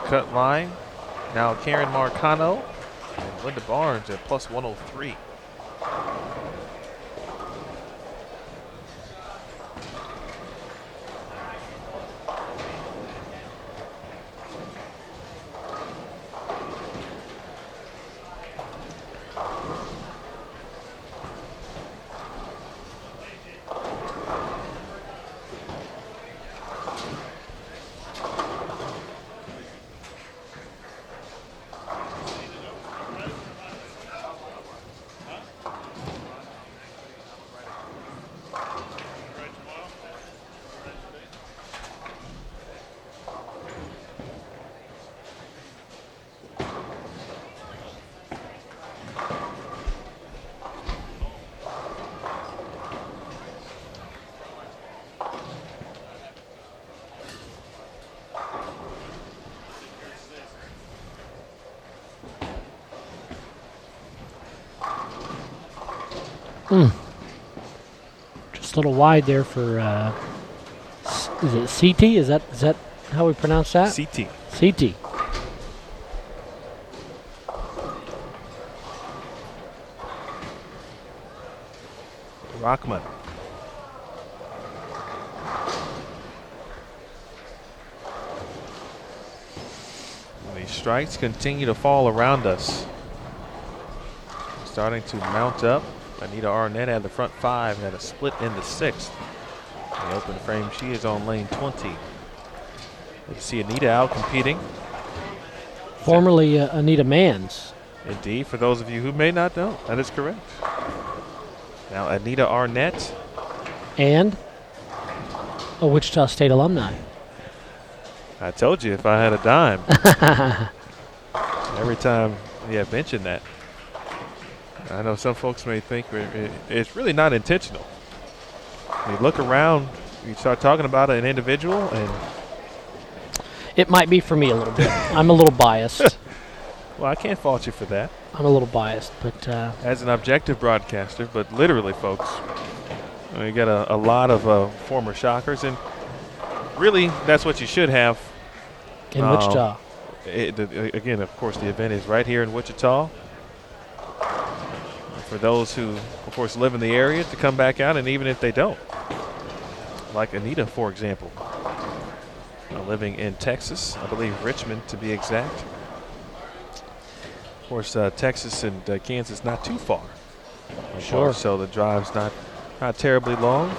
Cut line, now Karen Marcano and Linda Barnes at plus 103. Just a little wide there for, is it CT? Is that how we pronounce that? CT. CT. Rockman. These strikes continue to fall around us. Starting to mount up. Anita Arnett had the front 5, had a split in the 6th. In the open frame, she is on lane 20. You see Anita out competing. Formerly Anita Manns. Indeed, for those of you who may not know, that is correct. Now Anita Arnett. And a Wichita State alumni. I told you if I had a dime. Every time mention that. I know some folks may think it's really not intentional. You look around, you start talking about an individual, and it might be for me a little bit. I'm a little biased. Well, I can't fault you for that. I'm a little biased, but as an objective broadcaster, but literally, folks, you got a lot of former Shockers, and really, that's what you should have. In Wichita. Again, of course, the event is right here in Wichita. For those who, of course, live in the area to come back out, and even if they don't. Like Anita, for example. Living in Texas, I believe Richmond to be exact. Of course, Texas and Kansas not too far. Sure. So the drive's not terribly long.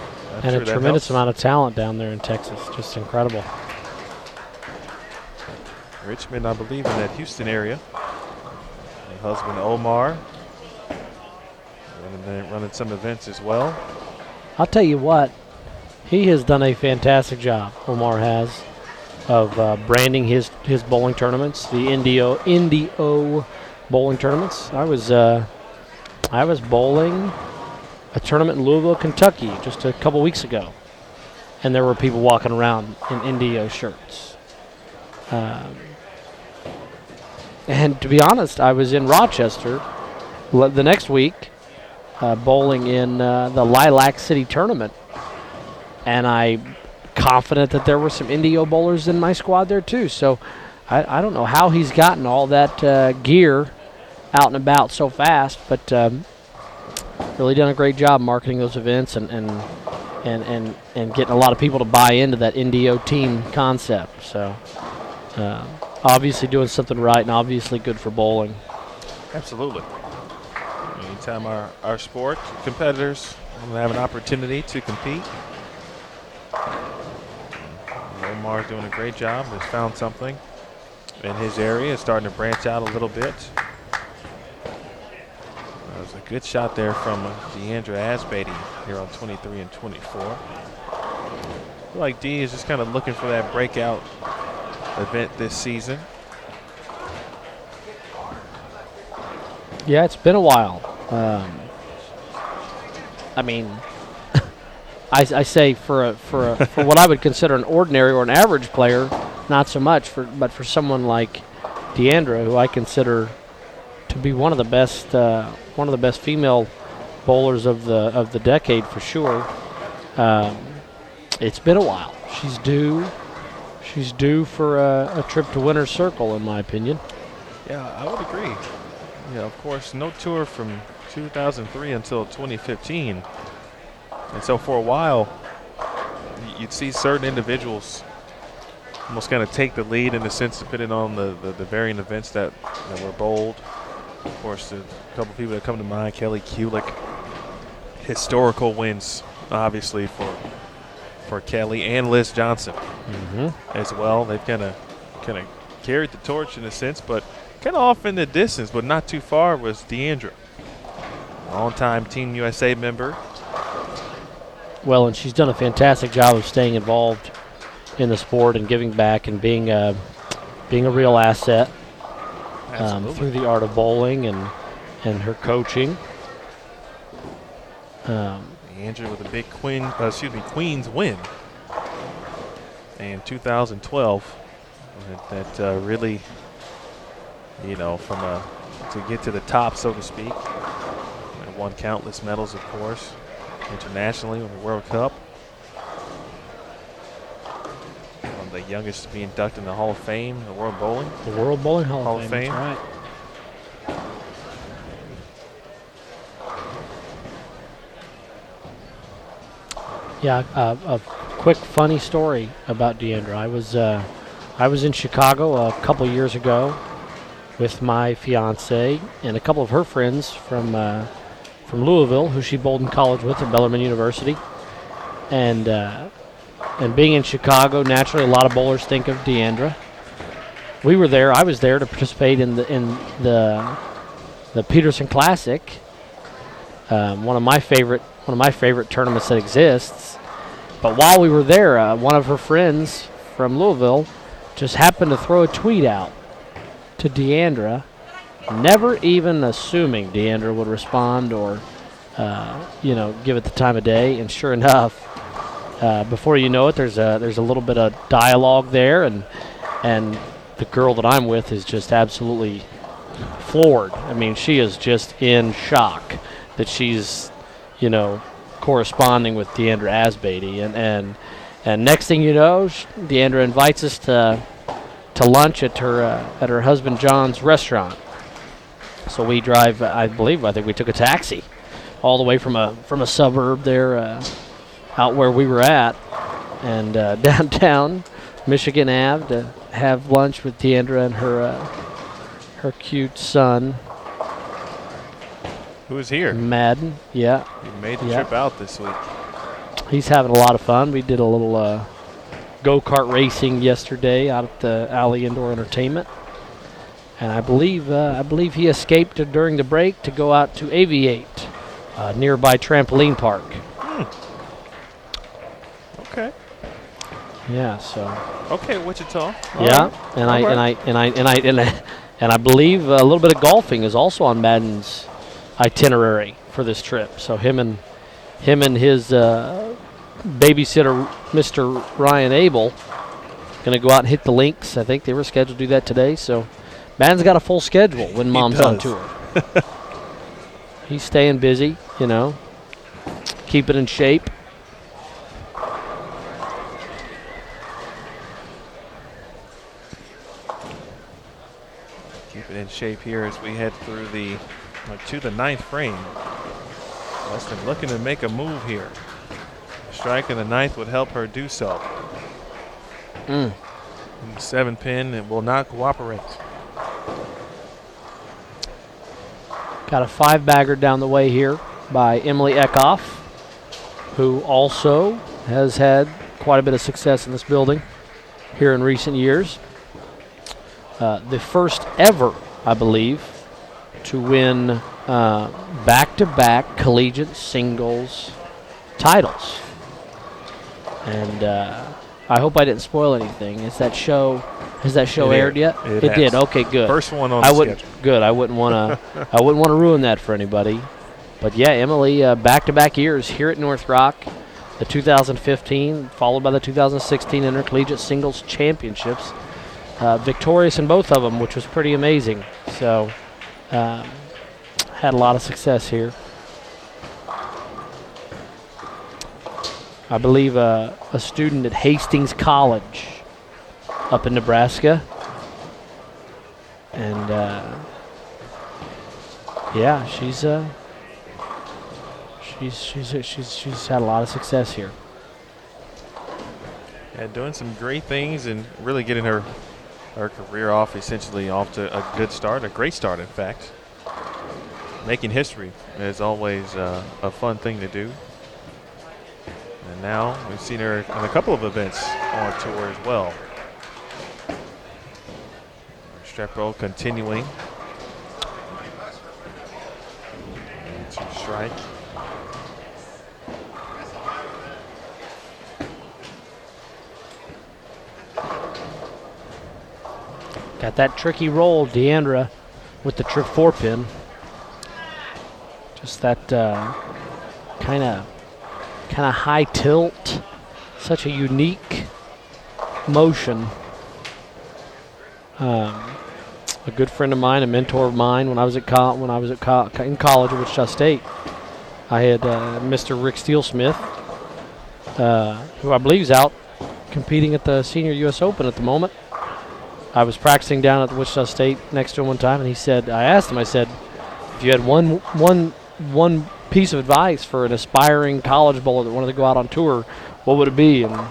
And a tremendous amount of talent down there in Texas. Just incredible. Richmond, I believe, in that Houston area. My husband Omar. And then running some events as well. I'll tell you what, he has done a fantastic job, Omar has, of branding his bowling tournaments, the Indio bowling tournaments. I was bowling a tournament in Louisville, Kentucky just a couple weeks ago, and there were people walking around in Indio shirts. And to be honest, I was in Rochester the next week, bowling in the Lilac City tournament, and I'm confident that there were some Indio bowlers in my squad there too. So I don't know how he's gotten all that gear out and about so fast, but really done a great job marketing those events and getting a lot of people to buy into that Indio team concept. So obviously doing something right and obviously good for bowling. Absolutely. Anytime our sport competitors have an opportunity to compete, Omar's doing a great job. Has found something in his area. Is starting to branch out a little bit. There's a good shot there from Deandra Asbeatty here on 23 and 24. I feel like Dee is just kind of looking for that breakout event this season. Yeah, it's been a while. I mean, I say for what I would consider an ordinary or an average player, not so much. But for someone like Deandra, who I consider to be one of the best female bowlers of the decade for sure. It's been a while. She's due for a trip to Winner's Circle, in my opinion. Yeah, I would agree. Yeah, of course, no tour from 2003 until 2015. And so for a while, you'd see certain individuals almost kind of take the lead in the sense, depending on the varying events that were bowled. Of course, a couple people that come to mind, Kelly Kulick. Historical wins, obviously, for Kelly and Liz Johnson as well. They've kind of carried the torch in a sense, but kind of off in the distance, but not too far, was Deandra. Long-time Team USA member. Well, and she's done a fantastic job of staying involved in the sport and giving back and being a real asset through the art of bowling and her coaching. Deandra with a big Queens win in 2012. That really, to get to the top, so to speak. And won countless medals, of course, internationally on the World Cup. One of the youngest to be inducted in the Hall of Fame, the World Bowling. The World Bowling Hall of Fame. Fame. That's right. Yeah, a quick funny story about Deandra. I was in Chicago a couple years ago with my fiance and a couple of her friends from Louisville, who she bowled in college with at Bellarmine University. And being in Chicago, naturally, a lot of bowlers think of Deandra. We were there. I was there to participate in the Peterson Classic, one of my favorite tournaments that exists. But while we were there, one of her friends from Louisville just happened to throw a tweet out to Deandra, never even assuming Deandra would respond or give it the time of day. And sure enough, before you know it, there's a little bit of dialogue there, and the girl that I'm with is just absolutely floored. I mean, she is just in shock that she's corresponding with Deandra Asbeatty, and next thing you know, Deandra invites us to lunch at her husband John's restaurant. So we drive. I think we took a taxi all the way from a suburb there out where we were at, and downtown Michigan Ave to have lunch with Deandra and her cute son. Who is here? Madden, yeah. He made the trip out this week. He's having a lot of fun. We did a little go-kart racing yesterday out at the Alley Indoor Entertainment. And I believe he escaped during the break to go out to Aviate, nearby trampoline park. Okay. Yeah, so. Okay, Wichita. Yeah, and I believe a little bit of golfing is also on Madden's itinerary for this trip. So him and his babysitter, Mr. Ryan Abel, going to go out and hit the links. I think they were scheduled to do that today. So Madden's got a full schedule when Mom's on tour. He's staying busy, keep it in shape. Keep it in shape here as we head through to the ninth frame. Weston looking to make a move here. A strike in the ninth would help her do so. The 7-pin, it will not cooperate. Got a 5-bagger down the way here by Emily Eckhoff, who also has had quite a bit of success in this building here in recent years. The first ever, I believe, to win back-to-back collegiate singles titles. And I hope I didn't spoil anything. Has that show aired yet? It did. has. Okay, good. First one on the schedule. Good. I wouldn't want to ruin that for anybody. But yeah, Emily, back-to-back years here at North Rock, the 2015 followed by the 2016 Intercollegiate Singles Championships. Victorious in both of them, which was pretty amazing. So had a lot of success here. I believe a student at Hastings College up in Nebraska. And yeah, she's had a lot of success here. Yeah, doing some great things and really getting her career off to a good start, a great start, in fact. Making history is always a fun thing to do. And now we've seen her in a couple of events on tour as well. Strap roll continuing. And to strike. Got that tricky roll, Deandra, with the trip 4-pin. Just that kind of high tilt, such a unique motion. A good friend of mine, a mentor of mine, when I was in college at Wichita State, I had Mr. Rick Steelsmith, who I believe is out competing at the Senior U.S. Open at the moment. I was practicing down at the Wichita State next to him one time, and I asked him, if you had one piece of advice for an aspiring college bowler that wanted to go out on tour, what would it be? And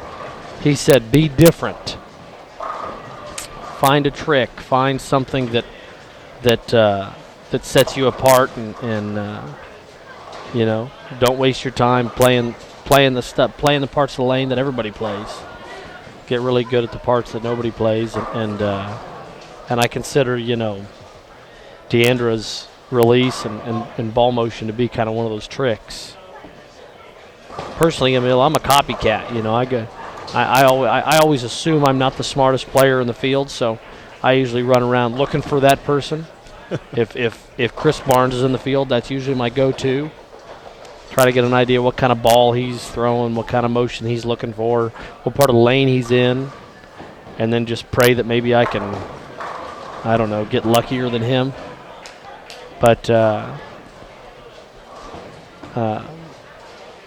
he said, be different. Find a trick. Find something that sets you apart, and don't waste your time playing the parts of the lane that everybody plays. Get really good at the parts that nobody plays, and I consider Deandra's release and ball motion to be kind of one of those tricks. Personally, Emil, I'm a copycat. I always assume I'm not the smartest player in the field, so I usually run around looking for that person. If Chris Barnes is in the field, that's usually my go-to. Try to get an idea what kind of ball he's throwing, what kind of motion he's looking for, what part of the lane he's in, and then just pray that maybe I can, get luckier than him. But yeah,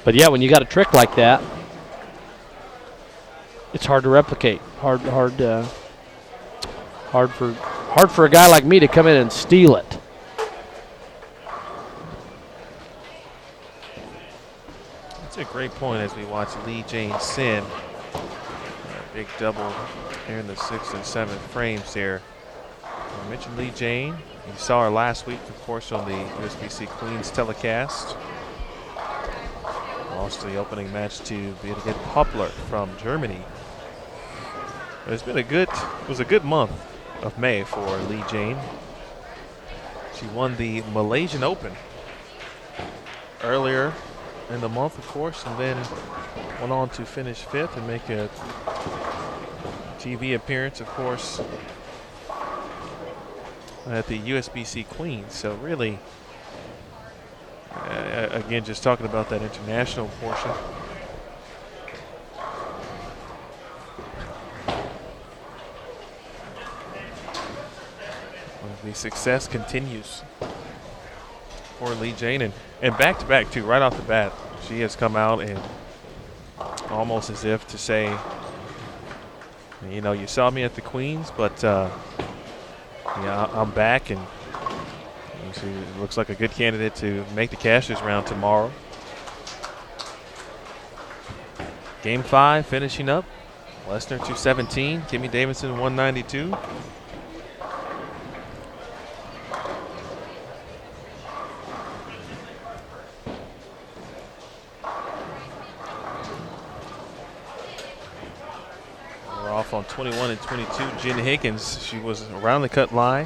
when you got a trick like that, it's hard to replicate. Hard for a guy like me to come in and steal it. That's a great point as we watch Lee Jane Sin. A big double here in the 6th and 7th frames here. I mentioned Lee Jane. You saw her last week, of course, on the USBC Queens telecast. Lost the opening match to Birgit Hoppler from Germany. But it was a good month of May for Lee Jane. She won the Malaysian Open earlier in the month, of course, and then went on to finish 5th and make a TV appearance, of course, at the USBC Queens. So really, again, just talking about that international portion. The success continues for Lee Jane, and back-to-back, too, right off the bat. She has come out and almost as if to say, you saw me at the Queens, but I'm back, and she looks like a good candidate to make the Cashers round tomorrow. Game 5 finishing up. Lesnar 217, Kimmy Davidson 192. On 21 and 22, Jen Higgins, she was around the cut line.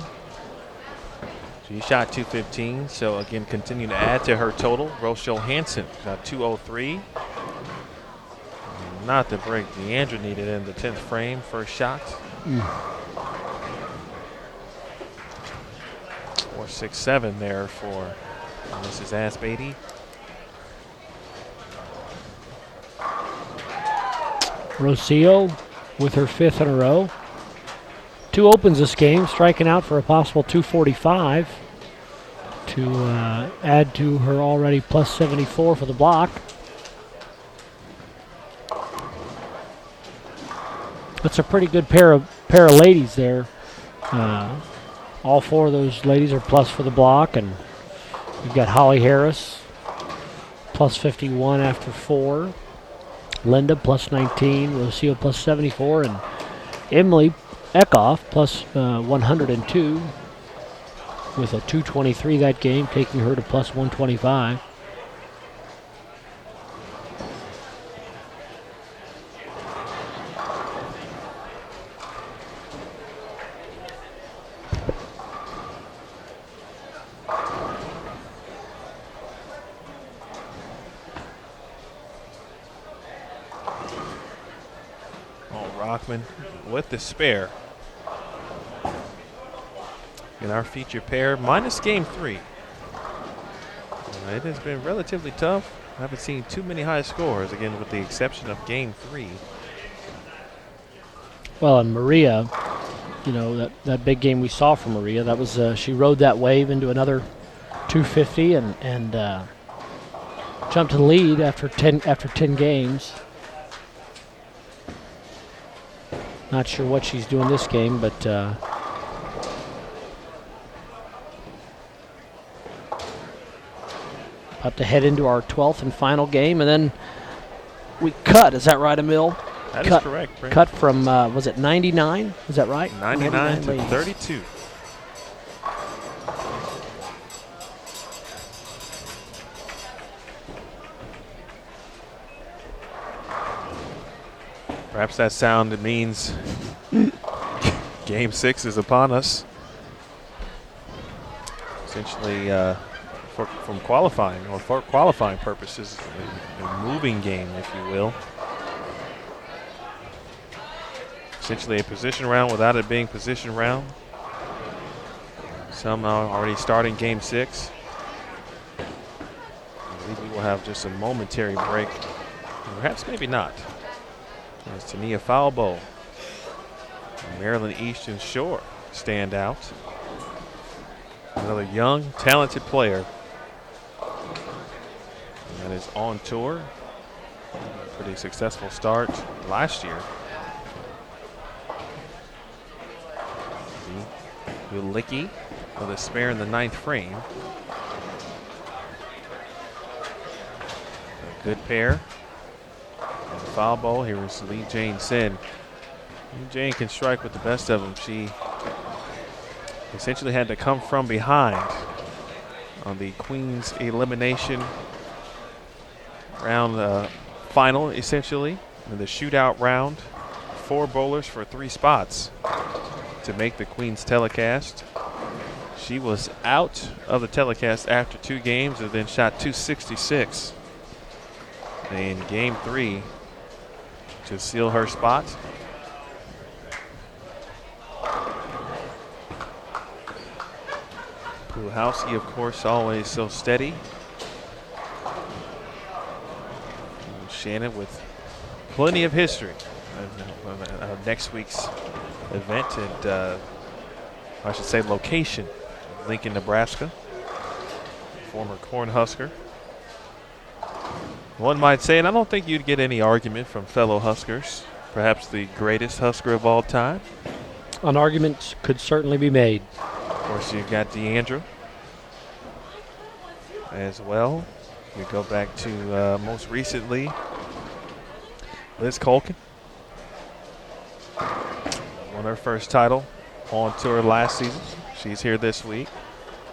She shot 215, so again, continue to add to her total. Rochelle Hansen got 203. Not the break Deandra needed in the 10th frame. First shot. 4.67 there for Mrs. Asbeatty. Rocio with her 5th in a row. 2 opens this game, striking out for a possible 245 to add to her already plus 74 for the block. That's a pretty good pair of ladies there. All 4 of those ladies are plus for the block, and we've got Holly Harris plus 51 after 4. Linda plus 19, Rocio plus 74, and Emily Eckhoff plus 102 with a 223 that game, taking her to plus 125. Rockman with the spare. In our feature pair, minus game 3. It has been relatively tough. I haven't seen too many high scores, again, with the exception of game 3. Well, and Maria, you know, that big game we saw from Maria, that was she rode that wave into another 250 and jumped to the lead after 10 games. Not sure what she's doing this game, but about to head into our 12th and final game, and then we cut. Is that right, Emil? That is correct, Brent. Cut from, was it 99? Is that right? 99 to ladies. 32. Perhaps that sound means game 6 is upon us. Essentially, from qualifying, or for qualifying purposes, a moving game, if you will. Essentially a position round without it being position round. Some are already starting game 6. I believe we will have just a momentary break. Perhaps maybe not. As Tania Falbo, Maryland Eastern Shore stand out. Another young, talented player that is on tour. A pretty successful start last year. Ulicki with a spare in the 9th frame. A good pair. Foul ball. Here is Lee Jane Sin. Lee Jane can strike with the best of them. She essentially had to come from behind on the Queen's elimination round final, essentially, in the shootout round. 4 bowlers for 3 spots to make the Queen's telecast. She was out of the telecast after 2 games and then shot 266 in game 3 to seal her spot. Puhalski, of course, always so steady. And Shannon with plenty of history of next week's event and I should say location, Lincoln, Nebraska. Former Cornhusker. One might say, and I don't think you'd get any argument from fellow Huskers, perhaps the greatest Husker of all time. An argument could certainly be made. Of course, you've got Deandra as well. You go back to most recently, Liz Colkin. Won her first title on tour last season. She's here this week.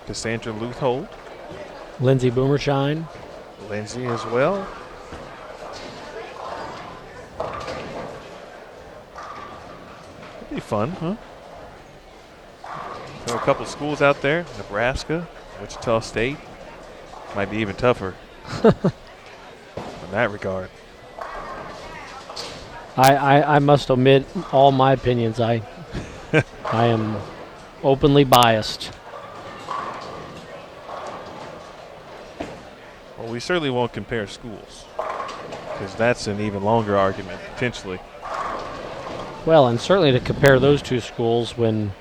Cassandra Luthold. Lindsay Boomershine. Lindsay as well. It'd be fun, huh? There are a couple schools out there, Nebraska, Wichita State. Might be even tougher in that regard. I must omit all my opinions. I am openly biased. Well, we certainly won't compare schools because that's an even longer argument, potentially. Well, and certainly to compare those two schools when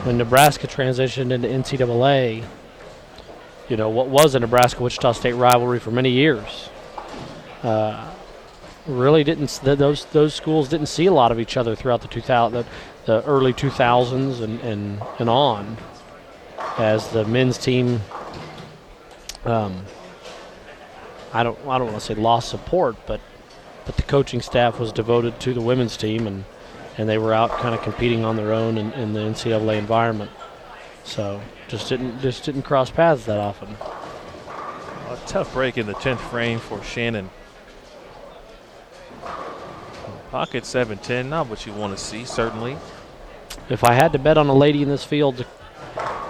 Nebraska transitioned into NCAA, what was a Nebraska-Wichita State rivalry for many years, really didn't. Those schools didn't see a lot of each other throughout the early 2000s and on, as the men's team. I don't want to say lost support, but the coaching staff was devoted to the women's team, and they were out kind of competing on their own in the NCAA environment. So just didn't cross paths that often. A tough break in the 10th frame for Shannon. Pocket 7-10, not what you want to see, certainly. If I had to bet on a lady in this field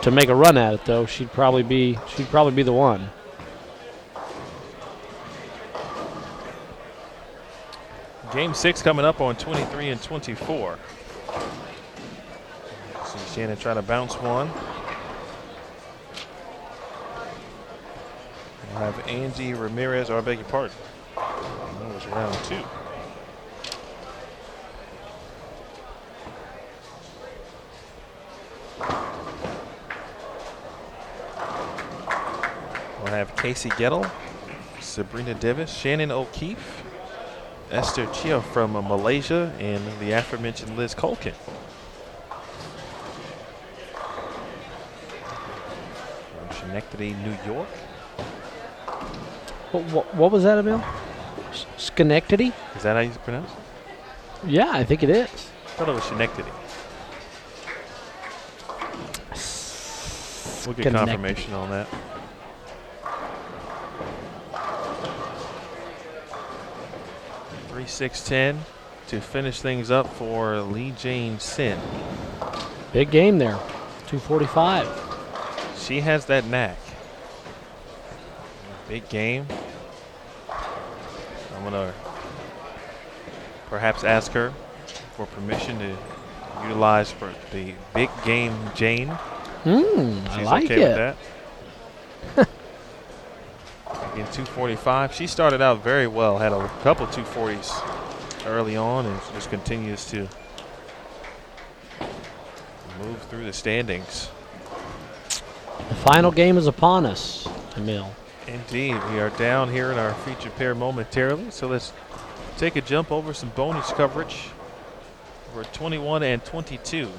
to make a run at it, though, she'd probably be the one. Game 6 coming up on 23 and 24. See Shannon try to bounce one. We'll have Angie Ramirez, or I beg your pardon. That was round 2. We'll have Casey Gettle, Sabrina Davis, Shannon O'Keefe, Esther Chia from Malaysia, and the aforementioned Liz Colkin. From Schenectady, New York. What was that, Emil? Schenectady? Is that how you pronounce it? Yeah, I think it is. I thought it was Schenectady. We'll get confirmation on that. Three, 6-10 to finish things up for Lee Jane Sin. Big game there, 245. She has that knack. Big game. I'm gonna perhaps ask her for permission to utilize for the big game Jane. I like okay it. with that. Again, 245. She started out very well, had a couple 240s early on, and just continues to move through the standings. The final game is upon us, Emil. Indeed, we are down here in our featured pair momentarily, so let's take a jump over some bonus coverage. We're 21 and 22.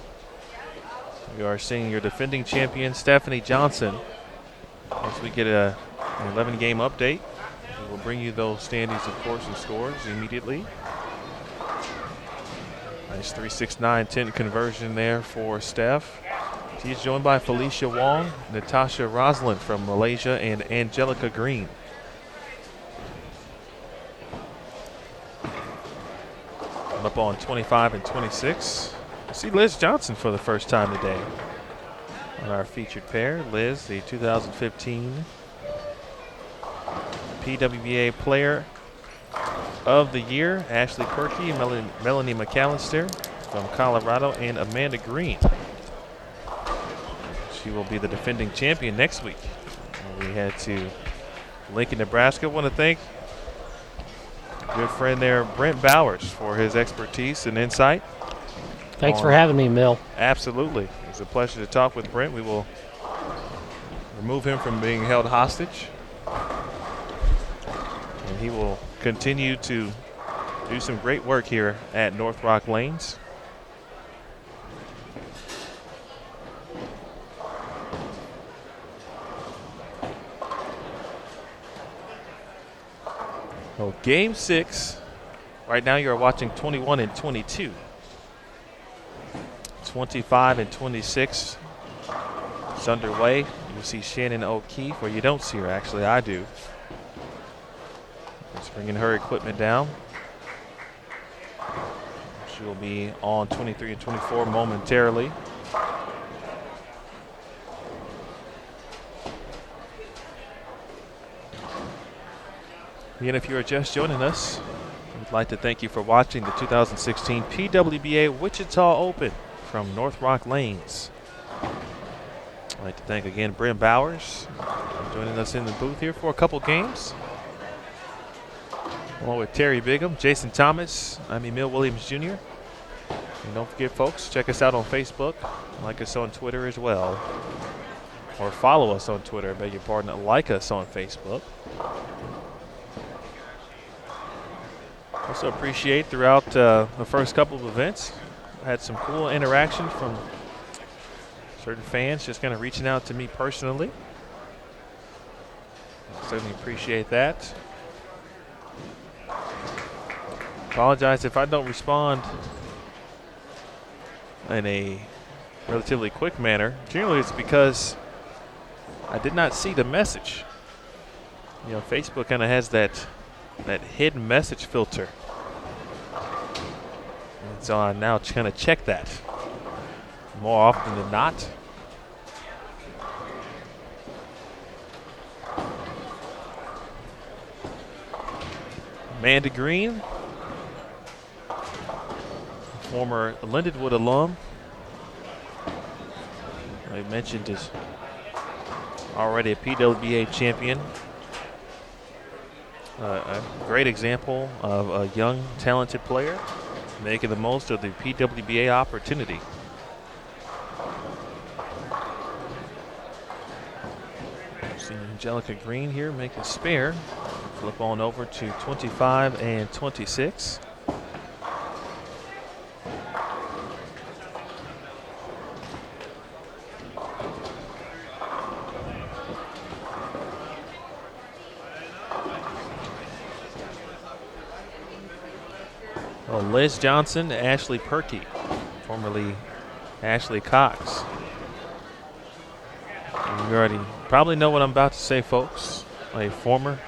We are seeing your defending champion, Stephanie Johnson. Once we get an 11-game update, we will bring you those standings, of course, and scores immediately. Nice 3.69 conversion there for Steph. She's joined by Felicia Wong, Natasha Roslin from Malaysia, and Angelica Green. I'm up on 25 and 26. I see Liz Johnson for the first time today on our featured pair. Liz, the 2015 PWBA Player of the Year. Ashley Perkey, Melanie Mcallister from Colorado, and Amanda Green. She will be the defending champion next week. We head to Lincoln, Nebraska. I want to thank good friend there, Brent Bowers, for his expertise and insight. Thanks for having me, Mil. Absolutely. It's a pleasure to talk with Brent. We will remove him from being held hostage, and he will continue to do some great work here at North Rock Lanes. So game 6, right now you're watching 21 and 22. 25 and 26 is underway. You see Shannon O'Keefe, or you don't see her, actually, I do. Just bringing her equipment down. She will be on 23 and 24 momentarily. Again, if you are just joining us, we'd like to thank you for watching the 2016 PWBA Wichita Open from North Rock Lanes. I'd like to thank again Brent Bowers for joining us in the booth here for a couple games. Along with Terry Bigham, Jason Thomas, I'm Emil Williams Jr. And don't forget, folks, check us out on Facebook, like us on Twitter as well. Or follow us on Twitter, I beg your pardon, like us on Facebook. Also appreciate throughout the first couple of events, had some cool interaction from certain fans just kind of reaching out to me personally. Certainly appreciate that. Apologize if I don't respond in a relatively quick manner. Generally, it's because I did not see the message. You know, Facebook kind of has that hidden message filter. And so I now kind of check that more often than not. Amanda Green, former Lindenwood alum. I mentioned is already a PWBA champion. A great example of a young, talented player making the most of the PWBA opportunity. See Angelica Green here make a spare. Flip on over to 25 and 26. Well, Liz Johnson, Ashley Perkey, formerly Ashley Cox. And you already probably know what I'm about to say, folks. A former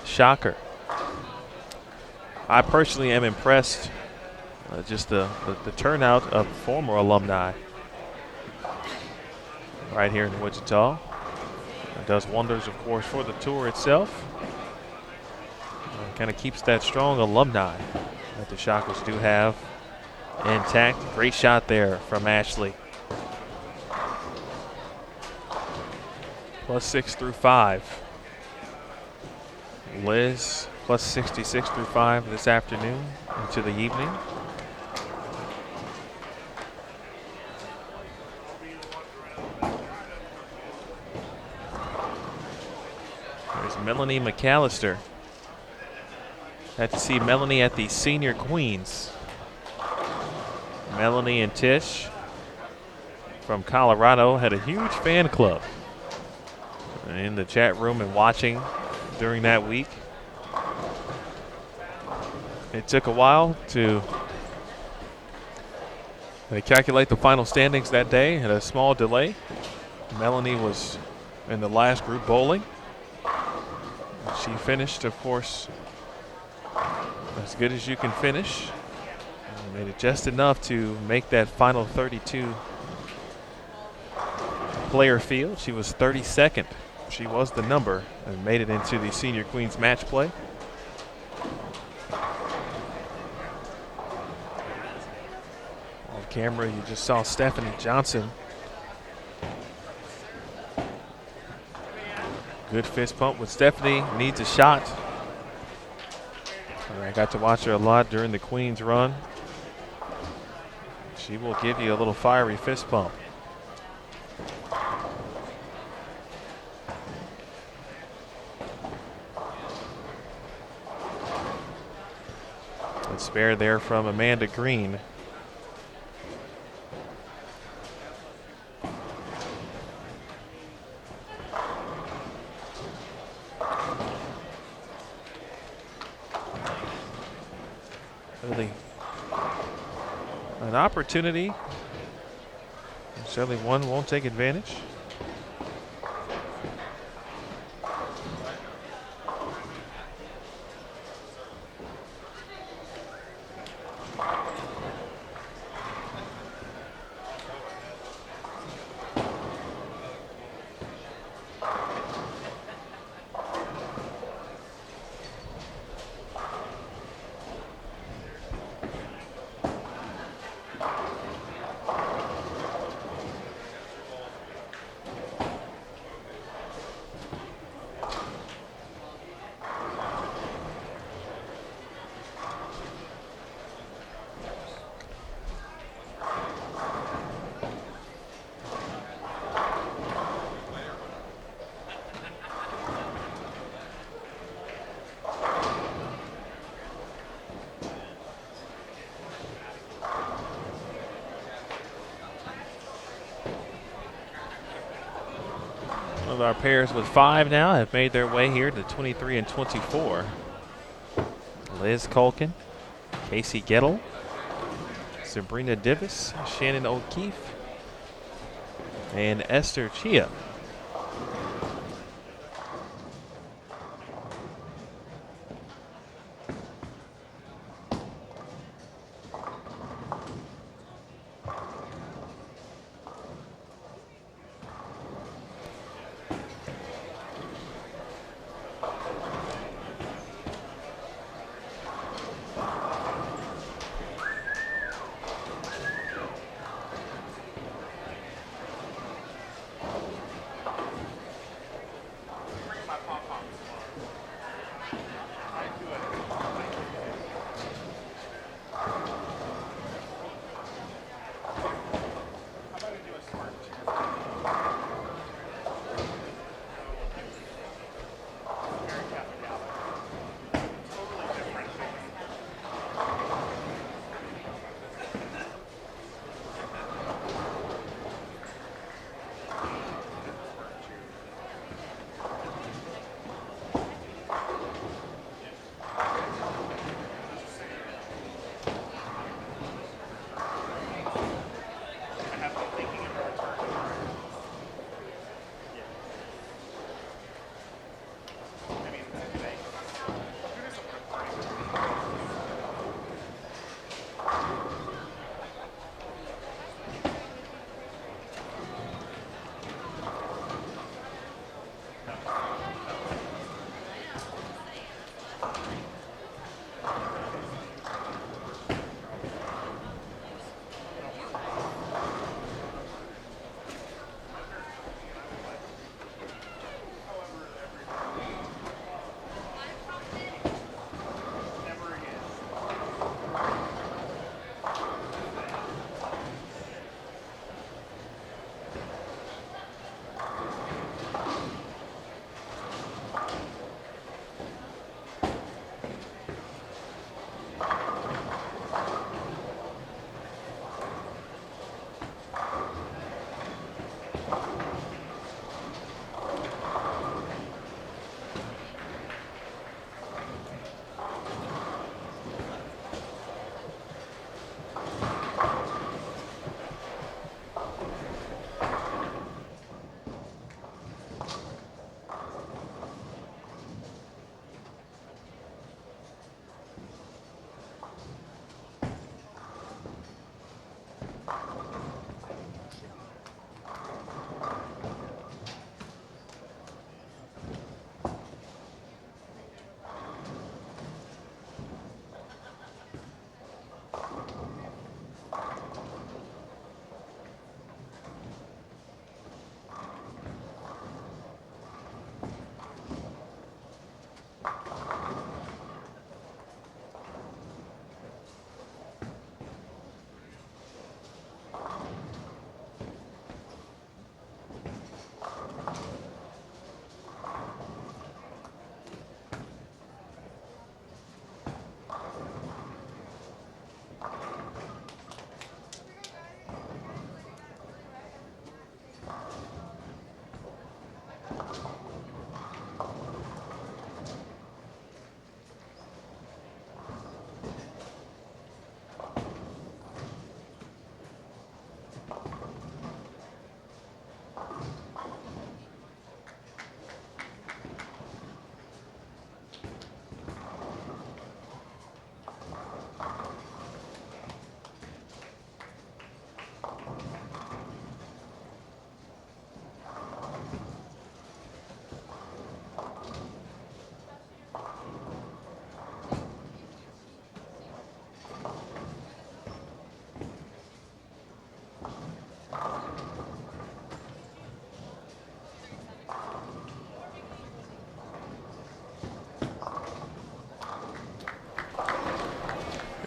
shocker. I personally am impressed just the turnout of former alumni right here in Wichita. It does wonders, of course, for the tour itself. Kind of keeps that strong alumni that the Shockers do have intact. Great shot there from Ashley. +6 through 5. Liz +66 through 5 this afternoon into the evening. There's Melanie Mcallister. Had to see Melanie at the Senior Queens. Melanie and Tish from Colorado had a huge fan club in the chat room and watching during that week. It took a while to calculate the final standings that day. Had a small delay. Melanie was in the last group bowling. She finished, of course, as good as you can finish. Made it just enough to make that final 32 player field. She was 32nd. She was the number and made it into the Senior Queens match play. On camera, you just saw Stephanie Johnson. Good fist pump with Stephanie. Needs a shot. I got to watch her a lot during the Queens run. She will give you a little fiery fist pump. A spare there from Amanda Green. Really an opportunity. Certainly one won't take advantage. of our pairs with 5 now have made their way here to 23 and 24. Liz Culkin, Casey Gettle, Sabrina Divis, Shannon O'Keefe, and Esther Chia.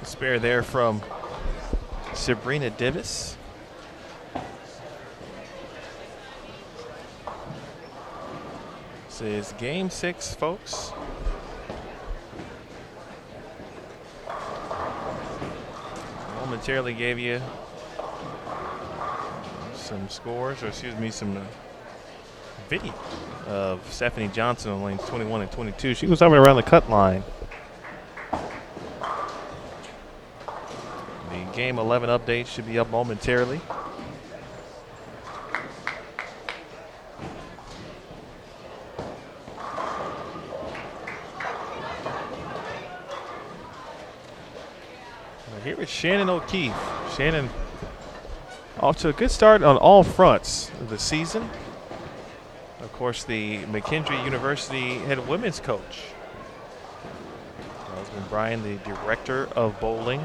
Spare there from Sabrina Divis. This is game 6, folks. Momentarily gave you some scores, or excuse me, some video of Stephanie Johnson on lanes 21 and 22. She was coming around the cut line. The Game 11 update should be up momentarily. Here is Shannon O'Keefe. Shannon off to a good start on all fronts of the season. Of course, the McKendree University head women's coach. Her husband Brian, the director of bowling.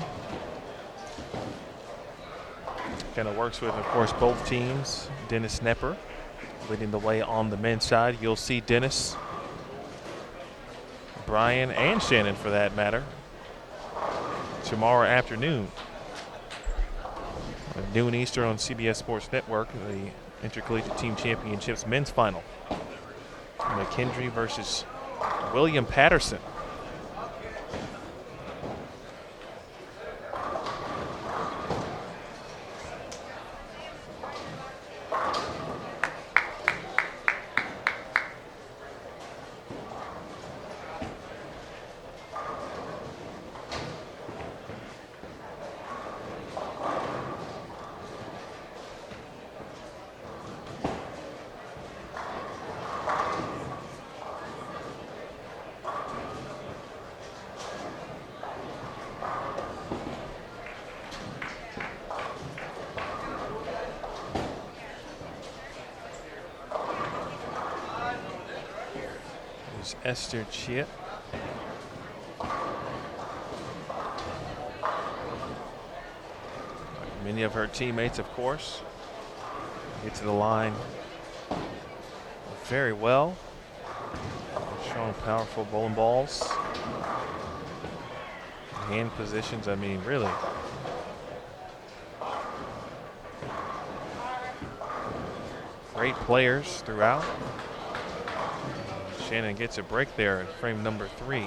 Kind of works with, of course, both teams. Dennis Nepper leading the way on the men's side. You'll see Dennis, Brian, and Shannon, for that matter, tomorrow afternoon at noon Eastern on CBS Sports Network, the Intercollegiate Team Championships men's final. McKendree versus William Patterson. Esther Chip. Many of her teammates, of course, get to the line very well. Showing powerful bowling balls. Hand positions, I mean, really. Great players throughout. Shannon gets a break there in frame number 3.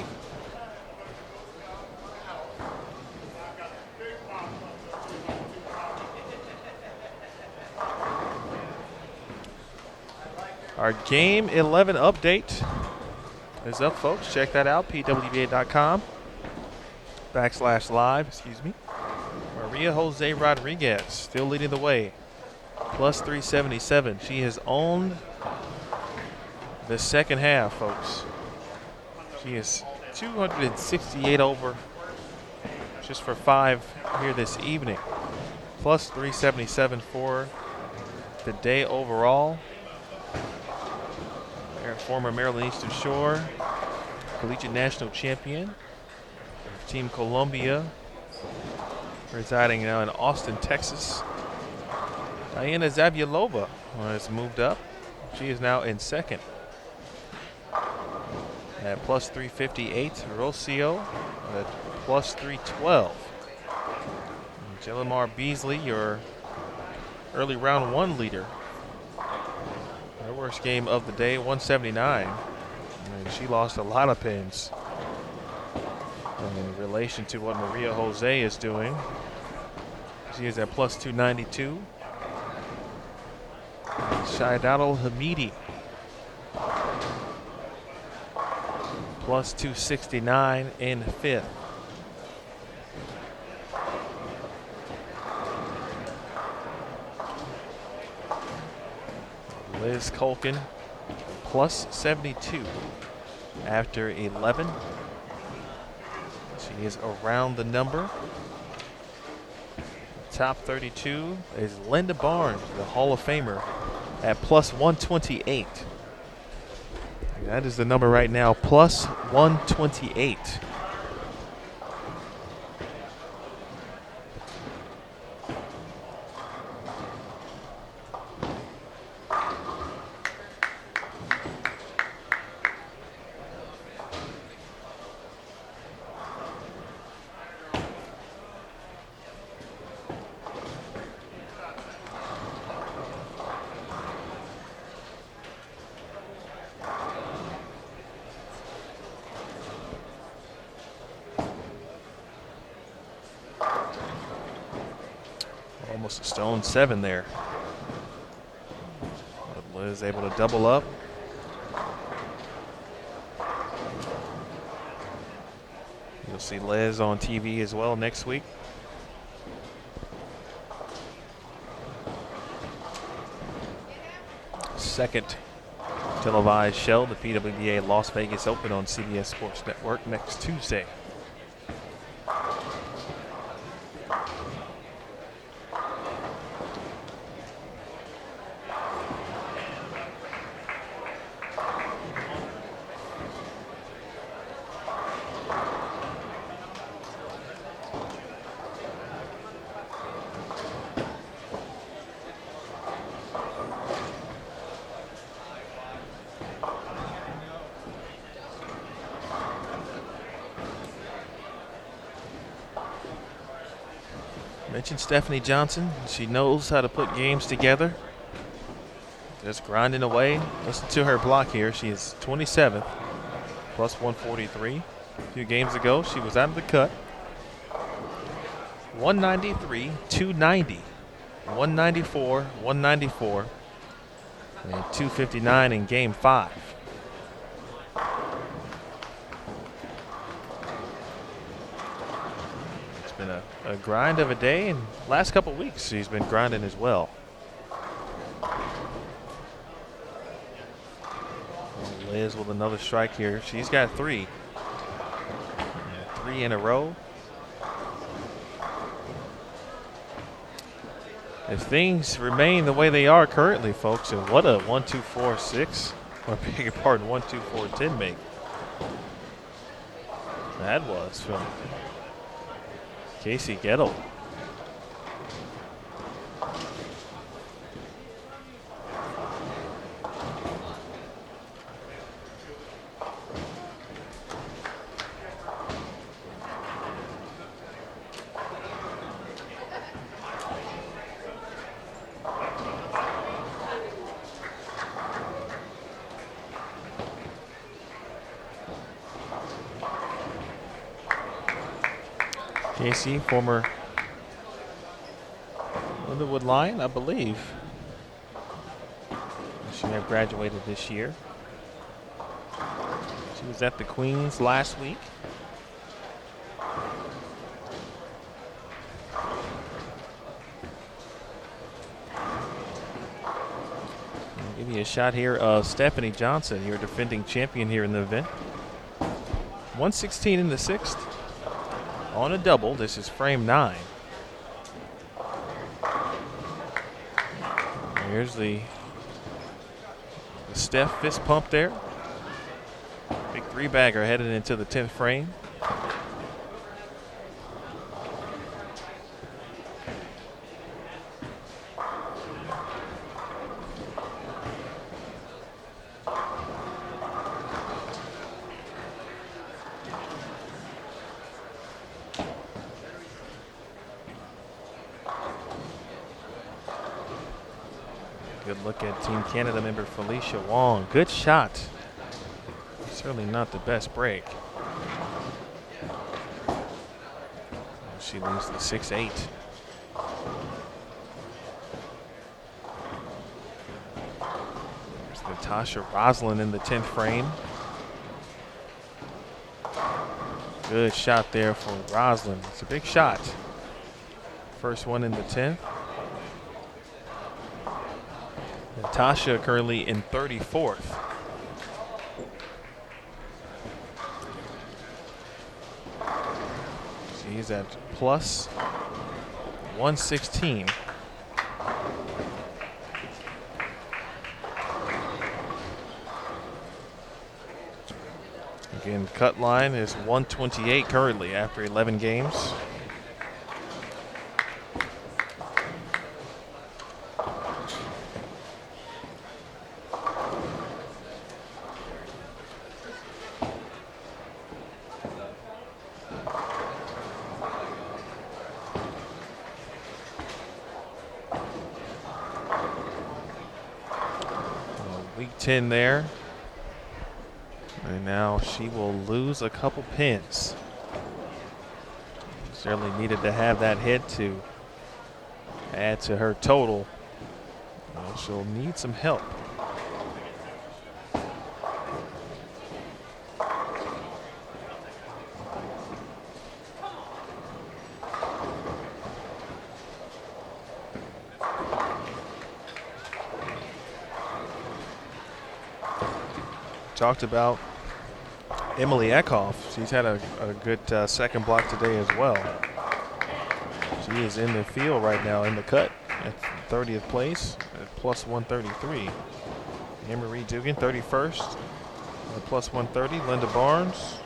Our Game 11 update is up, folks. Check that out, pwba.com/live, excuse me. Maria Jose Rodriguez still leading the way, plus 377. She has owned the second half, folks. She is 268 over just for 5 here this evening. Plus 377 for the day overall. Former Maryland Eastern Shore Collegiate National Champion. Team Columbia, residing now in Austin, Texas. Diana Zavyalova has moved up. She is now in second. At plus 358, Rocio at plus 312. Jelimar Beasley, your early round 1 leader. Her worst game of the day, 179. And she lost a lot of pins in relation to what Maria Jose is doing. She is at plus 292. Shaidatul Hamidi, plus 269 in 5th. Liz Colkin, plus 72 after 11. She is around the number. Top 32 is Linda Barnes, the Hall of Famer, at plus 128. That is the number right now, plus 128. Almost a stone 7 there. But is able to double up. You'll see Les on TV as well next week. Second televised show, the PWBA Las Vegas Open on CBS Sports Network next Tuesday. Mentioned Stephanie Johnson. She knows how to put games together. Just grinding away. Listen to her block here. She is 27th, plus 143. A few games ago, she was out of the cut. 193, 290, 194, 194, and 259 in game 5. Been a grind of a day, and last couple weeks she's been grinding as well. Liz with another strike here. She's got 3. 3 in a row. If things remain the way they are currently, folks, and what a 1-2-4-6, or beg your pardon, 1-2-4-10 make. That was from Casey Gettle. Casey, former Underwood Lion, I believe. She may have graduated this year. She was at the Queens last week. I'll give you a shot here of Stephanie Johnson, your defending champion here in the event. 116 in the 6th. On a double, this is frame 9. Here's the Steph fist pump there. Big 3-bagger headed into the 10th frame. Good look at Team Canada member Felicia Wong. Good shot. Certainly not the best break. She leaves the 6-8. There's Natasha Roslin in the 10th frame. Good shot there for Roslin. It's a big shot. First one in the 10th. Natasha currently in 34th. She's at plus 116. Again, cut line is 128 currently after 11 games. Week 10 there. And now she will lose a couple pins. Certainly needed to have that hit to add to her total. She'll need some help. talked about Emily Eckhoff. She's had a good second block today as well. She is in the field right now in the cut at 30th place at plus 133. Anne-Marie Dugan, 31st at plus 130. Linda Barnes.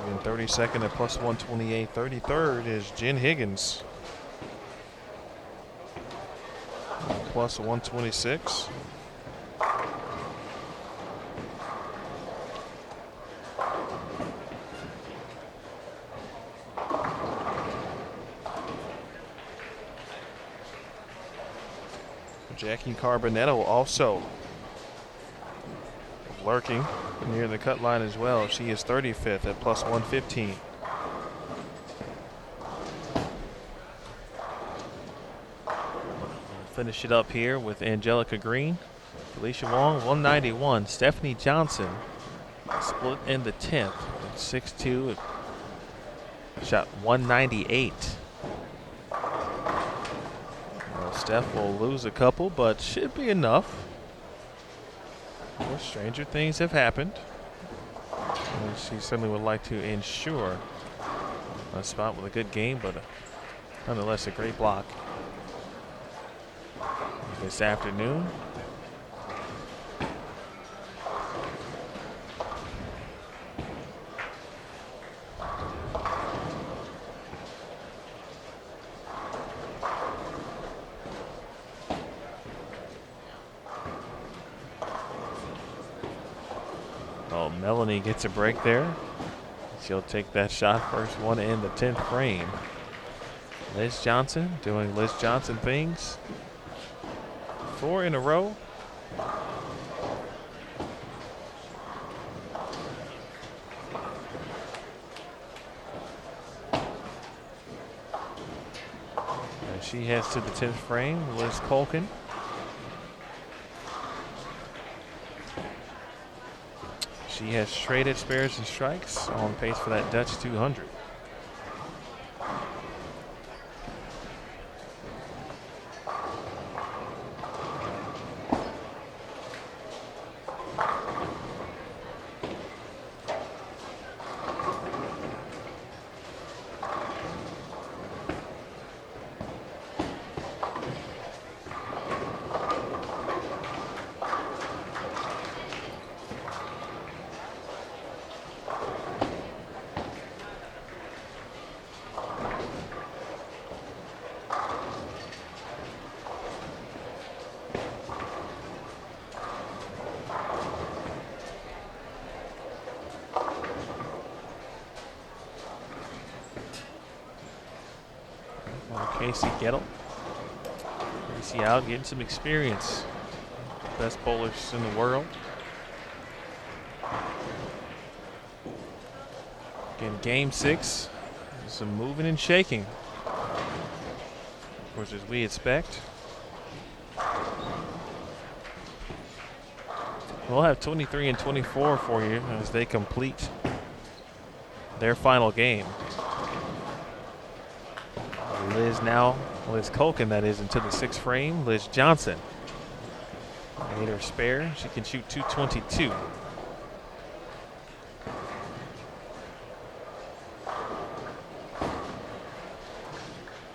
And 32nd at plus 128. 33rd is Jen Higgins. Plus 126. Jackie Carbonetto also lurking near the cut line as well. She is 35th at plus 115. Finish it up here with Angelica Green, Felicia Wong, 191. Stephanie Johnson split in the 10th at 6'2", shot 198. Steph will lose a couple, but should be enough. Of course, stranger things have happened. And she certainly would like to ensure a spot with a good game, but nonetheless a great block this afternoon. Oh, Melanie gets a break there. She'll take that shot, first one in the 10th frame. Liz Johnson doing Liz Johnson things. 4 in a row. And she heads to the 10th frame, Liz Colkin. She has traded spares and strikes, on pace for that Dutch 200. Casey Gettle. Casey out getting some experience. Best bowlers in the world. Again, game 6. Some moving and shaking. Of course, as we expect. We'll have 23 and 24 for you as they complete their final game. Liz Colkin, that is, into the 6th frame. Liz Johnson made her spare. She can shoot 222.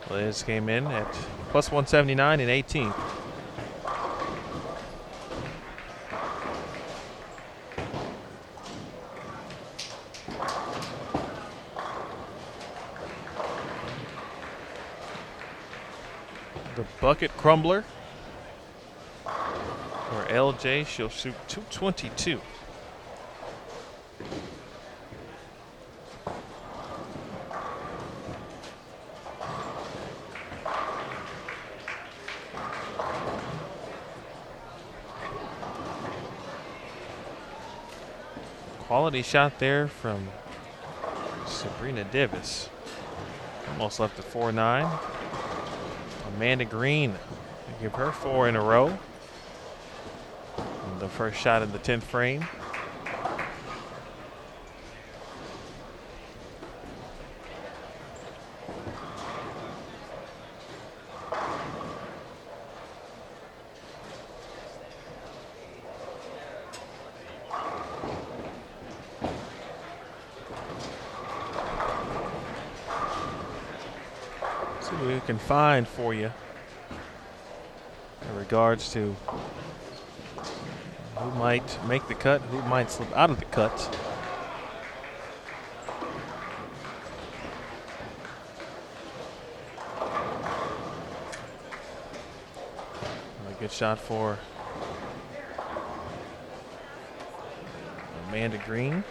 Liz came in at plus 179 and 18th. The bucket crumbler for LJ, she'll shoot 222. Quality shot there from Sabrina Davis. Almost left at 4-9. Amanda Green, give her 4 in a row. And the first shot in the 10th frame. we can find for you in regards to who might make the cut, who might slip out of the cut. A good shot for Amanda Green.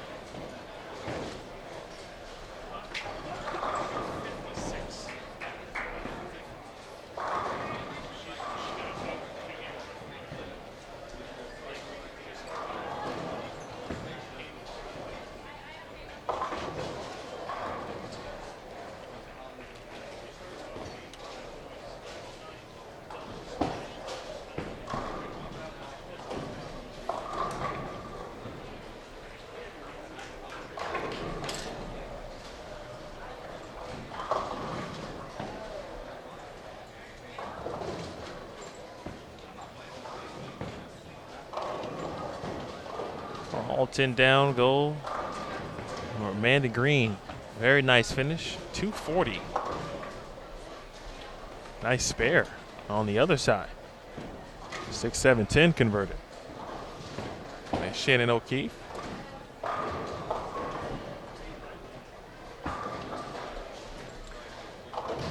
All 10 down goal for Amanda Green. Very nice finish. 240. Nice spare on the other side. 6-7-10 converted. And Shannon O'Keefe.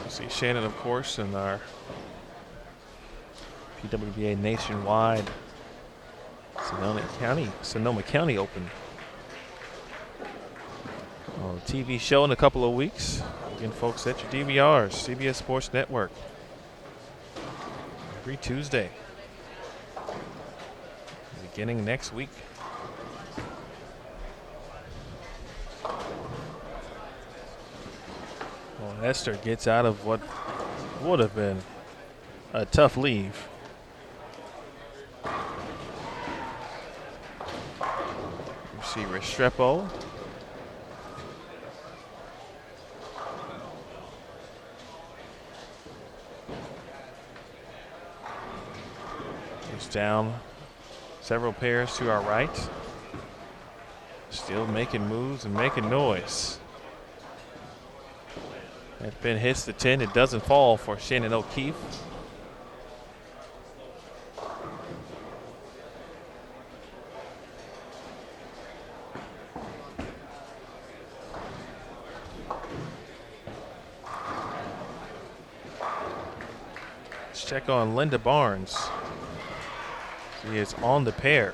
You see Shannon, of course, in our PWBA Nationwide Sonoma County Open. On a TV show in a couple of weeks. Again, folks, at your DVRs, CBS Sports Network. Every Tuesday. Beginning next week. Well, Esther gets out of what would have been a tough leave. See Restrepo. It's down several pairs to our right. Still making moves and making noise. That pin hits the 10. It doesn't fall for Shannon O'Keefe. Check on Linda Barnes. She is on the pair.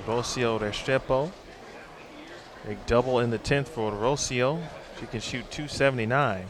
Rocio Restrepo. Big double in the 10th for Rocio. She can shoot 279.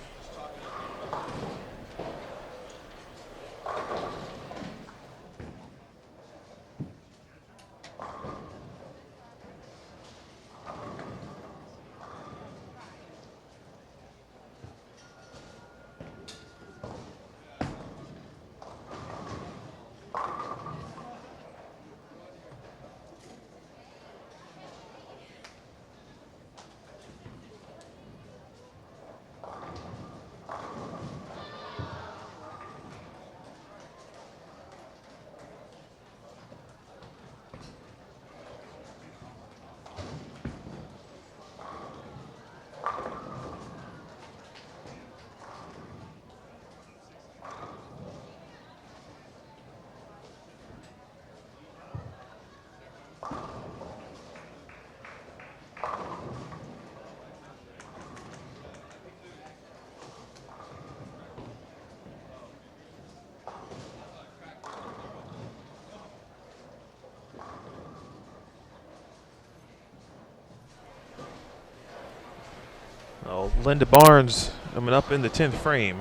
Oh, Linda Barnes coming up in the 10th frame.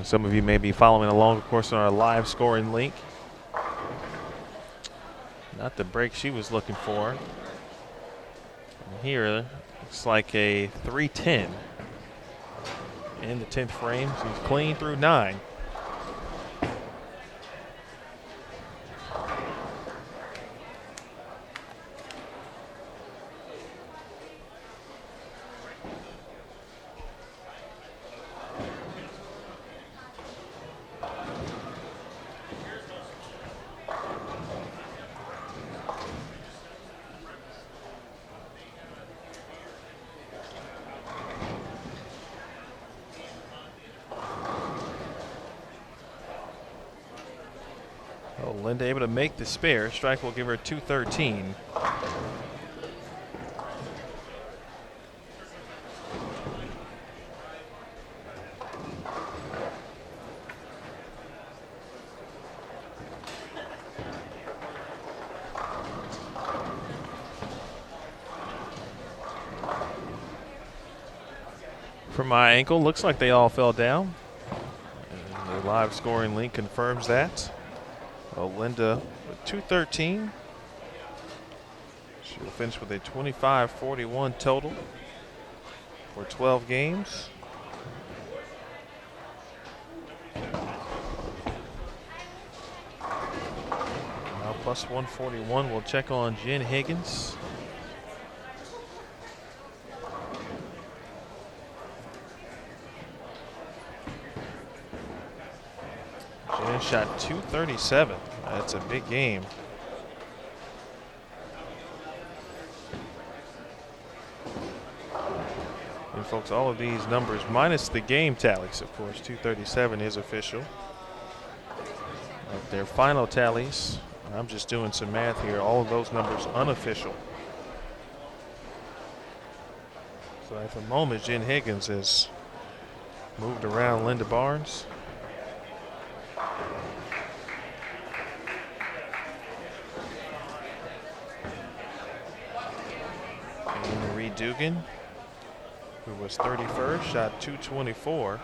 Some of you may be following along, of course, on our live scoring link. Not the break she was looking for. And here, looks like a 310 in the 10th frame. She's clean through 9. Oh, Linda able to make the spare. Strike will give her 213. From my ankle, looks like they all fell down. And the live scoring link confirms that. Well, Linda with 213. She'll finish with a 25-41 total for 12 games. Now plus 141. We'll check on Jen Higgins. Jen shot 237. That's a big game. And folks, all of these numbers minus the game tallies, of course. 237 is official. But their final tallies, I'm just doing some math here, all of those numbers unofficial. So at the moment, Jen Higgins has moved around Linda Barnes. Marie Dugan, who was 31st, shot 224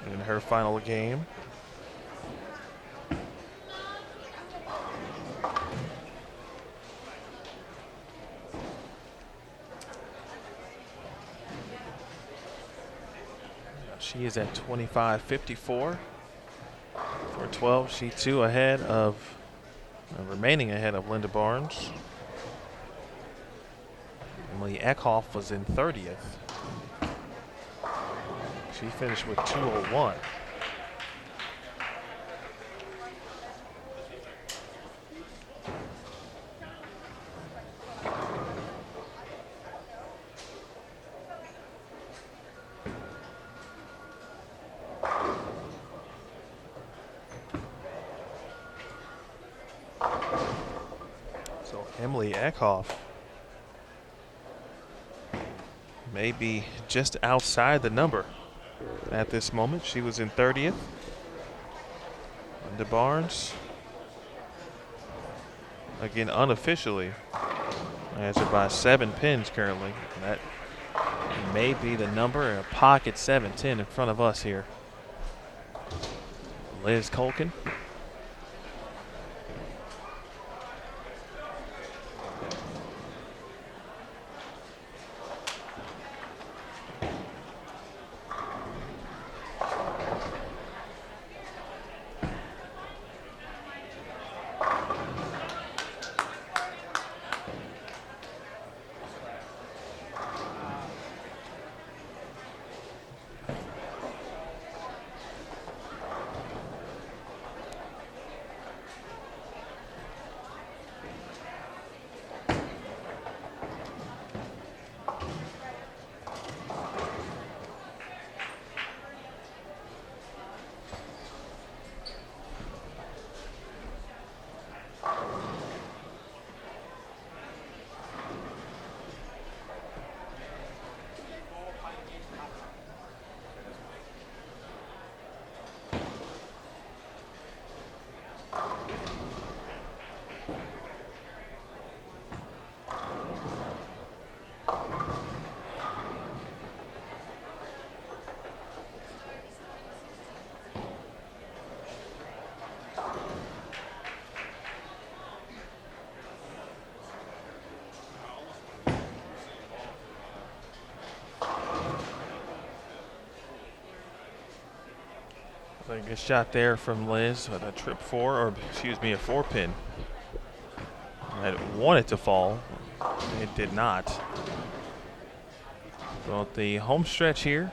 in her final game. She is at 25-54 for 12. She too ahead of, remaining ahead of Linda Barnes. Emily Eckhoff was in 30th. She finished with 201. So Emily Eckhoff may be just outside the number at this moment. She was in 30th. Linda Barnes, again unofficially, has her by 7 pins currently. That may be the number, a pocket 7-10 in front of us here. Liz Colkin. A good shot there from Liz with a trip 4, or excuse me, a 4-pin. I wanted to fall. It did not. So at the home stretch here.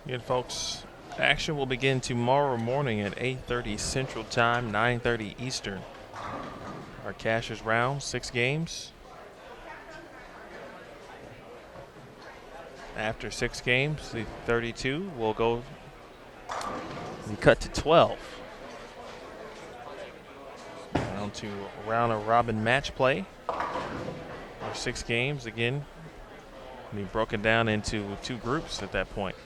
Again, folks, action will begin tomorrow morning at 8:30 Central Time, 9:30 Eastern. Our Cashers round, 6 games. After 6 games, the 32 will go be cut to 12. Down to round of robin match play. Our 6 games again be broken down into 2 groups at that point,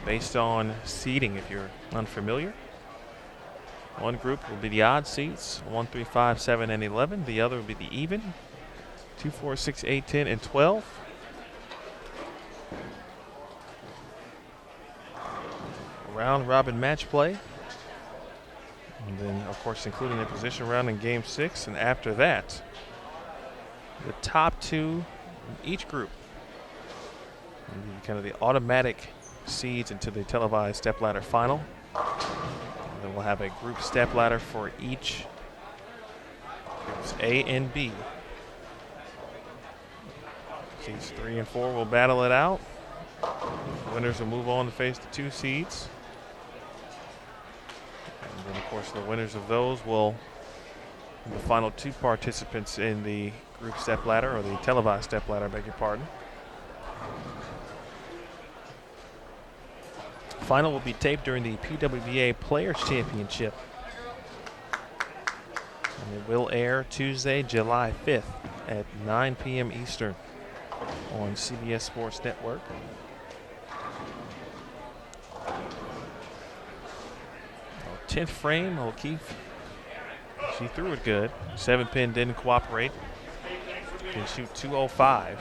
based on seeding. If you're unfamiliar, one group will be the odd seeds, 1, 3, 5, 7, and 11. The other will be the even, 2, 4, 6, 8, 10, and 12. Round robin match play, and then of course including the position round in game 6, and after that the top 2 in each group, kind of the automatic seeds into the televised stepladder final. And then we'll have a group stepladder for each groups A and B. Seeds 3 and 4 will battle it out. Winners will move on to face the 2 seeds. And then, of course, the winners of those will be the final 2 participants in the group stepladder, or the televised stepladder, beg your pardon. Final will be taped during the PWBA Players Championship. And it will air Tuesday, July 5th at 9 p.m. Eastern on CBS Sports Network. Oh, 10th frame, O'Keefe. She threw it good. 7-pin didn't cooperate. Can shoot 205.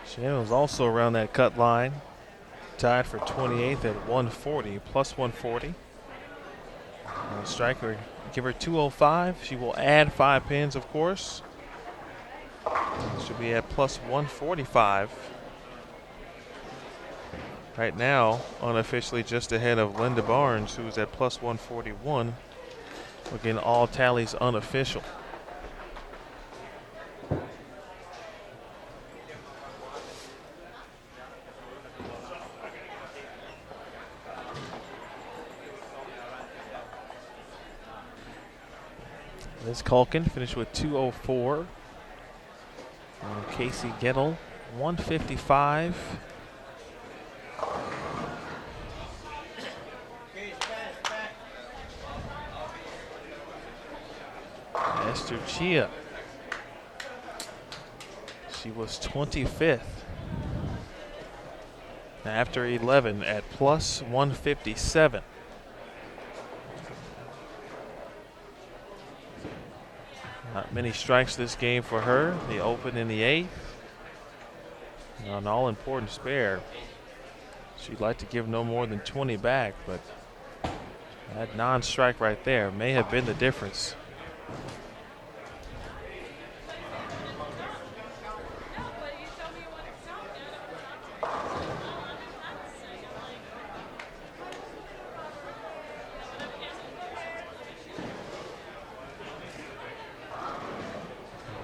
Shannon was also around that cut line, tied for 28th at 140, plus 140. Striker, give her 205. She will add 5 pins, of course. She'll be at plus 145. Right now, unofficially just ahead of Linda Barnes, who's at plus 141. Again, all tallies unofficial. Liz Culkin finished with 204. Casey Gettle, 155. Esther Chia, she was 25th. After 11 at plus 157. Not many strikes this game for her. The open in the 8th. An all-important spare. She'd like to give no more than 20 back, but that non-strike right there may have been the difference.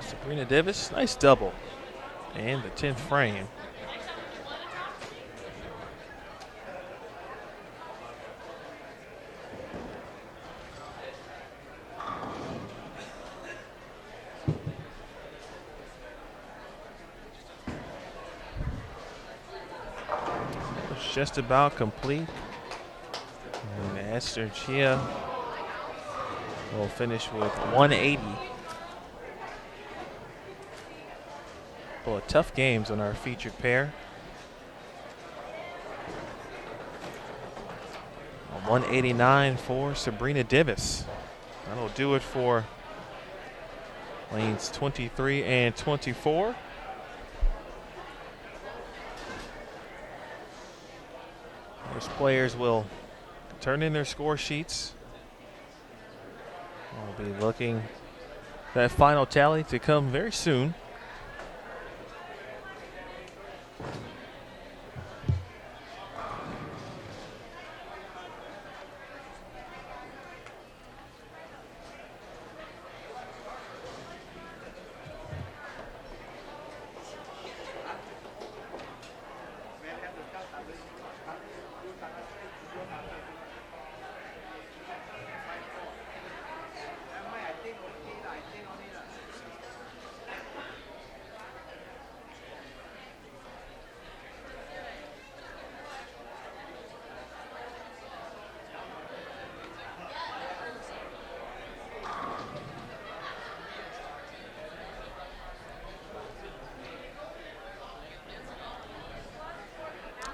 Sabrina Davis, nice double. And the 10th frame. It's just about complete. And Esther Chia will finish with 180. Well, tough games on our featured pair. 189 for Sabrina Davis. That'll do it for lanes 23 and 24. Those players will turn in their score sheets. We'll be looking for that final tally to come very soon.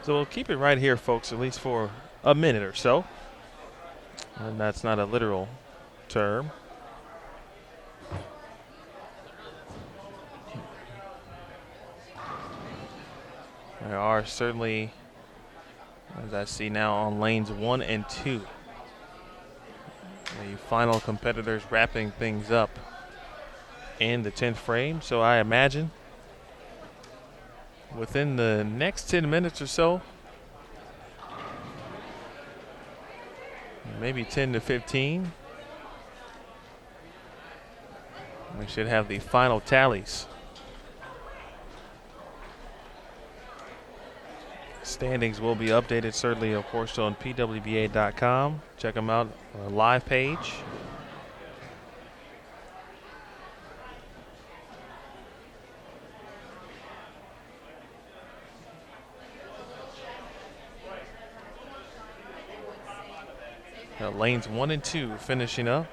So we'll keep it right here, folks, at least for a minute or so. And that's not a literal term. There are certainly, as I see now, on lanes 1 and 2, the final competitors wrapping things up in the 10th frame. So I imagine within the next 10 minutes or so, maybe 10 to 15, we should have the final tallies. Standings will be updated, certainly, of course, on PWBA.com. Check them out on our live page. Lanes 1 and 2 finishing up.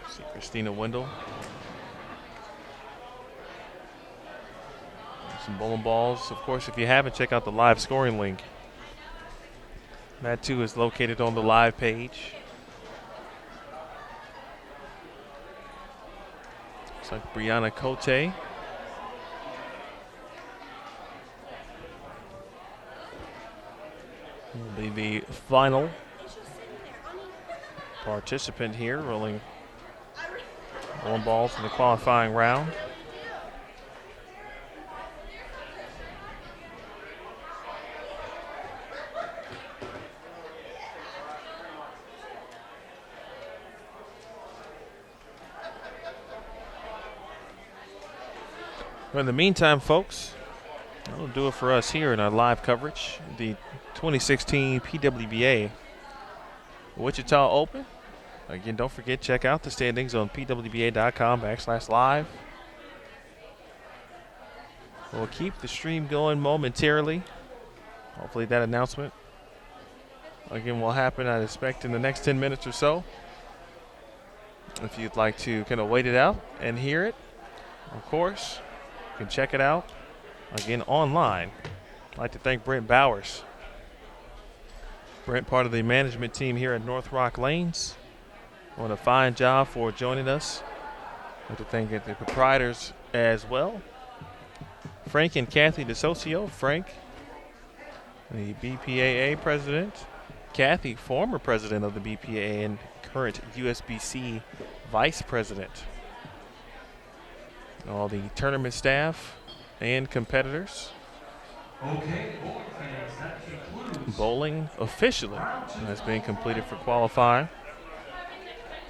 See Christina Wendell. Some bowling balls. Of course, if you haven't, check out the live scoring link. That too is located on the live page. Looks like Brianna Cote. Will be the final participant here, rolling bowling balls in the qualifying round. Well, in the meantime, folks, that'll do it for us here in our live coverage. The 2016 PWBA Wichita Open. Again, don't forget, check out the standings on pwba.com/live. We'll keep the stream going momentarily. Hopefully that announcement, again, will happen, I expect, in the next 10 minutes or so. If you'd like to kind of wait it out and hear it, of course, you can check it out, again, online. I'd like to thank Brent Bowers. Brent, part of the management team here at North Rock Lanes. Doing a fine job for joining us. I'd like to thank the proprietors as well. Frank and Kathy DeSocio. Frank, the BPAA president. Kathy, former president of the BPAA and current USBC vice president. All the tournament staff and competitors. Okay, bowling fans, that concludes. Bowling officially has been completed for qualifying.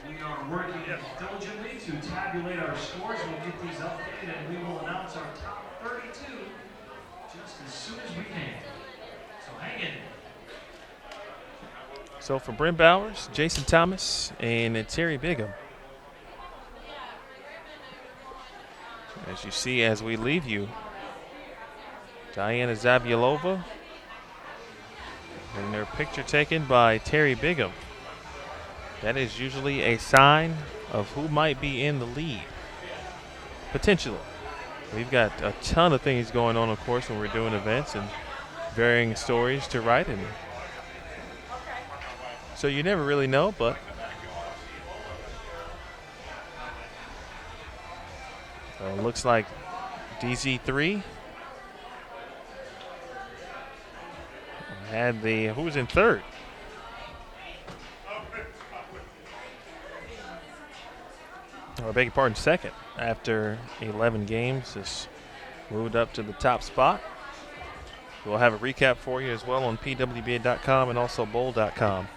We are working diligently to tabulate our scores. We'll get these updated and we will announce our top 32 just as soon as we can. So hang in. So for Brent Bowers, Jason Thomas, and Terry Bigham. As you see, as we leave you, Diana Zabielova, and their picture taken by Terry Bigham. That is usually a sign of who might be in the lead, potentially. We've got a ton of things going on, of course, when we're doing events and varying stories to write, and so you never really know, but looks like DZ3 had the, who was in third? I beg your pardon, second. After 11 games, has moved up to the top spot. We'll have a recap for you as well on pwba.com and also bowl.com.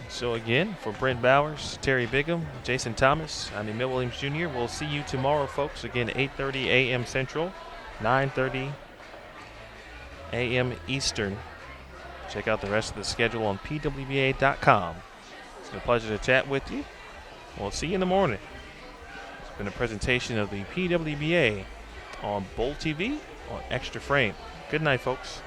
So again, for Brent Bowers, Terry Bigham, Jason Thomas, I'm Emil Williams Jr. We'll see you tomorrow, folks. Again, 8:30 a.m. Central, 9:30 a.m. Eastern. Check out the rest of the schedule on pwba.com. It's been a pleasure to chat with you. We'll see you in the morning. It's been a presentation of the PWBA on Bowl TV on Extra Frame. Good night, folks.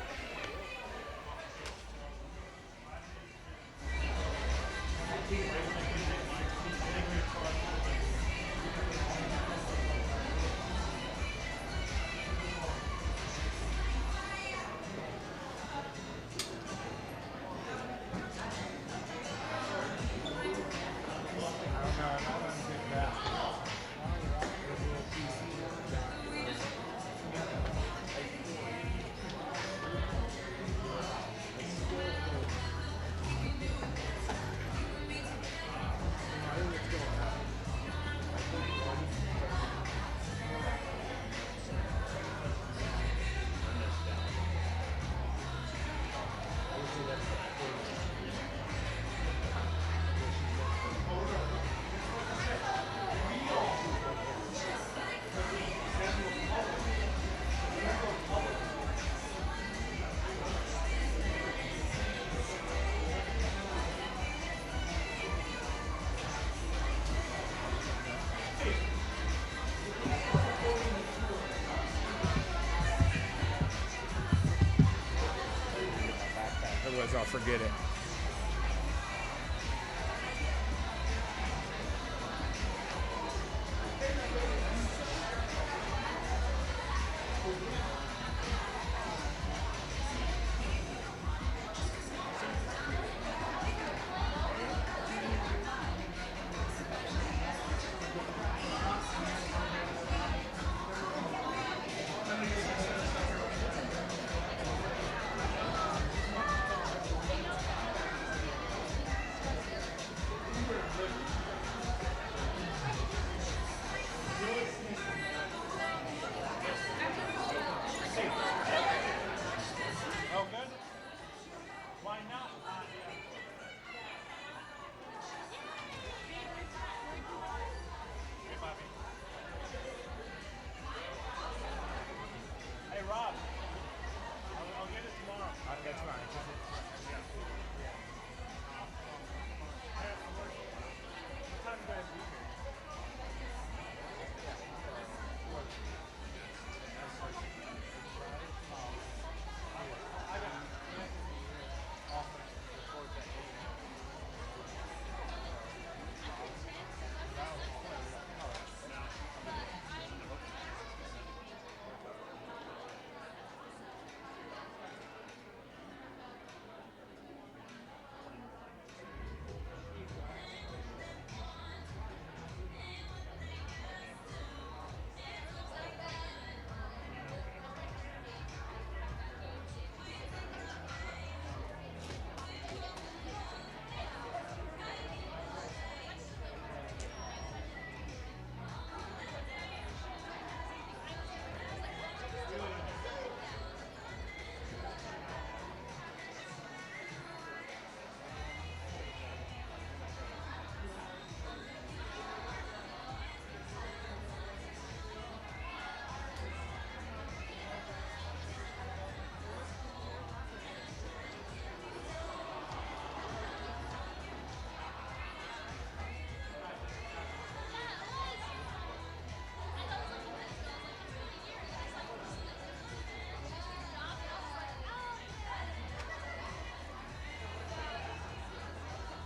Otherwise, I'll forget it.